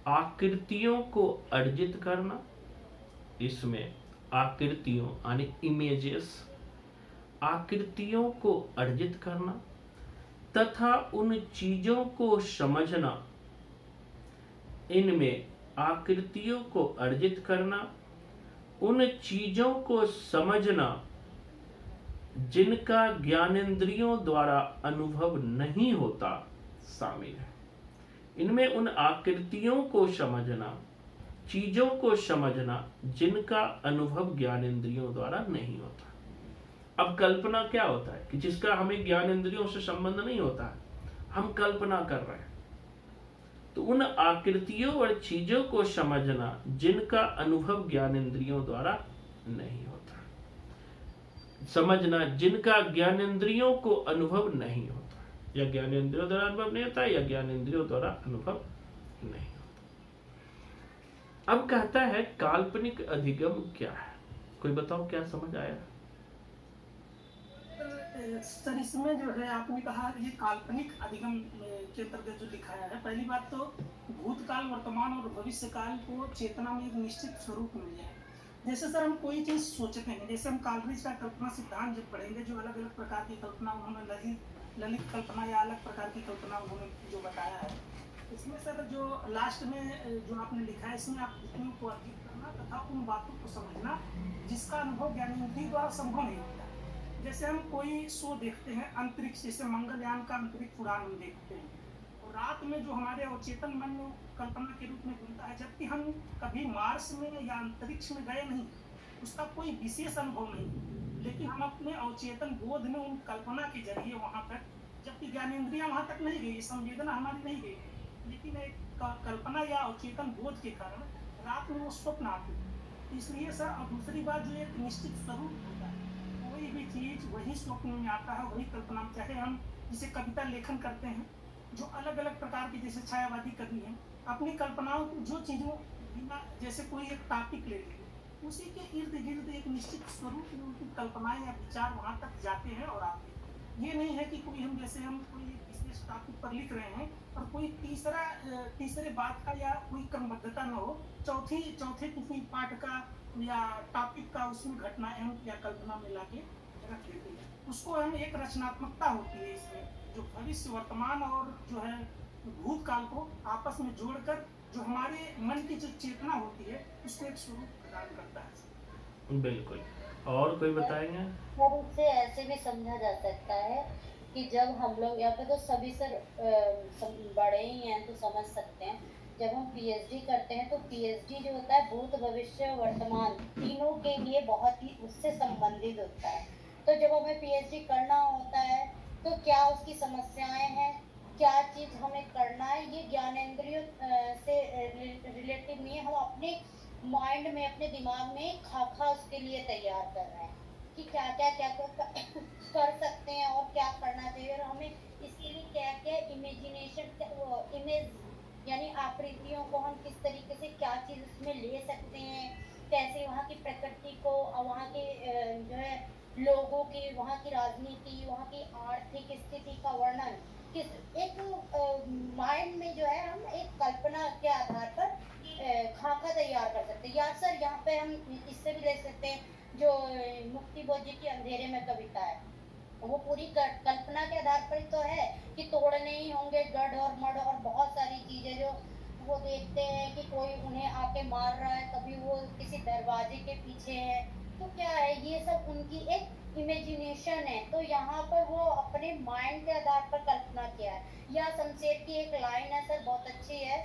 आकृतियों को अर्जित करना, इसमें आकृतियों यानी इमेजेस, आकृतियों को अर्जित करना तथा उन चीजों को समझना, इनमें आकृतियों को अर्जित करना, उन चीजों को समझना जिनका ज्ञानेंद्रियों द्वारा अनुभव नहीं होता शामिल है। इनमें उन आकृतियों को समझना, चीजों को समझना जिनका अनुभव ज्ञानेंद्रियों द्वारा नहीं होता। अब कल्पना क्या होता है कि जिसका हमें ज्ञानेंद्रियों से संबंध नहीं होता है, हम कल्पना कर रहे हैं। तो उन आकृतियों और चीजों को समझना जिनका अनुभव ज्ञानेंद्रियों द्वारा नहीं होता, समझना जिनका ज्ञानेंद्रियों को अनुभव नहीं होता, या ज्ञानेंद्रियों द्वारा अनुभव नहीं होता, या ज्ञानेंद्रियों द्वारा अनुभव नहीं होता। अब कहता है काल्पनिक अधिगम क्या है? कोई बताओ क्या समझ आया? सर इसमें जो है आपने कहा ये काल्पनिक अधिगम के अंतर्गत जो लिखाया है, पहली बात तो भूतकाल, वर्तमान और भविष्य काल को चेतना में एक निश्चित स्वरूप मिल जाए। जैसे सर हम कोई चीज सोचते हैं, जैसे हम काल्पनिक का कल्पना सिद्धांत जब पढ़ेंगे, जो अलग अलग प्रकार की कल्पना उन्होंने ललित कल्पना या अलग प्रकार की कल्पना उन्होंने जो बताया है, इसमें सर जो लास्ट में जो आपने लिखा है, इसमें आप विषयों को अर्जित करना तथा उन बातों को समझना जिसका अनुभव ज्ञानेंद्रिय द्वारा संभव नहीं होता। जैसे हम कोई शो देखते हैं अंतरिक्ष, जैसे मंगलयान का अंतरिक्ष उड़ान हम देखते हैं, और रात में जो हमारे अवचेतन मन कल्पना के रूप में घूमता है, जबकि हम कभी मार्स में या अंतरिक्ष में गए नहीं, उसका कोई विशेष अनुभव नहीं, लेकिन हम अपने अवचेतन बोध में उन कल्पना के जरिए वहां तक, जबकि ज्ञानेंद्रियां वहां तक नहीं गई, संवेदना हमारी नहीं गई, लेकिन एक कल्पना या अवचेतन बोध के कारण रात में वो स्वप्न आते हैं। इसलिए सर, और दूसरी बात जो एक निश्चित स्वरूप होता है, कोई भी चीज वही स्वप्न में आता है, वही कल्पना में। चाहे हम जिसे कविता लेखन करते हैं, जो अलग अलग प्रकार की, जैसे छायावादी कवि हैं, अपनी कल्पनाओं को जो चीजों बिना, जैसे कोई एक टॉपिक ले लीजिए, उसी के इर्द गिर्द एक निश्चित स्वरूप में उनकी कल्पनाएं या विचार वहां तक जाते हैं और आते हैं। ये नहीं है कि कोई हम जैसे हम कोई विशेष टॉपिक पर लिख रहे हैं और कोई तीसरे बात का या कोई क्रमबद्धता न हो, चौथे किसी पाठ का या टॉपिक का उसमें घटना या कल्पना में लाके रख देते हैं। उसको हम एक रचनात्मकता होती है इसमें, जो भविष्य, वर्तमान और जो है भूतकाल को आपस में जोड़कर जो हमारे मन की जो चेतना होती है, उसको एक स्वरूप प्रदान करता है। बिल्कुल। और कोई बताएंगे? सर इससे ऐसे भी समझा जा सकता है कि जब हम लोग यहाँ पे, तो सभी सर बड़े ही हैं तो समझ सकते हैं, जब हम पीएचडी करते हैं तो पीएचडी जो होता है भूत, भविष्य, वर्तमान तीनों के लिए बहुत ही उससे संबंधित होता है। तो जब हमें पीएचडी करना होता है तो क्या उसकी समस्याएं हैं, क्या चीज़ हमें करना है, ये ज्ञानेंद्रियों से रिलेटिव नहीं है। हम अपने माइंड में, अपने दिमाग में खाका उसके लिए तैयार कर रहे हैं कि क्या कर सकते हैं और क्या करना चाहिए, और हमें इसके लिए क्या क्या इमेजिनेशन, इमेज यानी आकृतियों को हम किस तरीके से क्या चीज़ उसमें ले सकते हैं, कैसे वहाँ की प्रकृति को, वहाँ के जो है लोगों की, वहाँ की राजनीति, वहाँ की आर्थिक स्थिति का वर्णन, किस एक माइंड में जो है हम एक कल्पना के आधार पर खाका तैयार कर सकते हैं। या सर यहाँ पे हम इससे भी ले सकते हैं, जो मुक्ति बोध जी की अंधेरे में कविता है, वो पूरी कल्पना के आधार पर तो है कि तोड़ने ही होंगे गढ़ और मढ़ और बहुत सारी चीजें जो वो देखते हैं कि कोई उन्हें आके मार रहा है, कभी वो किसी दरवाजे के पीछे है, तो क्या है, ये सब उनकी एक इमेजिनेशन है। तो यहाँ पर वो अपने माइंड के आधार पर कल्पना किया है। या शमशेर की एक लाइन है सर, बहुत अच्छी है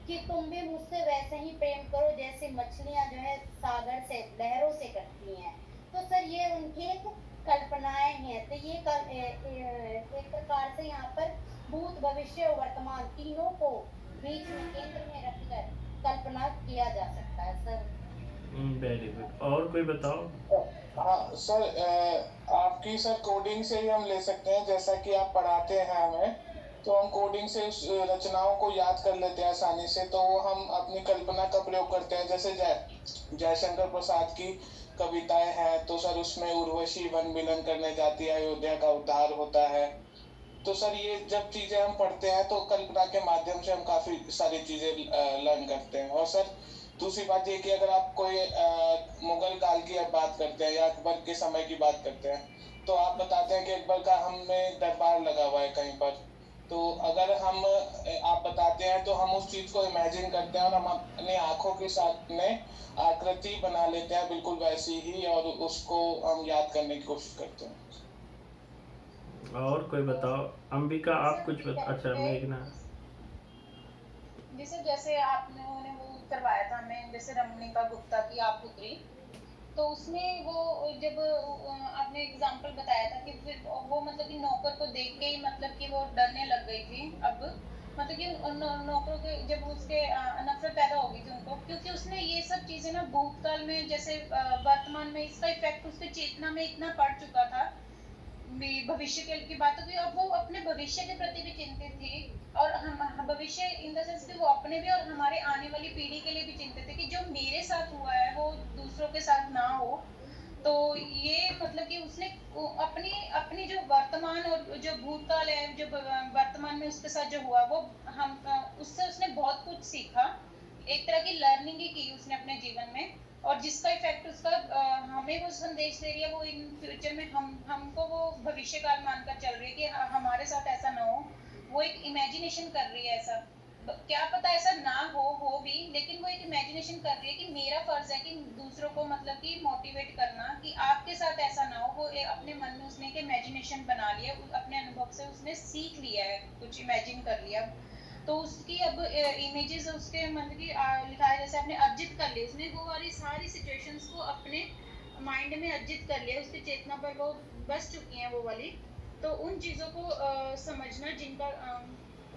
कि तुम भी मुझसे वैसे ही प्रेम करो जैसे मछलियाँ जो है सागर से, लहरों से करती हैं। तो सर ये उनकी एक कल्पनाएं हैं। तो ये एक प्रकार से यहाँ पर भूत, भविष्य और वर्तमान तीनों को बीच में, केंद्र में रखकर कल्पना किया जा सकता है सर। Very good. और कोई बताओ? हाँ सर, आपकी सर कोडिंग से ही हम ले सकते हैं, जैसा कि आप पढ़ाते हैं हमें, तो हम कोडिंग से रचनाओं को याद कर लेते हैं आसानी से, तो हम अपनी कल्पना का प्रयोग करते हैं। जैसे जयशंकर प्रसाद की कविताएं हैं, तो सर उसमें उर्वशी वन मिलन करने जाती है, अयोध्या का उद्धार होता है। तो सर ये जब चीजें हम पढ़ते हैं तो कल्पना के माध्यम से हम काफी सारी चीजें लर्न करते हैं। और सर दूसरी बात ये कि अगर आप कोई मुगल काल की बात करते हैं या अकबर के समय की बात करते हैं, तो आप बताते हैं कि अकबर का हमने दरबार लगा हुआ है कहीं पर, तो अगर हम आप बताते हैं तो हम उस चीज को इमेजिन करते हैं और हम अपनी आंखों के साथ में आकृति बना लेते हैं बिल्कुल वैसी ही, और उसको हम याद करने की कोशिश करते हैं। और कोई बताओ, अंबिका आप कुछ अच्छा मेघना। जैसे जैसे आपने वो करवाया था हमें, जैसे रमणिका गुप्ता की आप पुत्री, तो उसमें वो जब आपने एग्जांपल बताया था कि फिर वो मतलब कि नौकर को देख के ही मतलब कि वो डरने लग गई थी। अब मतलब कि नौकरों के जब उसके नफरत पैदा हो गई थी उनको, क्योंकि उसने ये सब चीजें ना भूतकाल में जैसे वर्तमान में इसका इफेक्ट उसके चेतना में इतना पड़ चुका था भविष्य की बातों की। अब वो अपने भविष्य के प्रति भी चिंतित थी, और हम भविष्य इन द सेंस कि वो अपने भी और हमारे आने वाली पीढ़ी के लिए भी चिंतित है कि जो मेरे साथ हुआ है वो दूसरों के साथ ना हो। तो ये मतलब कि उसने अपनी अपनी जो वर्तमान और जो भूतकाल है, जो वर्तमान में उसके साथ जो हुआ, वो हम उससे उसने बहुत कुछ सीखा। एक तरह की लर्निंग ही की उसने अपने जीवन में, और जिसका इफेक्ट उसका हमें वो संदेश दे रही है। वो इन फ्यूचर में हमको वो भविष्य काल मानकर चल रही है कि हमारे साथ ऐसा ना हो। वो एक इमेजिनेशन कर रही है ऐसा, क्या पता ऐसा ना हो भी, लेकिन वो एक इमेजिनेशन कर रही है कि मेरा फर्ज है कि दूसरों को मतलब कि मोटिवेट करना कि आपके साथ ऐसा ना हो। वो अपने मन में उसने एक इमेजिनेशन बना लिया, अपने अनुभव से उसने सीख लिया है, कुछ इमेजिन कर लिया। तो उसकी अब इमेजेस उसके मतलब की लिखा है जैसे आपने अर्जित कर लिया, उसने वो वाली सारी सिचुएशंस को अपने माइंड में अर्जित कर लिया, उसकी चेतना पर वो बस चुकी हैं वो वाली। तो उन चीजों को समझना जिनका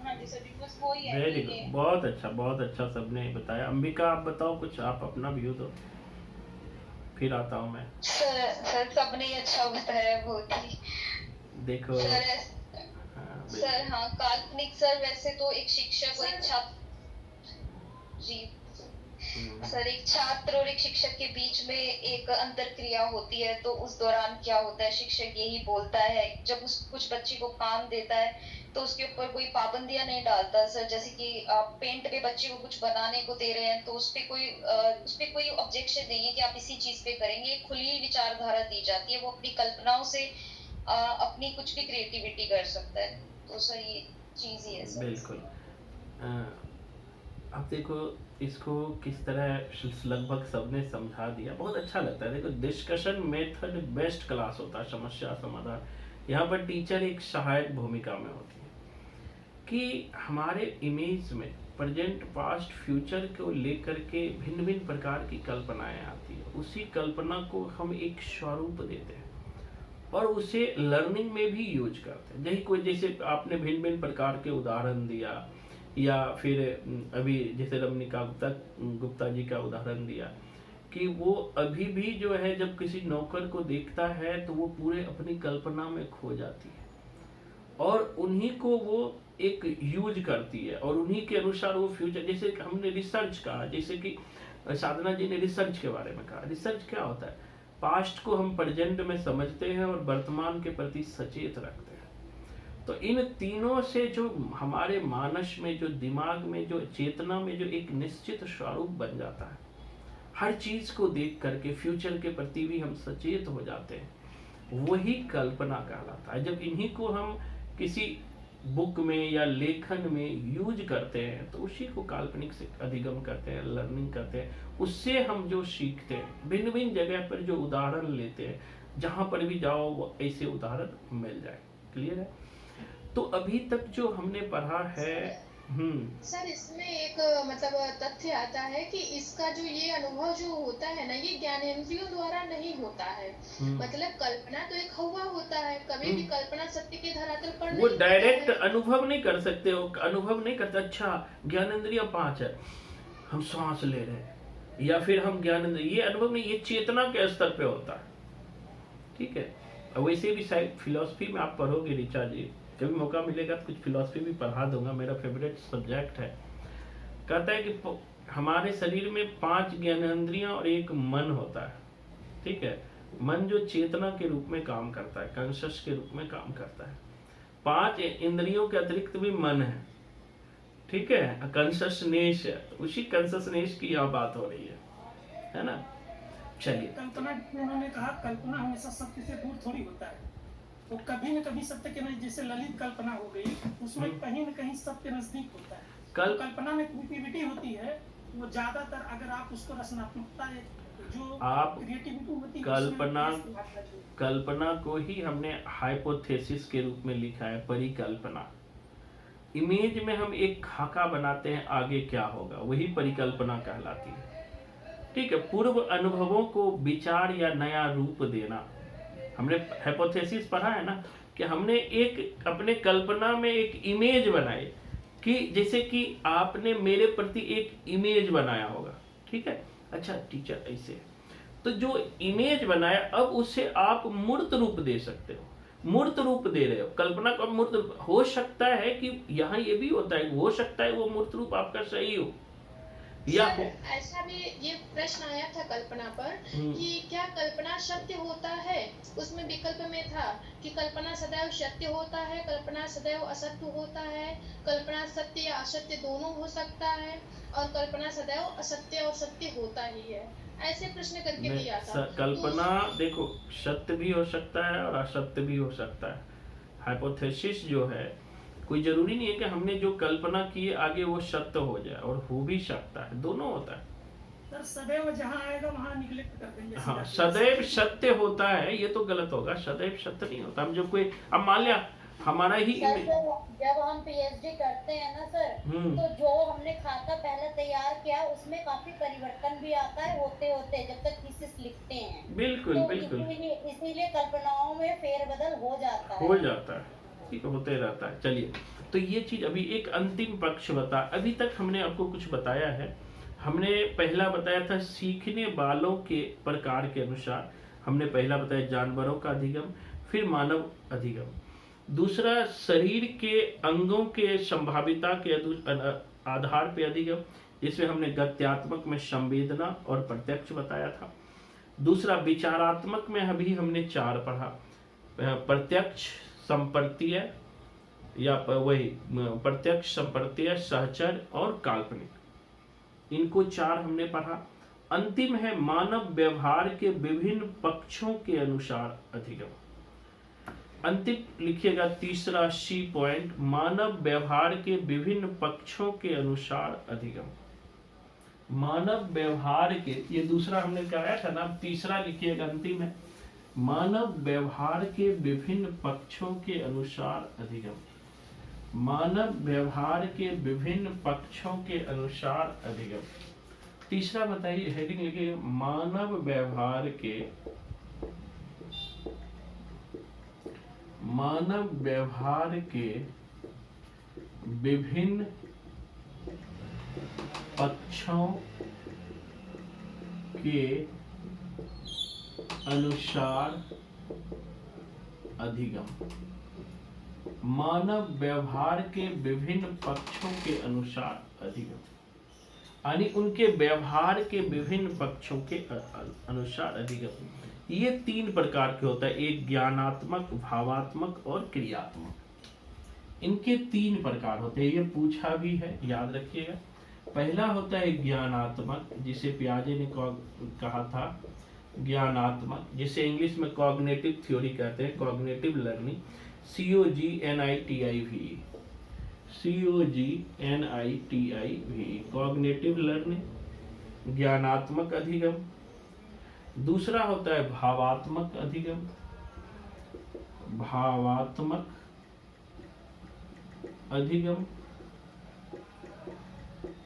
हाँ जी सर, बस वो ही है। वेरी गुड, बहुत अच्छा सबने बताया। अंबिका आप बताओ कुछ, आप अपना व्यू दो, फिर आता हूँ मैं। सर सबने अच्छा बताया, बहुत ही। देखो सर हाँ, काल्पनिक सर वैसे तो एक शिक्षक और एक छात्र जी सर, एक छात्र और एक शिक्षक के बीच में एक अंतरक्रिया होती है। तो उस दौरान क्या होता है, शिक्षक यही बोलता है जब उस कुछ बच्चे को काम देता है तो उसके ऊपर कोई पाबंदियां नहीं डालता सर। जैसे कि आप पेंट पे बच्चे को कुछ बनाने को दे रहे हैं तो उस पे कोई ऑब्जेक्शन नहीं है कि आप इसी चीज पे करेंगे। खुली विचारधारा दी जाती है, वो अपनी कल्पनाओं से अपनी कुछ भी क्रिएटिविटी कर सकता है। तो सर ये चीज ही है सर। बिल्कुल। अब देखो इसको किस तरह लगभग सबने समझा दिया, बहुत अच्छा लगता है। देखो डिस्कशन मेथड बेस्ट क्लास होता है, समस्या समाधान। यहाँ पर टीचर एक सहायक भूमिका में होती है कि हमारे इमेज में प्रेजेंट पास्ट फ्यूचर को लेकर के भिन्न भिन्न प्रकार की कल्पनाएं आती है। उसी कल्पना को हम एक स्वरूप देते हैं और उसे लर्निंग में भी यूज करते हैं। यही कोई जैसे आपने भिन्न भिन्न प्रकार के उदाहरण दिया, या फिर अभी जैसे रमणिका गुप्ता जी का उदाहरण दिया कि वो अभी भी जो है जब किसी नौकर को देखता है तो वो पूरे अपनी कल्पना में खो जाती है और उन्हीं को वो एक यूज करती है और उन्हीं के अनुसार वो फ्यूचर, जैसे हमने रिसर्च कहा, जैसे कि साधना जी ने रिसर्च के बारे में कहा। रिसर्च क्या होता है, पास्ट को हम प्रेजेंट में समझते हैं और वर्तमान के प्रति सचेत रखते हैं। तो इन तीनों से जो हमारे मानस में, जो दिमाग में, जो चेतना में जो एक निश्चित स्वरूप बन जाता है, हर चीज को देख करके फ्यूचर के प्रति भी हम सचेत हो जाते हैं, वही कल्पना कहलाता है। जब इन्हीं को हम किसी बुक में या लेखन में यूज करते हैं तो उसी को काल्पनिक से अधिगम करते हैं, लर्निंग करते हैं। उससे हम जो सीखते हैं, भिन्न भिन्न जगह पर जो उदाहरण लेते हैं, जहां पर भी जाओ वो ऐसे उदाहरण मिल जाए। क्लियर है? तो अभी तक जो हमने पढ़ा है सर इसमें एक मतलब तथ्य आता है कि इसका जो ये अनुभव जो होता है ना, ये ज्ञानेंद्रियों द्वारा नहीं होता है। मतलब कल्पना तो एक हवा होता है, कभी भी कल्पना सत्य के धरातल पर वो डायरेक्ट अनुभव नहीं कर सकते हो, अनुभव नहीं करते। अच्छा ज्ञानेंद्रिय 5 है, हम सांस ले रहे हैं या फिर हम ज्ञानेंद्रिय, ये अनुभव नहीं, ये चेतना के स्तर पे होता है। ठीक है? वैसे भी शायद फिलॉसफी में आप पढ़ोगे ऋचा जी, कभी मौका मिलेगा तो कुछ फिलॉसफी भी पढ़ा दूंगा, मेरा फेवरेट सब्जेक्ट है। कहता है कि हमारे शरीर में 5 ज्ञानेंद्रियां और एक मन होता है। ठीक है? मन जो चेतना के रूप में काम करता है, कॉन्शियस के रूप में काम करता है। 5 इंद्रियों के अतिरिक्त भी मन है। ठीक है? कॉन्शियसनेस है, उसी कॉन्शियसनेस की यहाँ बात हो रही है ना? चलिए, कल्पना उन्होंने कहा, कल्पना हमेशा सत्य से दूर थोड़ी होता है। वो कभी न कभी सत्य के नजदीक, जैसे ललित कल्पना हो गई, उसमें कहीं न कहीं सत्य नजदीक होता है। तो कल्पना में क्रिएटिविटी होती है, वो ज्यादातर अगर आप उसको रचनात्मकता जो आप क्रिएटिविटी होती है कल्पना को ही हमने हाइपोथेसिस के रूप में लिखा है, परिकल्पना। इमेज में हम एक खाका बनाते हैं, आगे क्या होगा, वही परिकल्पना कहलाती है। ठीक है, पूर्व अनुभवों को विचार या नया रूप देना। हमने हाइपोथेसिस पढ़ा है ना, कि हमने एक अपने कल्पना में एक इमेज बनाई, कि जैसे कि आपने मेरे प्रति एक इमेज बनाया होगा। ठीक है, अच्छा टीचर ऐसे, तो जो इमेज बनाया अब उसे आप मूर्त रूप दे सकते हो, मूर्त रूप दे रहे हो कल्पना का। मूर्त रूप हो सकता है कि यहाँ ये भी होता है, हो सकता है वो मूर्त रूप आपका सही हो या सर, ऐसा भी ये प्रश्न आया था कल्पना पर कि क्या कल्पना सत्य होता है। उसमें विकल्प में था कि कल्पना सदैव सत्य होता है, कल्पना सदैव असत्य होता है, कल्पना सत्य या असत्य दोनों हो सकता है, और कल्पना सदैव असत्य और सत्य होता ही है। ऐसे प्रश्न करके दिया था। कल्पना देखो सत्य भी हो सकता है और असत्य भी हो सकता है। हाइपोथेसिस जो है, कोई जरूरी नहीं है कि हमने जो कल्पना की है आगे वो सत्य हो जाए, और हो भी सकता है, दोनों होता है। सर सदैव जहाँ आएगा वहाँ निग्लेक्ट कर देंगे। हाँ, सदैव सत्य होता है, ये तो गलत होगा। सदैव सत्य नहीं होता। हम जो कोई, अब मान लिया हमारा ही सर जब हम पीएचडी करते हैं ना सर, तो जो हमने खाका पहले तैयार किया उसमें काफी परिवर्तन भी आता है होते होते जब तक थीसिस लिखते हैं। बिल्कुल तो बिल्कुल, इसीलिए कल्पनाओं में फेरबदल हो जाता है। ठीक होते रहता है। चलिए, तो ये चीज अभी एक अंतिम पक्ष बता। अभी तक हमने आपको कुछ बताया है। हमने पहला बताया था सीखने वालों के प्रकार के अनुसार, हमने पहला बताया जानवरों का अधिगम, फिर मानव अधिगम। दूसरा शरीर के अंगों के संभाविता के आधार पे अधिगम, जिसमें हमने गत्यात्मक में संवेदना और प्रत्यक्ष बताया था। दूसरा विचारात्मक में अभी हमने 4 पढ़ा, प्रत्यक्ष, संपर्तीय या वही प्रत्यक्ष, संपर्तीय, सहचर और काल्पनिक। इनको 4 हमने पढ़ा। अंतिम है मानव व्यवहार के विभिन्न पक्षों के अनुसार अधिगम। अंतिम लिखिएगा तीसरा सी पॉइंट, मानव व्यवहार के विभिन्न पक्षों के अनुसार अधिगम। मानव व्यवहार के, ये दूसरा हमने कराया था ना, तीसरा लिखिएगा अंतिम है, मानव व्यवहार के विभिन्न पक्षों के अनुसार अधिगम। मानव व्यवहार के विभिन्न पक्षों के अनुसार अधिगम। तीसरा बताइए, हेडिंग लिखिए, मानव व्यवहार के विभिन्न पक्षों के अनुसार अधिगम। मानव व्यवहार के विभिन्न पक्षों के अनुसार अधिगम, यानी उनके व्यवहार के विभिन्न पक्षों के अनुसार अधिगम। ये 3 प्रकार के होता है, एक ज्ञानात्मक, भावात्मक और क्रियात्मक। इनके 3 प्रकार होते हैं, ये पूछा भी है, याद रखिएगा। पहला होता है ज्ञानात्मक, जिसे पियाजे ने कहा था ज्ञानात्मक, जिसे इंग्लिश में कॉग्निटिव थ्योरी कहते हैं, cognitive learning, COGNITIV, cognitive learning, ज्ञानात्मक अधिगम। दूसरा होता है भावात्मक अधिगम, भावात्मक अधिगम,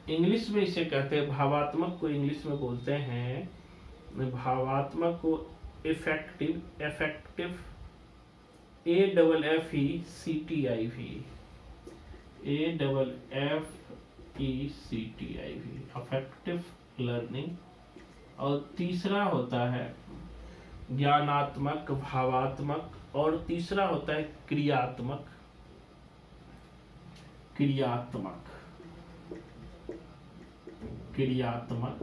इंग्लिश में इसे कहते हैं, भावात्मक को इंग्लिश में बोलते हैं, भावात्मक को इफेक्टिव, AFFECTIV, अफेक्टिव लर्निंग। और तीसरा होता है ज्ञानात्मक, भावात्मक, और तीसरा होता है क्रियात्मक,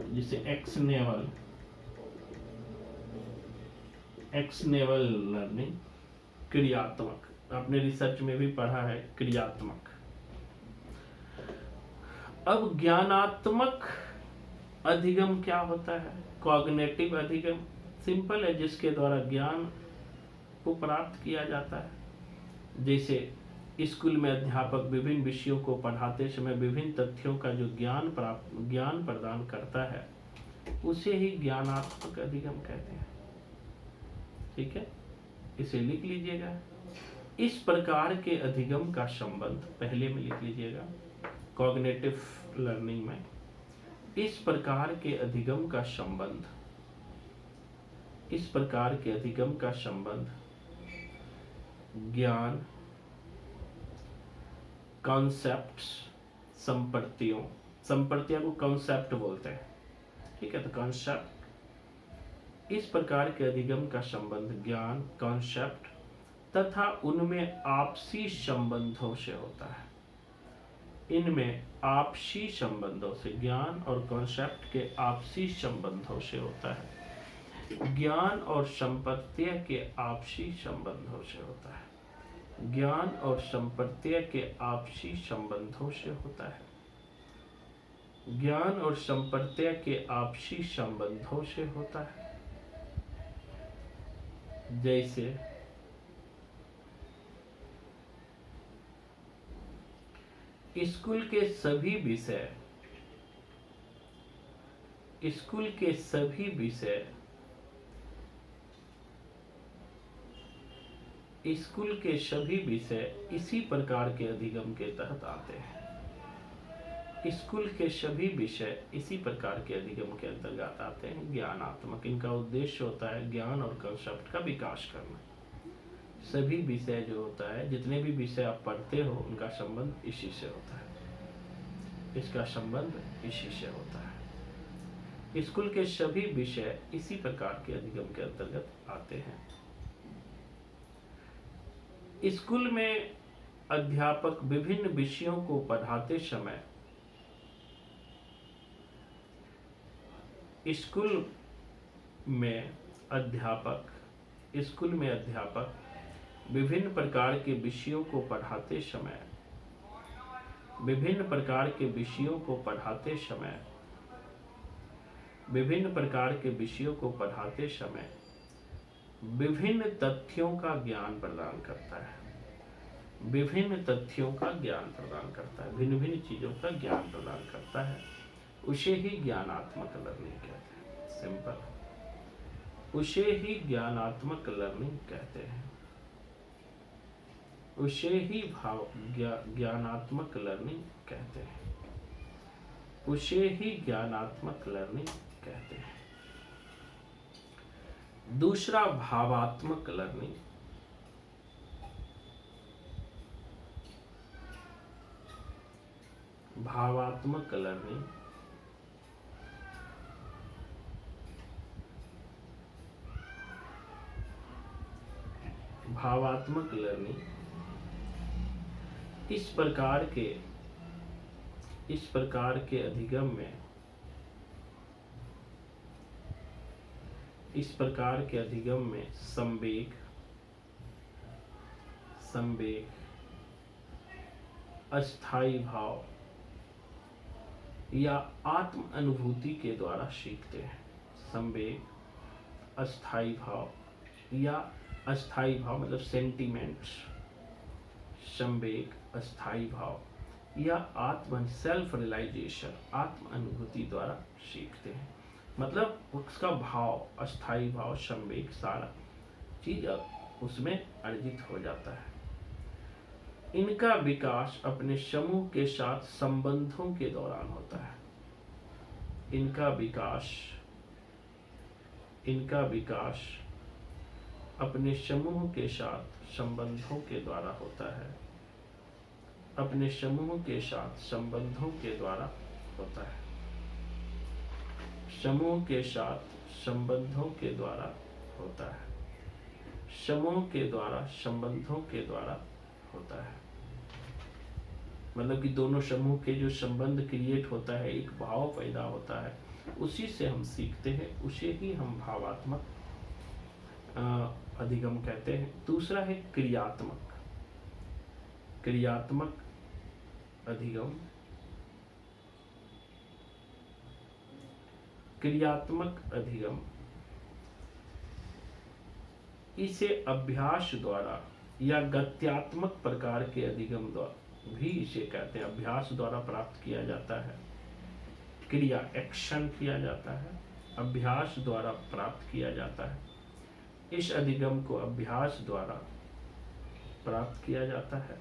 जिसे एक्शनेबल लर्निंग, क्रियात्मक। आपने रिसर्च में भी पढ़ा है क्रियात्मक। अब ज्ञानात्मक अधिगम क्या होता है? कॉग्निटिव अधिगम सिंपल है, जिसके द्वारा ज्ञान को प्राप्त किया जाता है। जैसे स्कूल में अध्यापक विभिन्न विषयों को पढ़ाते समय विभिन्न तथ्यों का जो ज्ञान प्रदान करता है, उसे ही ज्ञानात्मक अधिगम कहते हैं। ठीक है, इसे लिख लीजिएगा। इस प्रकार के अधिगम का संबंध, पहले में लिख लीजिएगा कॉग्निटिव लर्निंग में, इस प्रकार के अधिगम का संबंध, इस प्रकार के अधिगम का संबंध ज्ञान, कॉन्सेप्ट्स, संपत्तियों को कॉन्सेप्ट बोलते हैं। ठीक है, तो कॉन्सेप्ट, इस प्रकार के अधिगम का संबंध ज्ञान, कॉन्सेप्ट तथा उनमें आपसी संबंधों से होता है। इनमें आपसी संबंधों से, ज्ञान और कॉन्सेप्ट के आपसी संबंधों से होता है। ज्ञान और संपत्तियों के आपसी संबंधों से होता है। ज्ञान और संपत्तियों के आपसी संबंधों से होता है। ज्ञान और संपत्तियों के आपसी संबंधों से होता है। जैसे स्कूल के सभी विषय, स्कूल के सभी विषय, स्कूल के सभी विषय इसी प्रकार के अधिगम के तहत आते हैं। स्कूल के सभी विषय इसी प्रकार के अधिगम के अंतर्गत आते हैं। ज्ञानात्मक, इनका उद्देश्य होता है ज्ञान और कॉन्सेप्ट का विकास करना। सभी विषय जो होता है, जितने भी विषय आप पढ़ते हो, उनका संबंध इसी से होता है। इसका संबंध इसी से होता है। स्कूल के सभी विषय इसी प्रकार के अधिगम के अंतर्गत आते हैं। स्कूल में अध्यापक विभिन्न विषयों को पढ़ाते समय स्कूल में अध्यापक विभिन्न प्रकार के विषयों को पढ़ाते समय विभिन्न प्रकार के विषयों को पढ़ाते समय विभिन्न तथ्यों का ज्ञान प्रदान करता है। विभिन्न तथ्यों का ज्ञान प्रदान करता है, भिन्न भिन्न चीजों का ज्ञान प्रदान करता है। उसे ही ज्ञानात्मक लर्निंग कहते हैं। सिंपल, उसे ही ज्ञानात्मक लर्निंग कहते हैं। उसे ही ज्ञानात्मक लर्निंग कहते हैं। उसे ही ज्ञानात्मक लर्निंग कहते हैं। दूसरा, भावात्मक लर्निंग। भावात्मक लर्निंग इस प्रकार के अधिगम में, इस प्रकार के अधिगम में संवेग, अस्थाई भाव या आत्म अनुभूति के द्वारा सीखते हैं। संवेग, अस्थाई भाव या अस्थाई भाव मतलब सेंटिमेंट्स, संवेग, अस्थाई भाव या सेल्फ रियलाइजेशन, आत्म अनुभूति द्वारा सीखते हैं। मतलब उसका भाव, अस्थाई भाव, संवेग, सारा चीज उसमें अर्जित हो जाता है। इनका विकास अपने समूह के साथ संबंधों के दौरान होता है। इनका विकास अपने समूह के साथ संबंधों के द्वारा होता है। अपने समूह के साथ संबंधों के द्वारा होता है। समूह के साथ संबंधों के द्वारा होता है। समूह के द्वारा संबंधों के द्वारा होता है। मतलब कि दोनों समूह के जो संबंध क्रिएट होता है, एक भाव पैदा होता है, उसी से हम सीखते हैं। उसे ही हम भावात्मक अधिगम कहते हैं। दूसरा है क्रियात्मक अधिगम। क्रियात्मक अधिगम इसे अभ्यास द्वारा या गत्यात्मक प्रकार के अधिगम द्वारा भी इसे कहते हैं। अभ्यास द्वारा प्राप्त किया जाता है, क्रिया एक्शन किया जाता है, अभ्यास द्वारा प्राप्त किया जाता है। इस अधिगम को अभ्यास द्वारा प्राप्त किया जाता है,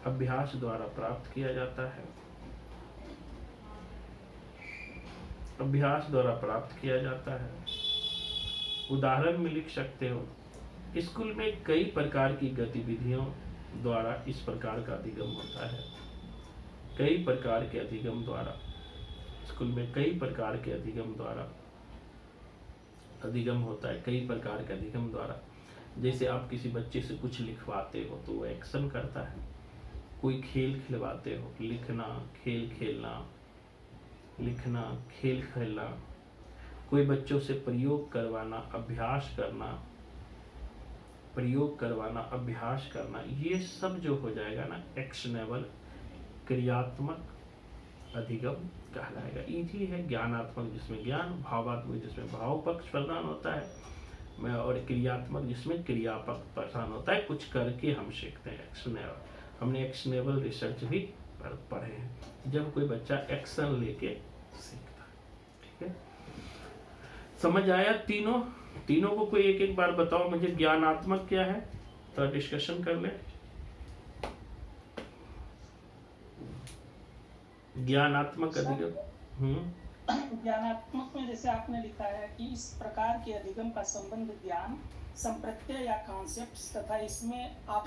अभ्यास द्वारा प्राप्त किया जाता है, अभ्यास द्वारा प्राप्त किया जाता है। उदाहरण में लिख सकते हो, स्कूल में कई प्रकार की गतिविधियों द्वारा इस प्रकार का अधिगम होता है। कई प्रकार के अधिगम द्वारा, स्कूल में कई प्रकार के अधिगम द्वारा अधिगम होता है, कई प्रकार के अधिगम द्वारा। जैसे आप किसी बच्चे से कुछ लिखवाते हो तो वो एक्शन करता है, कोई खेल खिलवाते हो, लिखना, खेल खेलना, लिखना, खेल खेलना, कोई बच्चों से प्रयोग करवाना, अभ्यास करना, प्रयोग करवाना, अभ्यास करना, ये सब जो हो जाएगा ना एक्शनेबल, क्रियात्मक अधिगम कहलाएगा। इजी है, ज्ञानात्मक जिसमें ज्ञान, भावात्मक जिसमें भाव पक्ष प्रदान होता है, और क्रियात्मक जिसमें क्रियापक प्रदान होता है। कुछ करके हम सीखते हैं एक्शनेबल। हमने एक्शनेबल रिसर्च भी पढ़े हैं, जब कोई बच्चा एक्शन लेके सीखता है। ठीक है, समझ आया? तीनों को कोई एक एक बार बताओ मुझे। ज्ञानात्मक क्या है, तो डिस्कशन कर ले। ज्ञानात्मक अधिगम। ज्ञानात्मक में जैसे आपने लिखा है कि इस प्रकार के अधिगम का संबंध ज्ञान, संप्रत्यय या कॉन्सेप्ट्स तथा इसमें आप